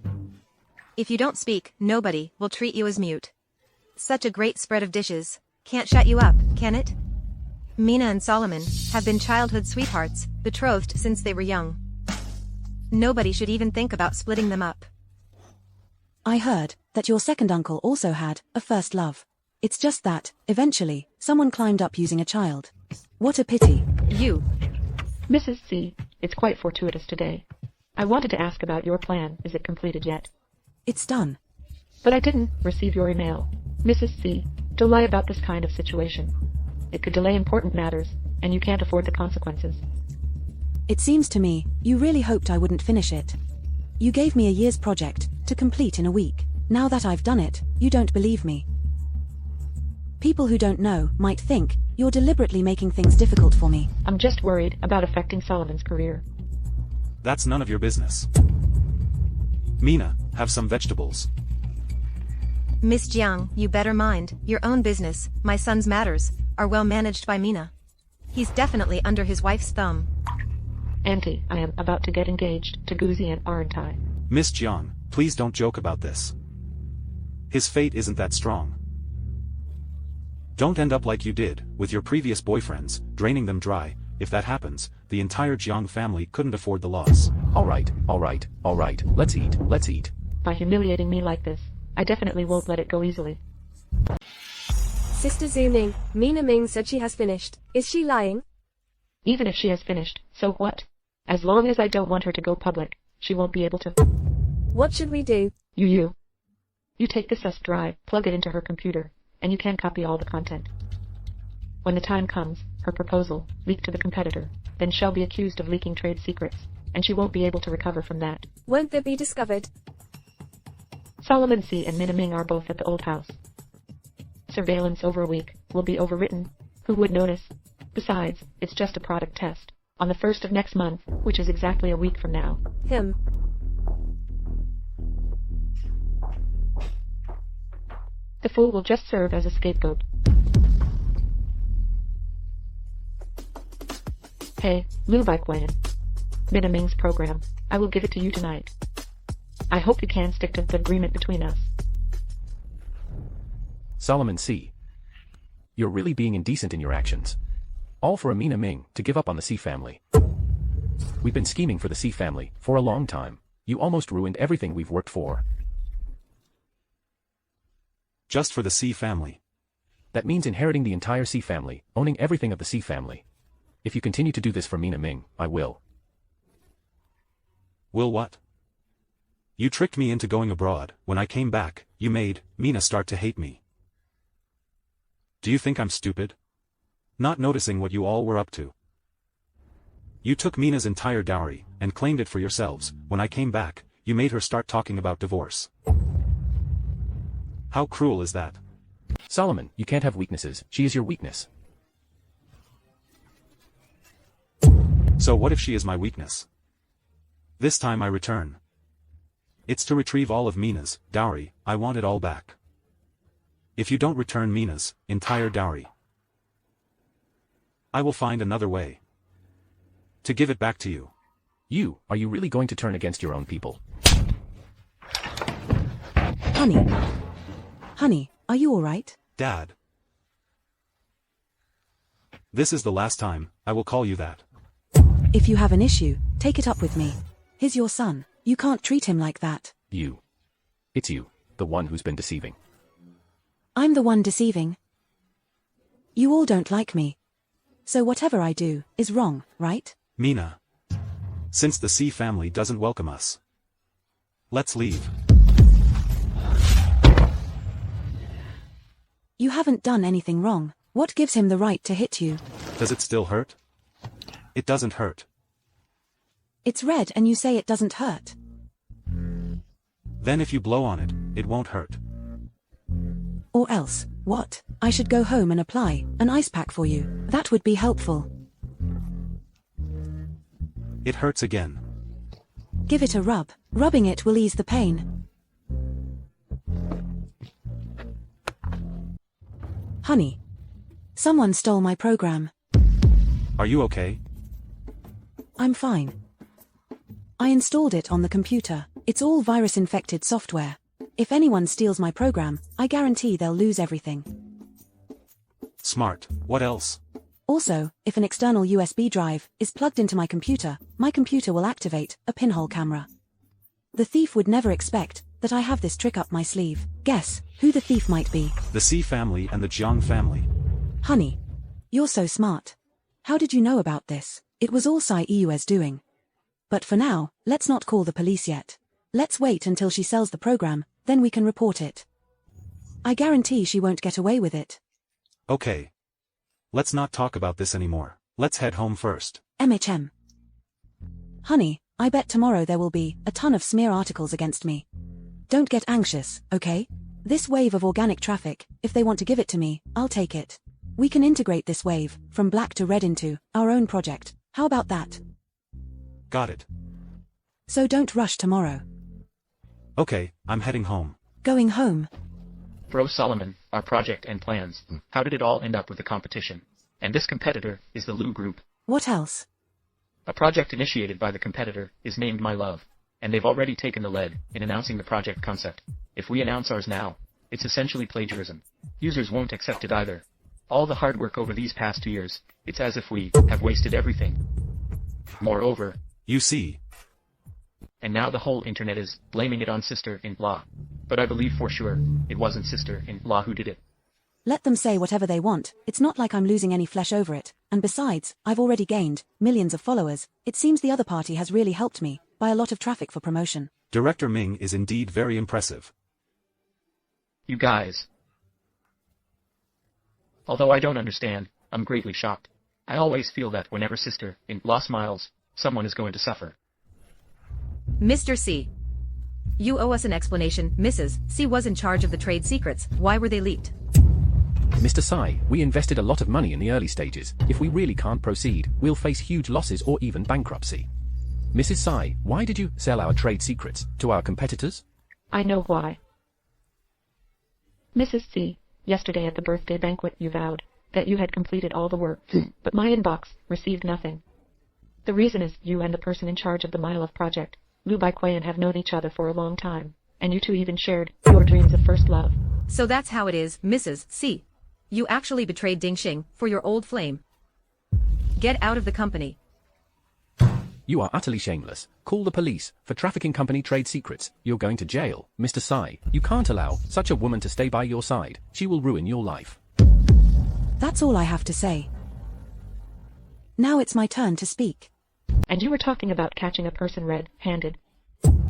If you don't speak, nobody will treat you as mute. Such a great spread of dishes. Can't shut you up, can it? Mina and Solomon have been childhood sweethearts, betrothed since they were young. Nobody should even think about splitting them up. I heard that your second uncle also had a first love. It's just that, eventually, someone climbed up using a child. What a pity. You. Mrs. C, it's quite fortuitous today. I wanted to ask about your plan. Is it completed yet? It's done. But I didn't receive your email. Mrs. C, don't lie about this kind of situation. It could delay important matters, and you can't afford the consequences. It seems to me, you really hoped I wouldn't finish it. You gave me a year's project to complete in a week. Now that I've done it, you don't believe me. People who don't know might think you're deliberately making things difficult for me. I'm just worried about affecting Solomon's career. That's none of your business. Mina, have some vegetables. Miss Jiang, you better mind your own business. My son's matters are well managed by Mina. He's definitely under his wife's thumb. Auntie, I am about to get engaged to Guzian, aren't I? Miss Jiang, please don't joke about this. His fate isn't that strong. Don't end up like you did with your previous boyfriends, draining them dry, If that happens, the entire Jiang family couldn't afford the loss. Alright, let's eat. By humiliating me like this, I definitely won't let it go easily. Sister Zhu Ning, Mina Ming said she has finished. Is she lying? Even if she has finished, so what? As long as I don't want her to go public, she won't be able to. What should we do? You take the sus drive, plug it into her computer, and you can copy all the content. When the time comes, her proposal, leaked to the competitor, then shall be accused of leaking trade secrets, and she won't be able to recover from that. Won't they be discovered? Solomon C. and Mina Ming are both at the old house. Surveillance over a week will be overwritten. Who would notice? Besides, it's just a product test. On the 1st of next month, which is exactly a week from now. Him. The fool will just serve as a scapegoat. Hey, Liu Baiquan. Mina Ming's program. I will give it to you tonight. I hope you can stick to the agreement between us. Solomon C. You're really being indecent in your actions. All for Mina Ming to give up on the C family. We've been scheming for the C family for a long time. You almost ruined everything we've worked for. Just for the C family. That means inheriting the entire C family, owning everything of the C family. If you continue to do this for Mina Ming, I will. Will what? You tricked me into going abroad. When I came back, you made Mina start to hate me. Do you think I'm stupid? Not noticing what you all were up to. You took Mina's entire dowry, and claimed it for yourselves. When I came back, you made her start talking about divorce. How cruel is that? Solomon, you can't have weaknesses. She is your weakness. So what if she is my weakness? This time I return. It's to retrieve all of Mina's dowry. I want it all back. If you don't return Mina's entire dowry, I will find another way to give it back to you. Are you really going to turn against your own people? Honey, are you alright? Dad. This is the last time I will call you that. If you have an issue, take it up with me. He's your son. You can't treat him like that. It's you, the one who's been deceiving. I'm the one deceiving. You all don't like me. So whatever I do is wrong, right? Mina. Since the C family doesn't welcome us, let's leave. You haven't done anything wrong. What gives him the right to hit you? Does it still hurt? It doesn't hurt. It's red and you say it doesn't hurt. Then if you blow on it, it won't hurt. Or else, what? I should go home and apply an ice pack for you. That would be helpful. It hurts again. Give it a rub. Rubbing it will ease the pain. Honey. Someone stole my program. Are you okay? I'm fine. I installed it on the computer. It's all virus-infected software. If anyone steals my program, I guarantee they'll lose everything. Smart. What else? Also, if an external USB drive is plugged into my computer will activate a pinhole camera. The thief would never expect that I have this trick up my sleeve. Guess who the thief might be? The C family and the Jiang family. Honey, you're so smart. How did you know about this? It was all Sai Yue's doing. But for now, let's not call the police yet. Let's wait until she sells the program, then we can report it. I guarantee she won't get away with it. Okay. Let's not talk about this anymore. Let's head home first. MHM. Honey, I bet tomorrow there will be a ton of smear articles against me. Don't get anxious, okay? This wave of organic traffic, if they want to give it to me, I'll take it. We can integrate this wave, from black to red into our own project. How about that? Got it. So don't rush tomorrow. Okay, I'm heading home. Going home. Bro Solomon, our project and plans. How did it all end up with the competition? And this competitor is the Lu Group. What else? A project initiated by the competitor is named My Love, and they've already taken the lead in announcing the project concept. If we announce ours now, it's essentially plagiarism. Users won't accept it either. All the hard work over these past 2 years, it's as if we have wasted everything. Moreover, You see, and now the whole internet is blaming it on sister-in-law. But I believe for sure, it wasn't sister-in-law who did it. Let them say whatever they want, it's not like I'm losing any flesh over it, and besides, I've already gained millions of followers. It seems the other party has really helped me, by a lot of traffic for promotion. Director Ming is indeed very impressive. You guys. Although I don't understand, I'm greatly shocked. I always feel that whenever sister-in-law smiles, someone is going to suffer. Mr. C. You owe us an explanation. Mrs. C was in charge of the trade secrets. Why were they leaked? Mr. Sai, we invested a lot of money in the early stages. If we really can't proceed, we'll face huge losses or even bankruptcy. Mrs. Sai, why did you sell our trade secrets to our competitors? I know why. Mrs. C, yesterday at the birthday banquet you vowed that you had completed all the work, but my inbox received nothing. The reason is you and the person in charge of the My Love project, Lu Baiquan, have known each other for a long time, and you two even shared your dreams of first love. So that's how it is, Mrs. C. You actually betrayed Dingxing for your old flame. Get out of the company. You are utterly shameless. Call the police for trafficking company trade secrets. You're going to jail. Mr. Sai, you can't allow such a woman to stay by your side. She will ruin your life. That's all I have to say. Now it's my turn to speak. And you were talking about catching a person red-handed.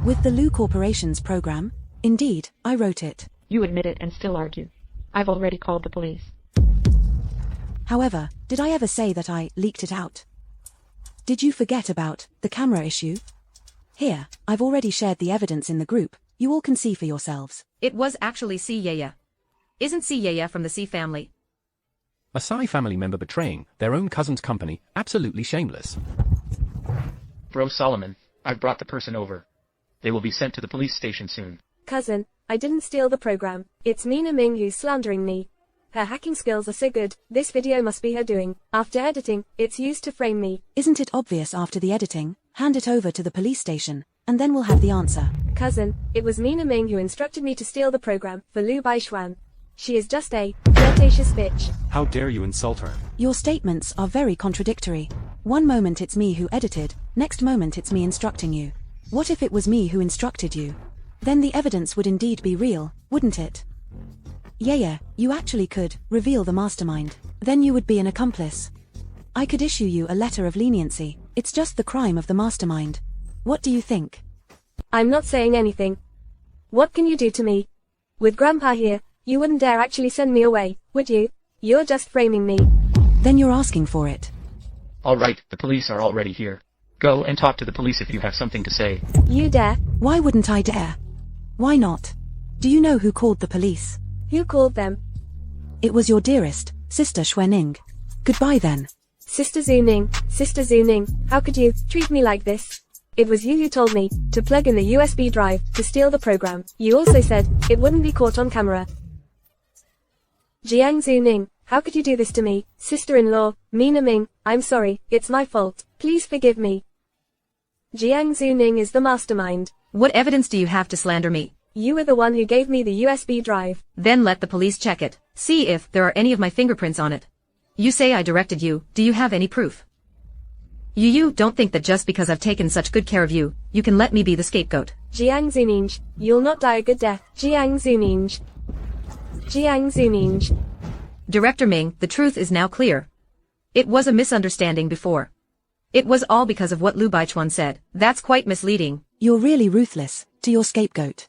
With the Lu Corporation's program, indeed, I wrote it. You admit it and still argue. I've already called the police. However, did I ever say that I leaked it out? Did you forget about the camera issue? Here, I've already shared the evidence in the group. You all can see for yourselves. It was actually C Yaya. Isn't C Yaya from the C family? A Sai family member betraying their own cousin's company, absolutely shameless. Bro Solomon, I've brought the person over. They will be sent to the police station soon. Cousin, I didn't steal the program. It's Mina Ming who's slandering me. Her hacking skills are so good, this video must be her doing. After editing, it's used to frame me. Isn't it obvious after the editing? Hand it over to the police station, and then we'll have the answer. Cousin, it was Mina Ming who instructed me to steal the program for Lu Baishuan. She is just a flirtatious bitch. How dare you insult her? Your statements are very contradictory. One moment it's me who edited, next moment it's me instructing you. What if it was me who instructed you? Then the evidence would indeed be real, wouldn't it? Yeah, you actually could reveal the mastermind. Then you would be an accomplice. I could issue you a letter of leniency. It's just the crime of the mastermind. What do you think? I'm not saying anything. What can you do to me? With Grandpa here, you wouldn't dare actually send me away, would you? You're just framing me. Then you're asking for it. Alright, the police are already here. Go and talk to the police if you have something to say. You dare? Why wouldn't I dare? Why not? Do you know who called the police? Who called them? It was your dearest, Sister Xuening. Goodbye then. Sister Zuning, how could you treat me like this? It was you who told me to plug in the USB drive to steal the program. You also said it wouldn't be caught on camera. Jiang Zuning, how could you do this to me? Sister-in-law, Mina Ming, I'm sorry, it's my fault. Please forgive me. Jiang Zuning is the mastermind. What evidence do you have to slander me? You were the one who gave me the USB drive. Then let the police check it. See if there are any of my fingerprints on it. You say I directed you. Do you have any proof? You don't think that just because I've taken such good care of you, you can let me be the scapegoat. Jiang Zuning, you'll not die a good death. Jiang Zuning. Jiang Zuning. Director Ming, the truth is now clear. It was a misunderstanding before. It was all because of what Lu Baichuan said. That's quite misleading. You're really ruthless to your scapegoat.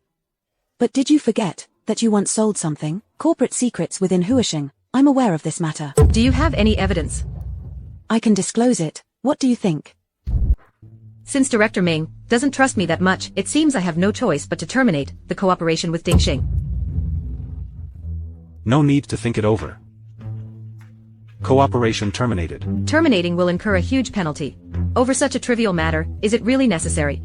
But did you forget that you once sold something? Corporate secrets within Huisheng. I'm aware of this matter. Do you have any evidence? I can disclose it. What do you think? Since Director Ming doesn't trust me that much, it seems I have no choice but to terminate the cooperation with Dingxing. No need to think it over. Cooperation terminated. Terminating will incur a huge penalty. Over such a trivial matter, is it really necessary?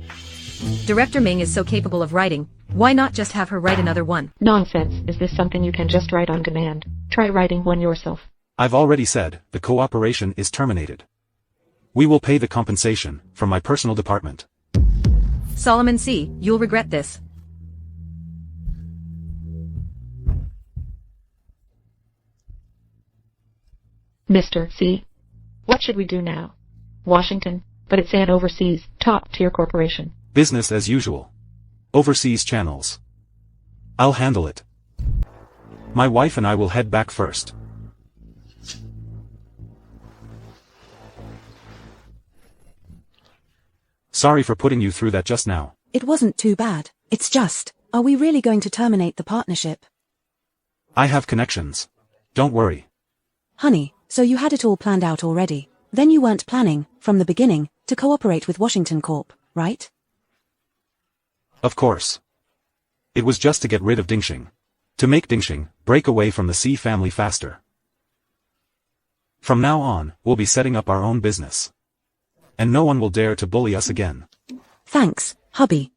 Director Ming is so capable of writing, why not just have her write another one? Nonsense. Is this something you can just write on demand? Try writing one yourself. I've already said the cooperation is terminated. We will pay the compensation from my personal department. Solomon C., you'll regret this. Mr. C. What should we do now? Washington, but it's an overseas, top-tier corporation. Business as usual. Overseas channels. I'll handle it. My wife and I will head back first. Sorry for putting you through that just now. It wasn't too bad. It's just, are we really going to terminate the partnership? I have connections. Don't worry. Honey, so you had it all planned out already. Then you weren't planning, from the beginning, to cooperate with Washington Corp., right? Of course. It was just to get rid of Dingxing. To make Dingxing break away from the C family faster. From now on, we'll be setting up our own business. And no one will dare to bully us again. Thanks, hubby.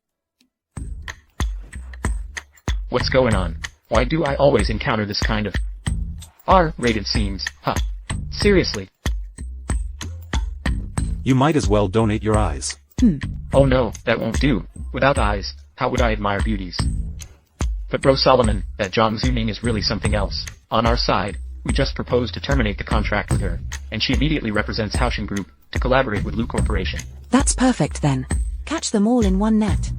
What's going on? Why do I always encounter this kind of R-rated scenes? Huh. Seriously. You might as well donate your eyes. Oh no, that won't do. Without eyes, how would I admire beauties? But bro Solomon, that Zhang Zuning is really something else. On our side, we just proposed to terminate the contract with her, and she immediately represents Haotian Group to collaborate with Lu Corporation. That's perfect then. Catch them all in one net.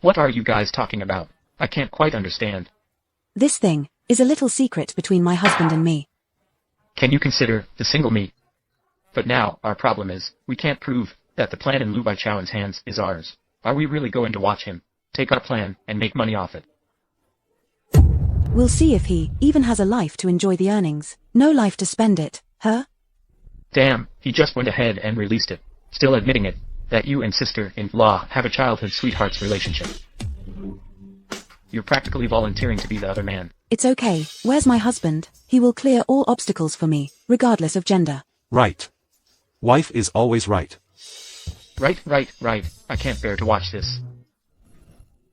What are you guys talking about? I can't quite understand. This thing is a little secret between my husband and me. Can you consider the single me? But now, our problem is, we can't prove that the plan in Lu Baichao's hands is ours. Are we really going to watch him take our plan and make money off it? We'll see if he even has a life to enjoy the earnings. No life to spend it, huh? Damn, he just went ahead and released it, still admitting it, that you and sister-in-law have a childhood sweethearts relationship. You're practically volunteering to be the other man. It's okay. Where's my husband? He will clear all obstacles for me, regardless of gender. Right. Wife is always right. Right. I can't bear to watch this.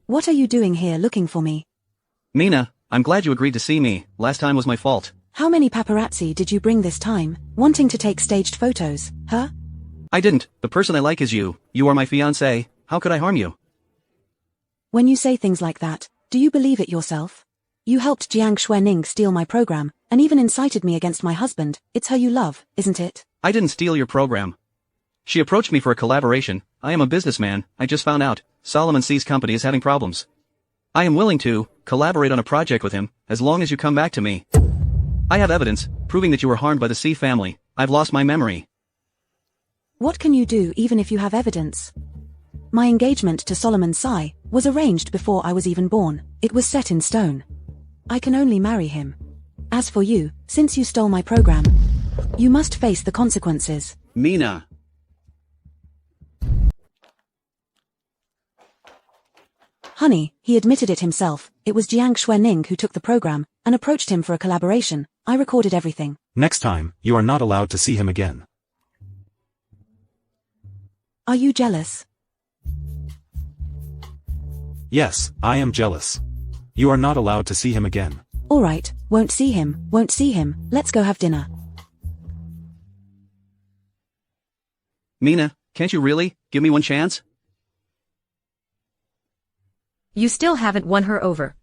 What are you doing here looking for me? Mina, I'm glad you agreed to see me. Last time was my fault. How many paparazzi did you bring this time, wanting to take staged photos, huh? I didn't. The person I like is you. You are my fiancé. How could I harm you? When you say things like that, do you believe it yourself? You helped Jiang Xuening steal my program, and even incited me against my husband. It's her you love, isn't it? I didn't steal your program. She approached me for a collaboration. I am a businessman. I just found out Solomon C's company is having problems. I am willing to collaborate on a project with him, as long as you come back to me. I have evidence, proving that you were harmed by the C family. I've lost my memory. What can you do even if you have evidence? My engagement to Solomon Tsai was arranged before I was even born. It was set in stone. I can only marry him. As for you, since you stole my program, you must face the consequences. Mina. Honey, he admitted it himself. It was Jiang Xuening who took the program and approached him for a collaboration. I recorded everything. Next time, you are not allowed to see him again. Are you jealous? Yes, I am jealous. You are not allowed to see him again. Alright, won't see him. Let's go have dinner. Mina, can't you really give me one chance? You still haven't won her over.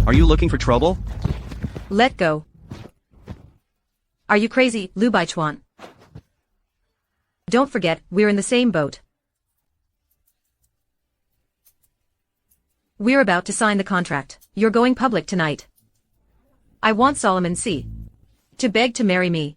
Are you looking for trouble? Let go. Are you crazy, Lu Baichuan? Don't forget, we're in the same boat. We're about to sign the contract. You're going public tonight. I want Solomon C. to beg to marry me.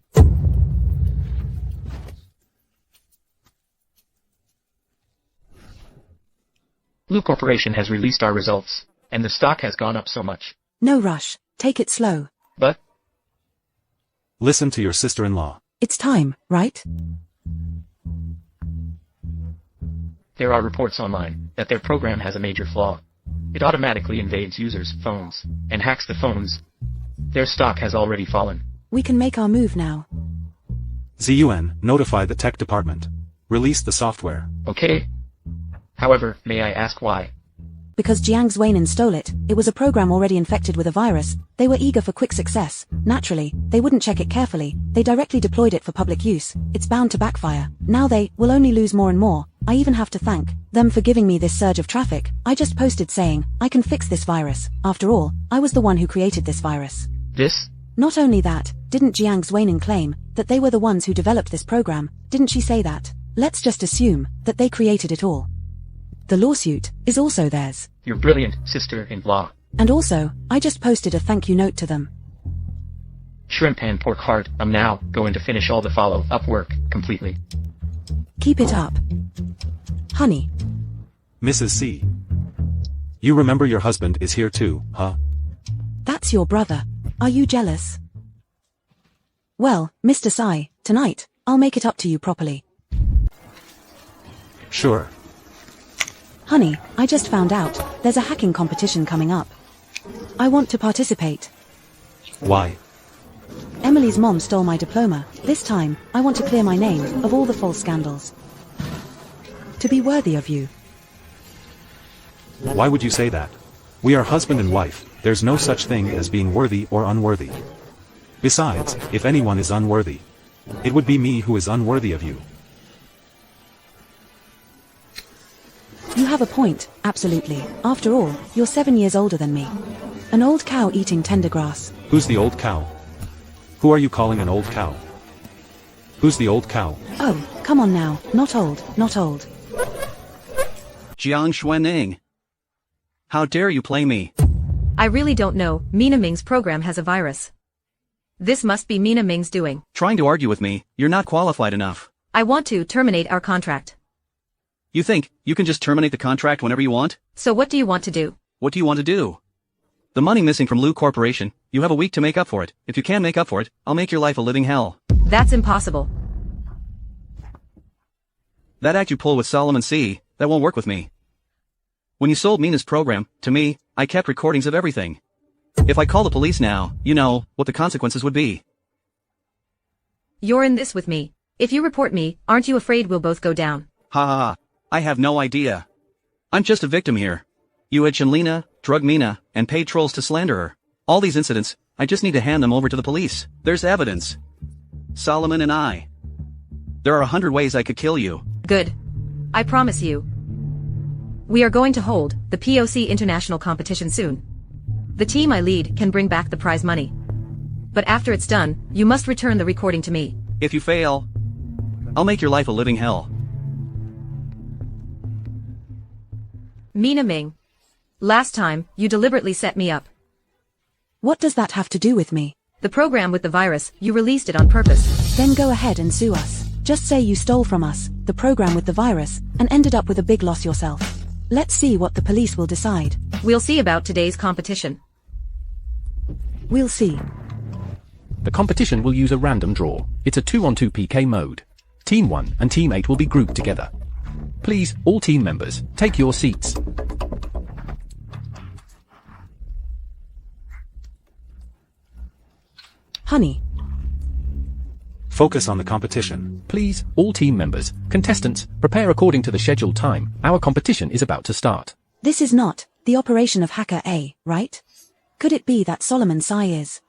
Lu Corporation has released our results, and the stock has gone up so much. No rush. Take it slow. But Listen to your sister-in-law. It's time, right? there are reports online that their program has a major flaw. It automatically invades users' phones and hacks the phones. Their stock has already fallen. We can make our move now. Zun, notify the tech department. Release the software. Okay. However, may I ask why? Because Jiang Xuenin stole it. It was a program already infected with a virus. They were eager for quick success. Naturally, they wouldn't check it carefully. They directly deployed it for public use. It's bound to backfire. Now they will only lose more and more. I even have to thank them for giving me this surge of traffic. I just posted saying, I can fix this virus. After all, I was the one who created this virus. This? Not only that, didn't Jiang Xuaning claim that they were the ones who developed this program? Didn't she say that? Let's just assume that they created it all. The lawsuit is also theirs. You're brilliant, sister-in-law. And also, I just posted a thank you note to them. Shrimp and pork heart, I'm now going to finish all the follow-up work completely. Keep it up. Honey. Mrs. C. You remember your husband is here too, huh? That's your brother. Are you jealous? Well, Mr. Sai, tonight, I'll make it up to you properly. Sure. Honey, I just found out, there's a hacking competition coming up. I want to participate. Why? Emily's mom stole my diploma. This time, I want to clear my name of all the false scandals. To be worthy of you. Why would you say that? We are husband and wife, there's no such thing as being worthy or unworthy. Besides, if anyone is unworthy, it would be me who is unworthy of you. You have a point, absolutely. After all, you're 7 years older than me. An old cow eating tender grass. Who's the old cow? Who are you calling an old cow? Who's the old cow? Oh, come on now, not old, not old. Jiang Xuaning. How dare you play me? I really don't know, Mina Ming's program has a virus. This must be Mina Ming's doing. Trying to argue with me, you're not qualified enough. I want to terminate our contract. You think you can just terminate the contract whenever you want? So what do you want to do? What do you want to do? The money missing from Lu Corporation, you have a week to make up for it. If you can't make up for it, I'll make your life a living hell. That's impossible. That act you pull with Solomon C., that won't work with me. When you sold Mina's program, to me, I kept recordings of everything. If I call the police now, you know what the consequences would be. You're in this with me. If you report me, aren't you afraid we'll both go down? Ha ha ha. I have no idea. I'm just a victim here. You had Shenlina, drug Mina, and paid trolls to slander her. All these incidents, I just need to hand them over to the police. There's evidence. Solomon and I. There are 100 ways I could kill you. Good. I promise you. We are going to hold the POC international competition soon. The team I lead can bring back the prize money. But after it's done, you must return the recording to me. If you fail, I'll make your life a living hell. Mina Ming. Last time, you deliberately set me up. What does that have to do with me? The program with the virus, you released it on purpose. Then go ahead and sue us. Just say you stole from us, the program with the virus, and ended up with a big loss yourself. Let's see what the police will decide. We'll see about today's competition. We'll see. The competition will use a random draw. It's a 2-on-2 PK mode. Team 1 and Team 8 will be grouped together. Please, all team members, take your seats. Honey. Focus on the competition. Please, all team members, contestants, prepare according to the scheduled time. Our competition is about to start. This is not the operation of Hacker A, right? Could it be that Solomon Sai is?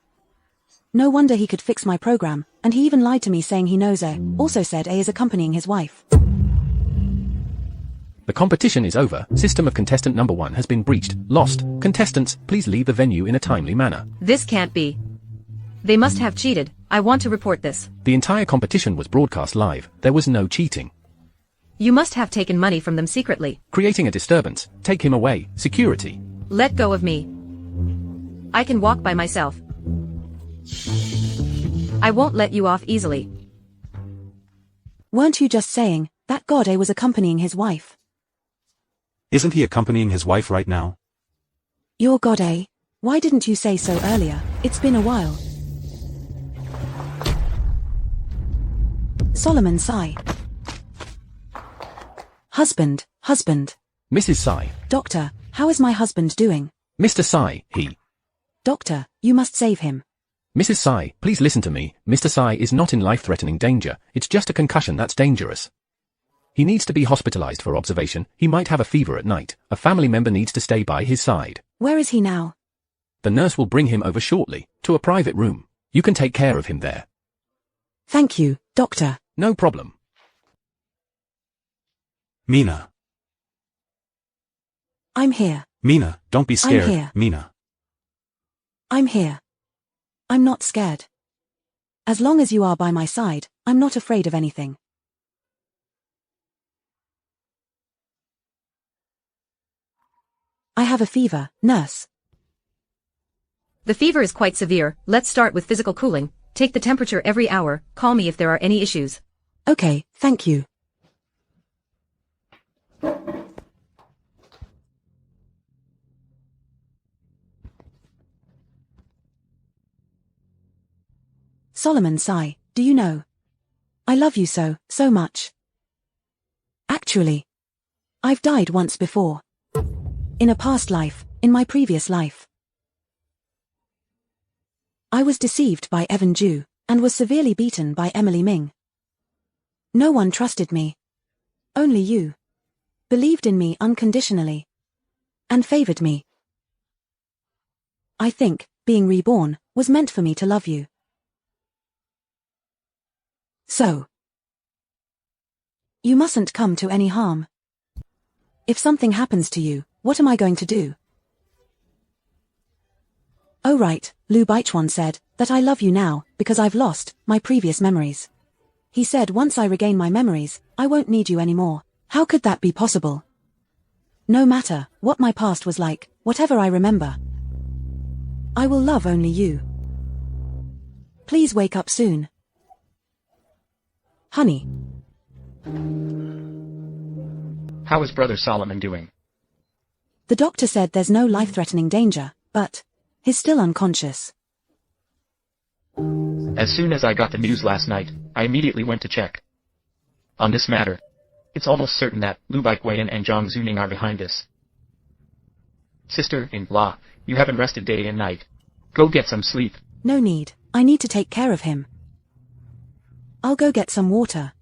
No wonder he could fix my program, and he even lied to me saying he knows A. Also said A is accompanying his wife. The competition is over. System of contestant number 1 has been breached. Lost. Contestants, please leave the venue in a timely manner. This can't be. They must have cheated. I want to report this. The entire competition was broadcast live. There was no cheating. You must have taken money from them secretly. Creating a disturbance. Take him away. Security. Let go of me. I can walk by myself. I won't let you off easily. Weren't you just saying that God A was accompanying his wife? Isn't he accompanying his wife right now? You're God A. Why didn't you say so earlier? It's been a while. Solomon Sai. Husband. Mrs. Sai. Doctor, how is my husband doing? Mr. Sai, he. Doctor, you must save him. Mrs. Sai, please listen to me. Mr. Sai is not in life-threatening danger. It's just a concussion that's dangerous. He needs to be hospitalized for observation. He might have a fever at night. A family member needs to stay by his side. Where is he now? The nurse will bring him over shortly, to a private room. You can take care of him there. Thank you, doctor. No problem. Mina. I'm here. Mina, don't be scared, here. Mina. I'm here. I'm not scared. As long as you are by my side, I'm not afraid of anything. I have a fever, nurse. The fever is quite severe. Let's start with physical cooling. Take the temperature every hour. Call me if there are any issues. Okay, thank you. Solomon sigh, do you know? I love you so much. Actually, I've died once before. In a past life, in my previous life. I was deceived by Evan Ju, and was severely beaten by Emily Ming. No one trusted me. Only you. Believed in me unconditionally. And favored me. I think, being reborn, was meant for me to love you. So. You mustn't come to any harm. If something happens to you, what am I going to do? Oh right, Lu Baichuan said, that I love you now, because I've lost my previous memories. He said once I regain my memories, I won't need you anymore. How could that be possible? No matter what my past was like, whatever I remember, I will love only you. Please wake up soon. Honey. How is Brother Solomon doing? The doctor said there's no life-threatening danger, but he's still unconscious. As soon as I got the news last night, I immediately went to check on this matter. It's almost certain that Lu Baichuan and Zhang Zuning are behind this. Sister-in-law, you haven't rested day and night. Go get some sleep. No need. I need to take care of him. I'll go get some water.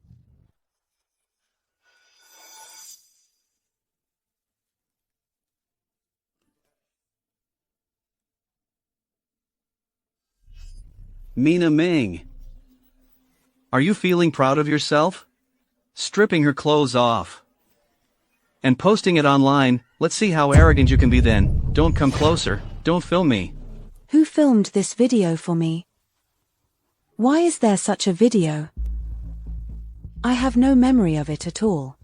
Mina Ming. Are you feeling proud of yourself? Stripping her clothes off and posting it online. Let's see how arrogant you can be then. Don't come closer. Don't film me. Who filmed this video for me? Why is there such a video? I have no memory of it at all.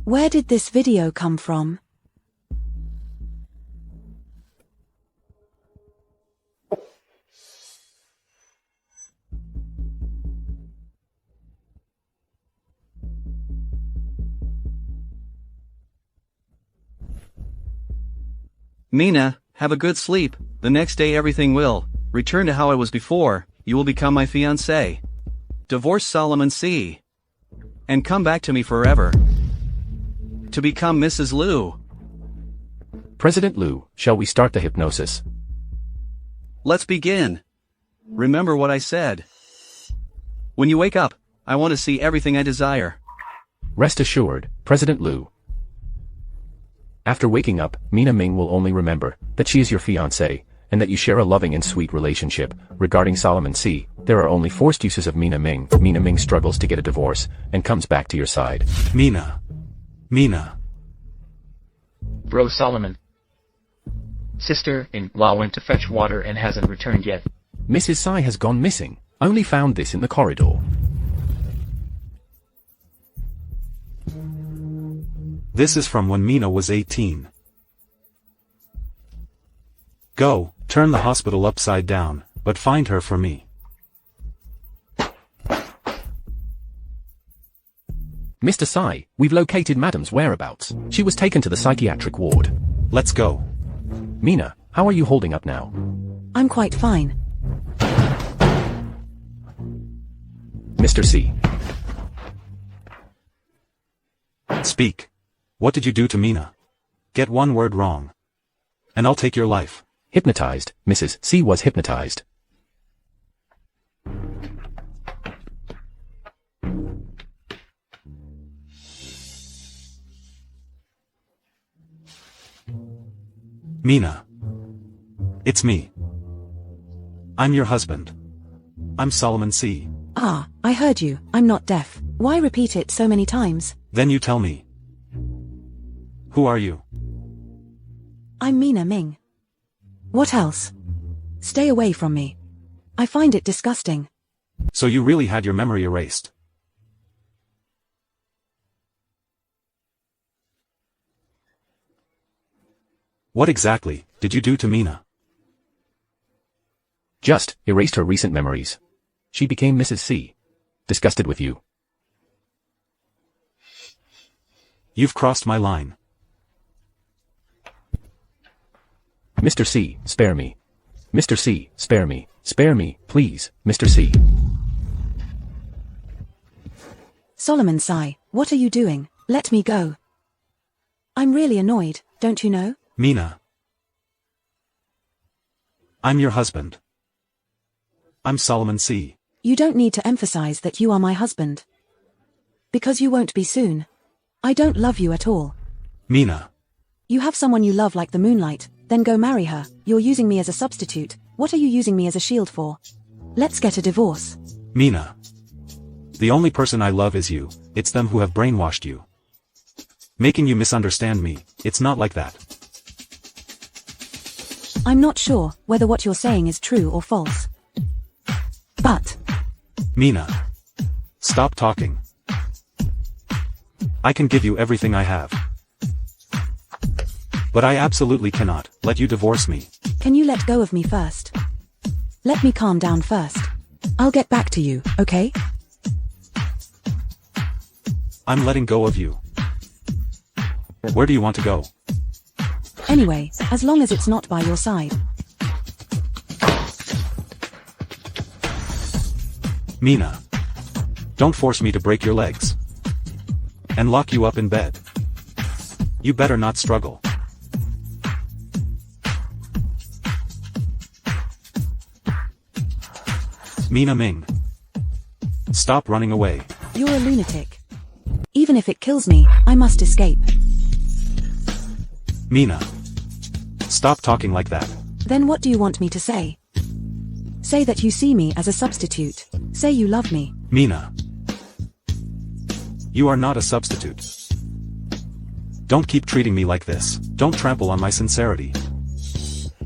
Where did this video come from? Mina, have a good sleep. The next day everything will return to how it was before. You will become my fiancé. Divorce Solomon C. And come back to me forever. To become Mrs. Liu. President Liu, shall we start the hypnosis? Let's begin. Remember what I said. When you wake up, I want to see everything I desire. Rest assured, President Liu. After waking up, Mina Ming will only remember that she is your fiancé, and that you share a loving and sweet relationship. Regarding Solomon C., there are only forced uses of Mina Ming. Mina Ming struggles to get a divorce, and comes back to your side. Mina. Bro Solomon. Sister-in-law went to fetch water and hasn't returned yet. Mrs. Tsai has gone missing. Only found this in the corridor. This is from when Mina was 18. Go, turn the hospital upside down, but find her for me. Mr. Tsai, we've located Madam's whereabouts. She was taken to the psychiatric ward. Let's go. Mina, how are you holding up now? I'm quite fine. Mr. C. Speak. What did you do to Mina? Get one word wrong, and I'll take your life. Hypnotized. Mrs. C was hypnotized. Mina. It's me. I'm your husband. I'm Solomon C. Ah, I heard you. I'm not deaf. Why repeat it so many times? Then you tell me. Who are you? I'm Mina Ming. What else? Stay away from me. I find it disgusting. So you really had your memory erased. What exactly did you do to Mina? Just erased her recent memories. She became Mrs. C. Disgusted with you. You've crossed my line. Mr. C, spare me. Mr. C, spare me. Spare me, please, Mr. C. Solomon Sai, what are you doing? Let me go. I'm really annoyed, don't you know? Mina. I'm your husband. I'm Solomon C. You don't need to emphasize that you are my husband. Because you won't be soon. I don't love you at all. Mina. You have someone you love like the moonlight, then go marry her. You're using me as a substitute. What are you using me as a shield for? Let's get a divorce. Mina. The only person I love is you. It's them who have brainwashed you. Making you misunderstand me. It's not like that. I'm not sure whether what you're saying is true or false. But... Mina. Stop talking. I can give you everything I have. But I absolutely cannot let you divorce me. Can you let go of me first? Let me calm down first. I'll get back to you, okay? I'm letting go of you. Where do you want to go? Anyway, as long as it's not by your side. Mina. Don't force me to break your legs. And lock you up in bed. You better not struggle. Mina Ming. Stop running away. You're a lunatic. Even if it kills me, I must escape. Mina. Stop talking like that. Then what do you want me to say? Say that you see me as a substitute. Say you love me. Mina. You are not a substitute. Don't keep treating me like this. Don't trample on my sincerity.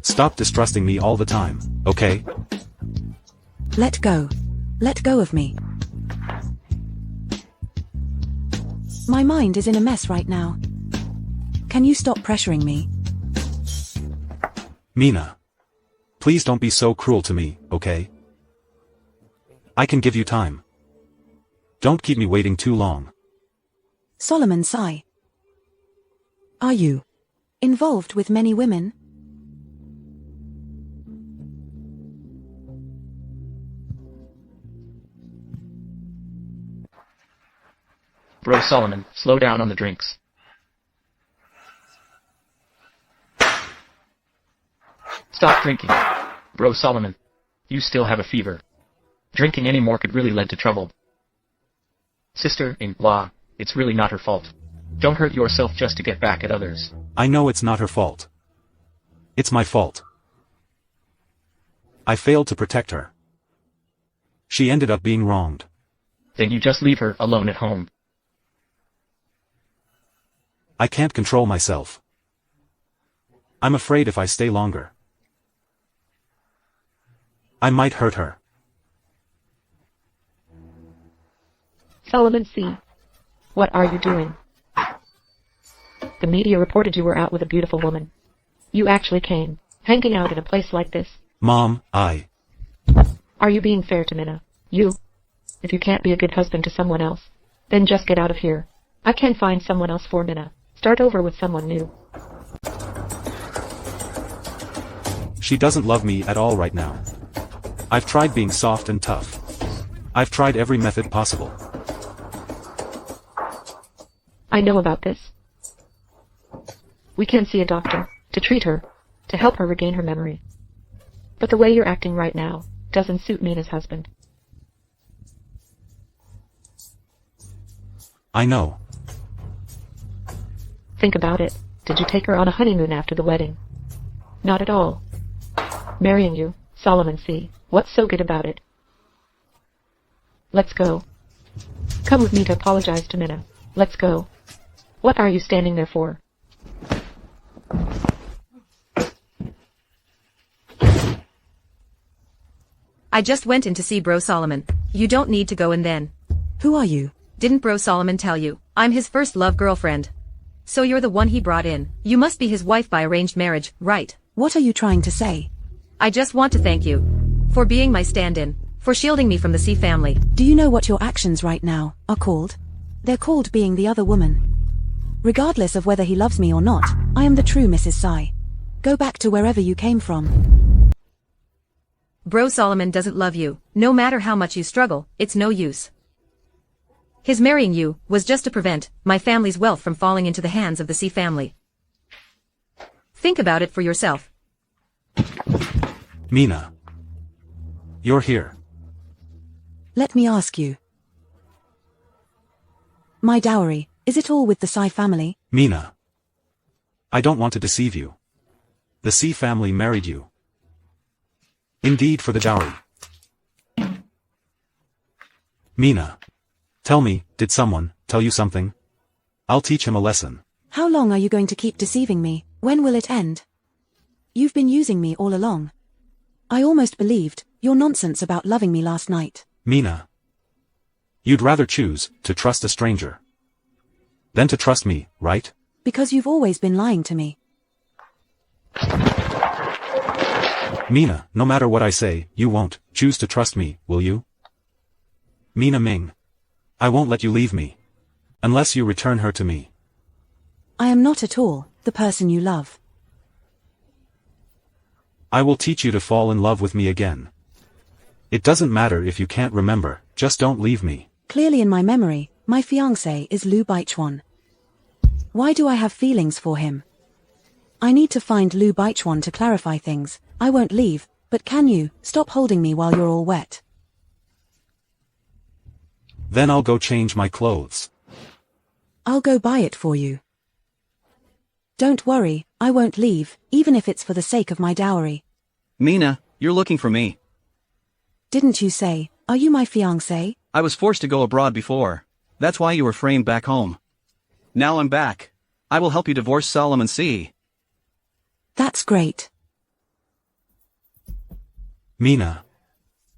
Stop distrusting me all the time, okay? Let go. Let go of me. My mind is in a mess right now. Can you stop pressuring me? Mina. Please don't be so cruel to me, okay? I can give you time. Don't keep me waiting too long. Solomon Sai. Are you involved with many women? Bro Solomon, slow down on the drinks. Stop drinking. Bro Solomon, you still have a fever. Drinking any more could really lead to trouble. Sister, in law, it's really not her fault. Don't hurt yourself just to get back at others. I know it's not her fault. It's my fault. I failed to protect her. She ended up being wronged. Then you just leave her alone at home. I can't control myself. I'm afraid if I stay longer, I might hurt her. Solomon C. What are you doing? The media reported you were out with a beautiful woman. You actually came, hanging out in a place like this. Mom, Are you being fair to Mina? If you can't be a good husband to someone else, then just get out of here. I can find someone else for Mina. Start over with someone new. She doesn't love me at all right now. I've tried being soft and tough. I've tried every method possible. I know about this. We can see a doctor, to treat her, to help her regain her memory. But the way you're acting right now doesn't suit Mina's husband. I know. Think about it. Did you take her on a honeymoon after the wedding? Not at all. Marrying you, Solomon C. What's so good about it? Let's go. Come with me to apologize to Mina. Let's go. What are you standing there for? I just went in to see Bro Solomon. You don't need to go in then. Who are you? Didn't Bro Solomon tell you? I'm his first love girlfriend. So you're the one he brought in. You must be his wife by arranged marriage, right? What are you trying to say? I just want to thank you. For being my stand-in. For shielding me from the C family. Do you know what your actions right now are called? They're called being the other woman. Regardless of whether he loves me or not, I am the true Mrs. Sai. Go back to wherever you came from. Bro Solomon doesn't love you. No matter how much you struggle, it's no use. His marrying you was just to prevent my family's wealth from falling into the hands of the C family. Think about it for yourself. Mina. You're here. Let me ask you. My dowry, is it all with the Sai family? Mina. I don't want to deceive you. The C family married you. Indeed for the dowry. Mina. Tell me, did someone tell you something? I'll teach him a lesson. How long are you going to keep deceiving me? When will it end? You've been using me all along. I almost believed your nonsense about loving me last night. Mina. You'd rather choose to trust a stranger than to trust me, right? Because you've always been lying to me. Mina, no matter what I say, you won't choose to trust me, will you? Mina Ming. I won't let you leave me. Unless you return her to me. I am not at all the person you love. I will teach you to fall in love with me again. It doesn't matter if you can't remember, just don't leave me. Clearly in my memory, my fiancé is Lu Baichuan. Why do I have feelings for him? I need to find Lu Baichuan to clarify things. I won't leave, but can you stop holding me while you're all wet? Then I'll go change my clothes. I'll go buy it for you. Don't worry, I won't leave, even if it's for the sake of my dowry. Mina, you're looking for me. Didn't you say, are you my fiancé? I was forced to go abroad before. That's why you were framed back home. Now I'm back. I will help you divorce Solomon C. That's great. Mina.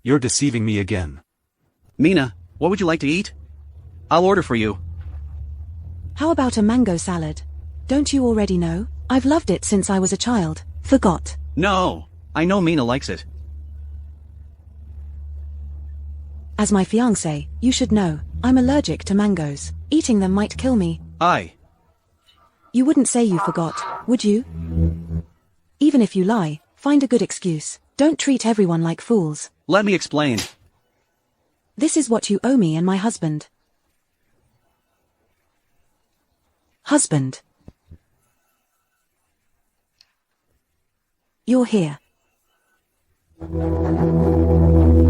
You're deceiving me again. Mina, what would you like to eat? I'll order for you. How about a mango salad? Don't you already know? I've loved it since I was a child. Forgot. No, I know Mina likes it. As my fiancé, you should know, I'm allergic to mangoes. Eating them might kill me. You wouldn't say you forgot, would you? Even if you lie, find a good excuse. Don't treat everyone like fools. Let me explain. This is what you owe me and my husband. Husband. You're here.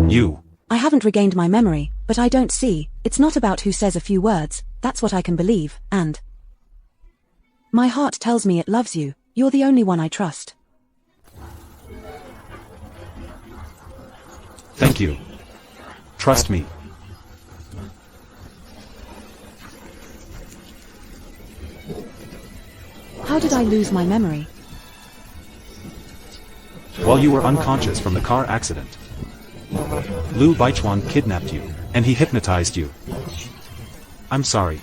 You. I haven't regained my memory, but I don't see. It's not about who says a few words, that's what I can believe, and my heart tells me it loves you. You're the only one I trust. Thank you. Trust me. How did I lose my memory? While you were unconscious from the car accident, Lu Baichuan kidnapped you, and he hypnotized you. I'm sorry.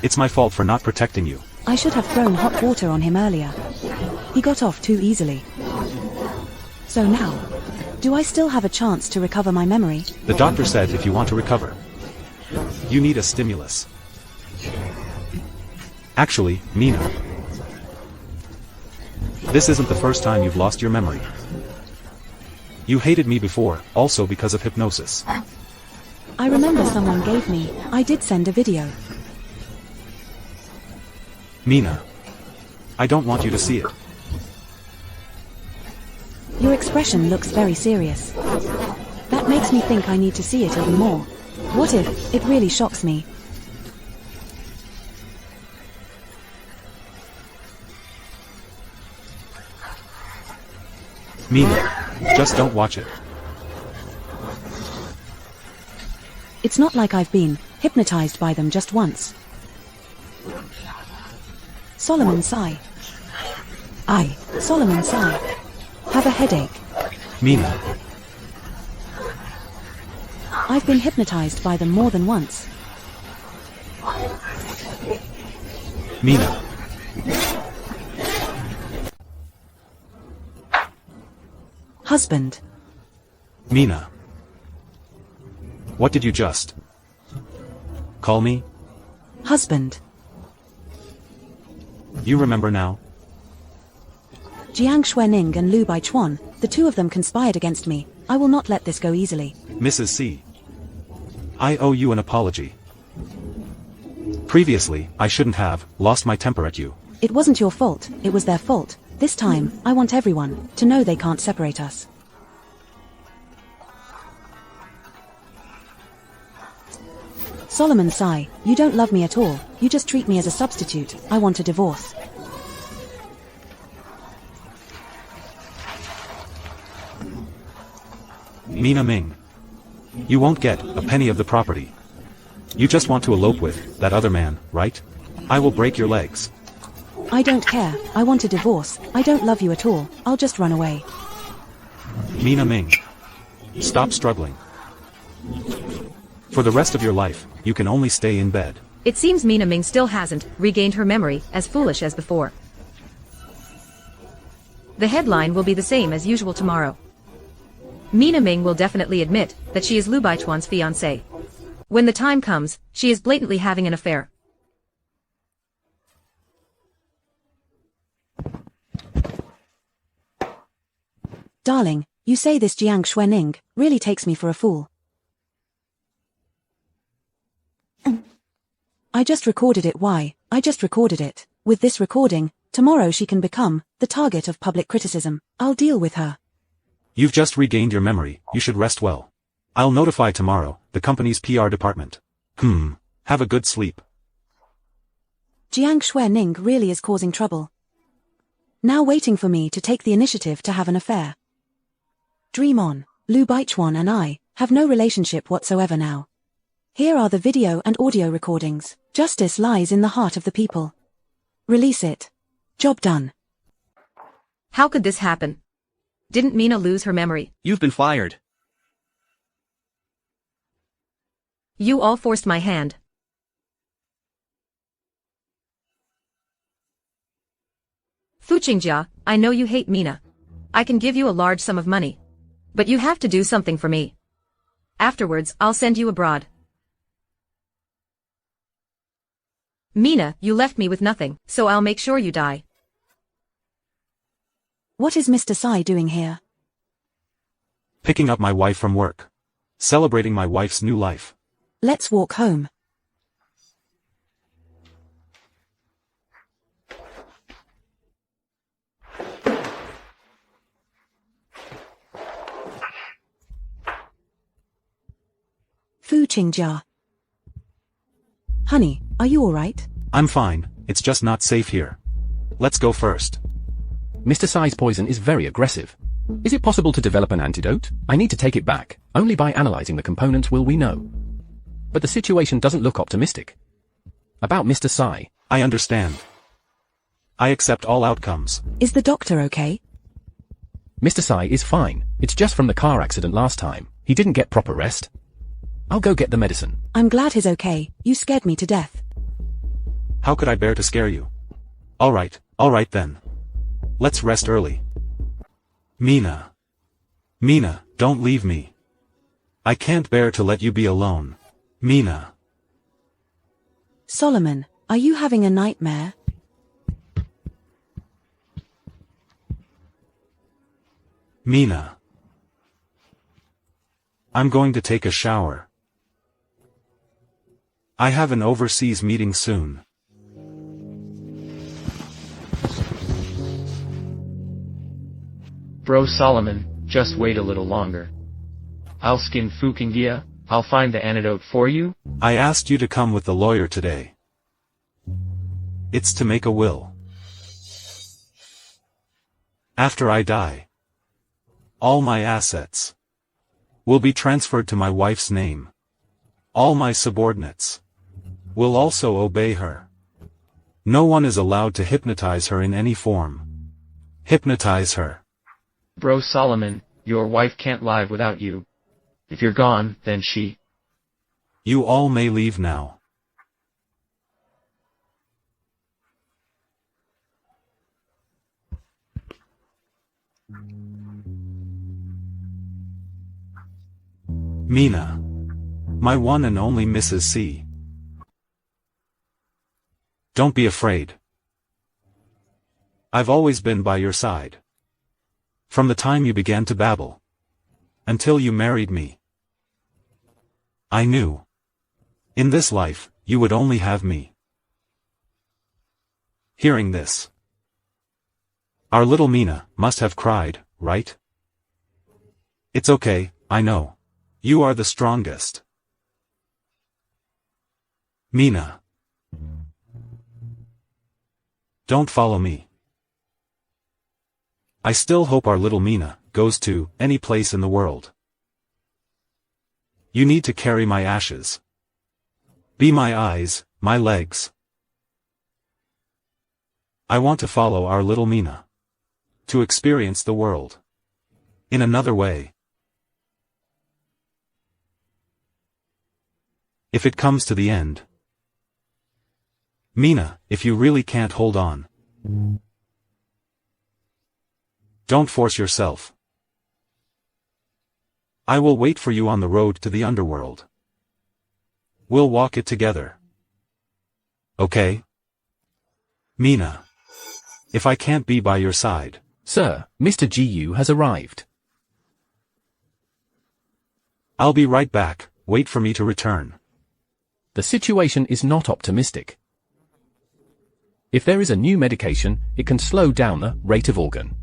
It's my fault for not protecting you. I should have thrown hot water on him earlier. He got off too easily. So now, do I still have a chance to recover my memory? The doctor said if you want to recover, you need a stimulus. Actually, Mina, this isn't the first time you've lost your memory. You hated me before, also because of hypnosis. I remember someone gave me. I did send a video. Mina, I don't want you to see it. Your expression looks very serious. That makes me think I need to see it even more. What if it really shocks me? Mina, just don't watch it. It's not like I've been hypnotized by them just once. Solomon Sai. Solomon Sai. Have a headache. Mina, I've been hypnotized by them more than once. Mina. Husband. Mina. What did you just call me? Husband. You remember now? Jiang Xuening and Lu Baichuan, the two of them conspired against me. I will not let this go easily. Mrs. C. I owe you an apology. Previously, I shouldn't have lost my temper at you. It wasn't your fault, it was their fault. This time, I want everyone to know they can't separate us. Solomon Sai, you don't love me at all, you just treat me as a substitute. I want a divorce. Mina Ming. You won't get a penny of the property. You just want to elope with that other man, right? I will break your legs. I don't care, I want a divorce. I don't love you at all, I'll just run away. Mina Ming. Stop struggling. For the rest of your life, you can only stay in bed. It seems Mina Ming still hasn't regained her memory, as foolish as before. The headline will be the same as usual tomorrow. Mina Ming will definitely admit that she is Lu Baichuan's fiancée. When the time comes, she is blatantly having an affair. Darling, you say this Jiang Xuening really takes me for a fool. I just recorded it. Why? I just recorded it. With this recording, tomorrow she can become the target of public criticism. I'll deal with her. You've just regained your memory, you should rest well. I'll notify tomorrow the company's PR department. Have a good sleep. Jiang Xuening really is causing trouble. Now waiting for me to take the initiative to have an affair. Dream on. Lu Baichuan and I have no relationship whatsoever now. Here are the video and audio recordings. Justice lies in the heart of the people. Release it. Job done. How could this happen? Didn't Mina lose her memory? You've been fired. You all forced my hand. Fu Qingjia, I know you hate Mina. I can give you a large sum of money. But you have to do something for me. Afterwards, I'll send you abroad. Mina, you left me with nothing, so I'll make sure you die. What is Mr. Sai doing here? Picking up my wife from work. Celebrating my wife's new life. Let's walk home. Fu Qingjia. Honey, are you alright? I'm fine, it's just not safe here. Let's go first. Mr. Sai's poison is very aggressive. Is it possible to develop an antidote? I need to take it back. Only by analyzing the components will we know. But the situation doesn't look optimistic. About Mr. Sai. I understand. I accept all outcomes. Is the doctor okay? Mr. Sai is fine. It's just from the car accident last time. He didn't get proper rest. I'll go get the medicine. I'm glad he's okay. You scared me to death. How could I bear to scare you? Alright then. Let's rest early. Mina. Mina, don't leave me. I can't bear to let you be alone. Mina. Solomon, are you having a nightmare? Mina. I'm going to take a shower. I have an overseas meeting soon. Bro Solomon, just wait a little longer. I'll skin Fu Qingjia, I'll find the antidote for you. I asked you to come with the lawyer today. It's to make a will. After I die, all my assets will be transferred to my wife's name. All my subordinates will also obey her. No one is allowed to hypnotize her in any form. Hypnotize her. Bro Solomon, your wife can't live without you. If you're gone, then she... You all may leave now. Mina. My one and only Mrs. C. Don't be afraid. I've always been by your side. From the time you began to babble. Until you married me. I knew. In this life, you would only have me. Hearing this. Our little Mina must have cried, right? It's okay, I know. You are the strongest. Mina. Don't follow me. I still hope our little Mina goes to any place in the world. You need to carry my ashes. Be my eyes, my legs. I want to follow our little Mina. To experience the world. In another way. If it comes to the end. Mina, if you really can't hold on. Don't force yourself. I will wait for you on the road to the underworld. We'll walk it together. Okay? Mina. If I can't be by your side. Sir, Mr. GU has arrived. I'll be right back, wait for me to return. The situation is not optimistic. If there is a new medication, it can slow down the rate of organ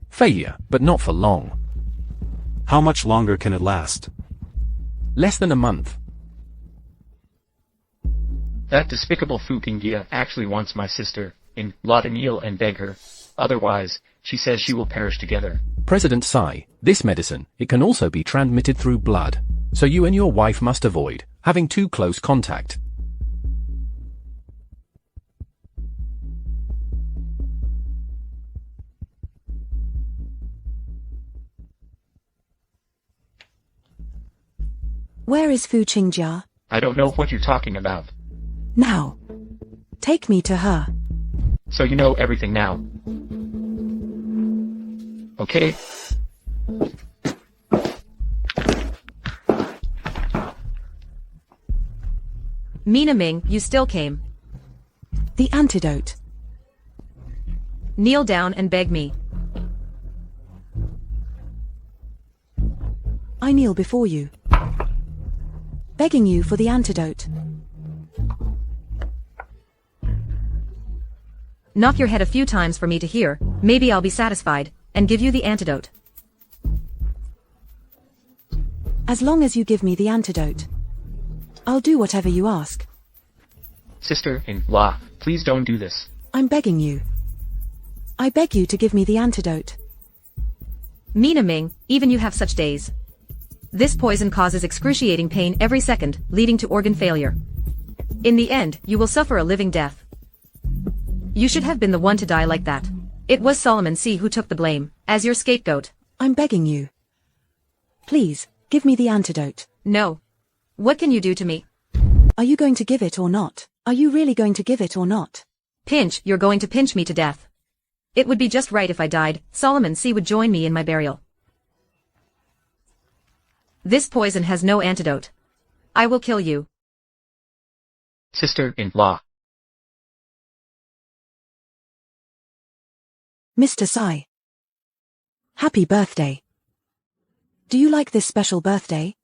failure, but not for long. How much longer can it last? Less than a month. That despicable Fukingia actually wants my sister in law to kneel and beg her. Otherwise, she says she will perish together. President Tsai, this medicine, it can also be transmitted through blood, so you and your wife must avoid having too close contact. Where is Fu Qingjia? I don't know what you're talking about. Now. Take me to her. So you know everything now. Okay? Mina Ming, you still came. The antidote. Kneel down and beg me. I kneel before you. Begging you for the antidote. Knock your head a few times for me to hear, maybe I'll be satisfied, and give you the antidote. As long as you give me the antidote. I'll do whatever you ask. Sister-in-law, please don't do this. I'm begging you. I beg you to give me the antidote. Mina Ming, even you have such days. This poison causes excruciating pain every second, leading to organ failure. In the end, you will suffer a living death. You should have been the one to die like that. It was Solomon C. who took the blame, as your scapegoat. I'm begging you. Please, give me the antidote. No. What can you do to me? Are you going to give it or not? Are you really going to give it or not? Pinch, you're going to pinch me to death. It would be just right if I died, Solomon C. would join me in my burial. This poison has no antidote. I will kill you. Sister-in-law. Mr. Tsai. Happy birthday. Do you like this special birthday?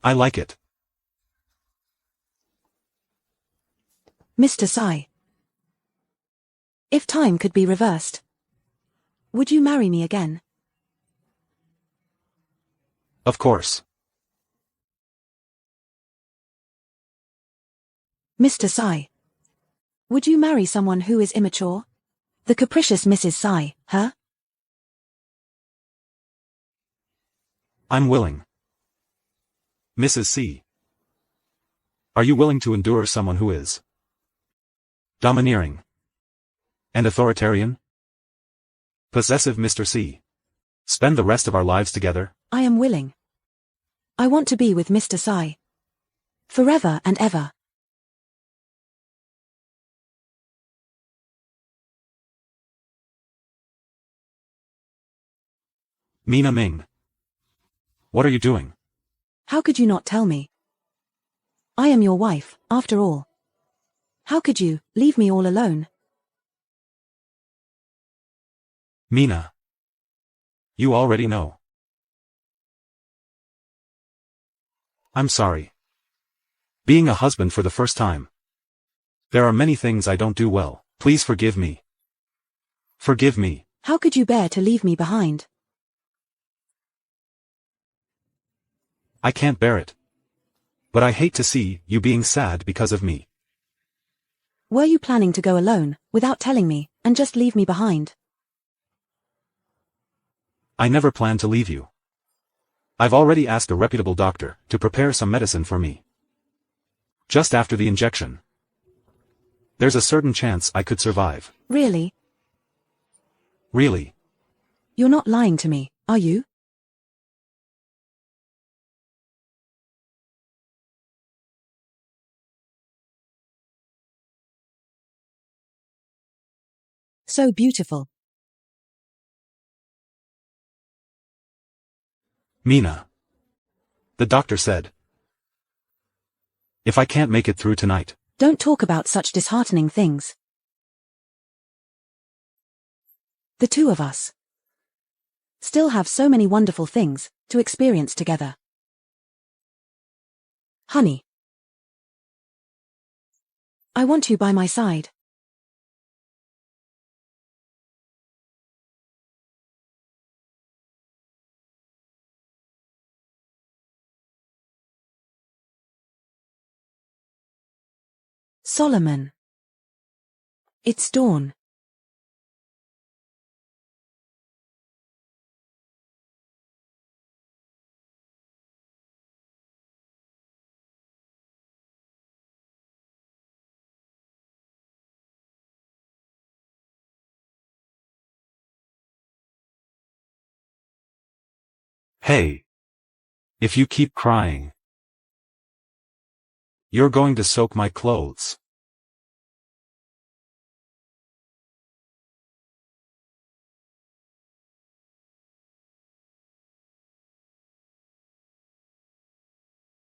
I like it. Mr. Tsai. If time could be reversed, would you marry me again? Of course. Mr. Tsai. Would you marry someone who is immature? The capricious Mrs. Tsai, huh? I'm willing. Mrs. C. Are you willing to endure someone who is domineering and authoritarian? Possessive Mr. C. Spend the rest of our lives together? I am willing. I want to be with Mr. Sai. Forever and ever. Mina Ming. What are you doing? How could you not tell me? I am your wife, after all. How could you leave me all alone? Mina. You already know. I'm sorry. Being a husband for the first time. There are many things I don't do well. Please forgive me. Forgive me. How could you bear to leave me behind? I can't bear it. But I hate to see you being sad because of me. Were you planning to go alone, without telling me, and just leave me behind? I never planned to leave you. I've already asked a reputable doctor to prepare some medicine for me. Just after the injection. There's a certain chance I could survive. Really? Really? You're not lying to me, are you? So beautiful. Mina. The doctor said. If I can't make it through tonight. Don't talk about such disheartening things. The two of us still have so many wonderful things to experience together. Honey. I want you by my side. Solomon. It's dawn. Hey. If you keep crying, you're going to soak my clothes.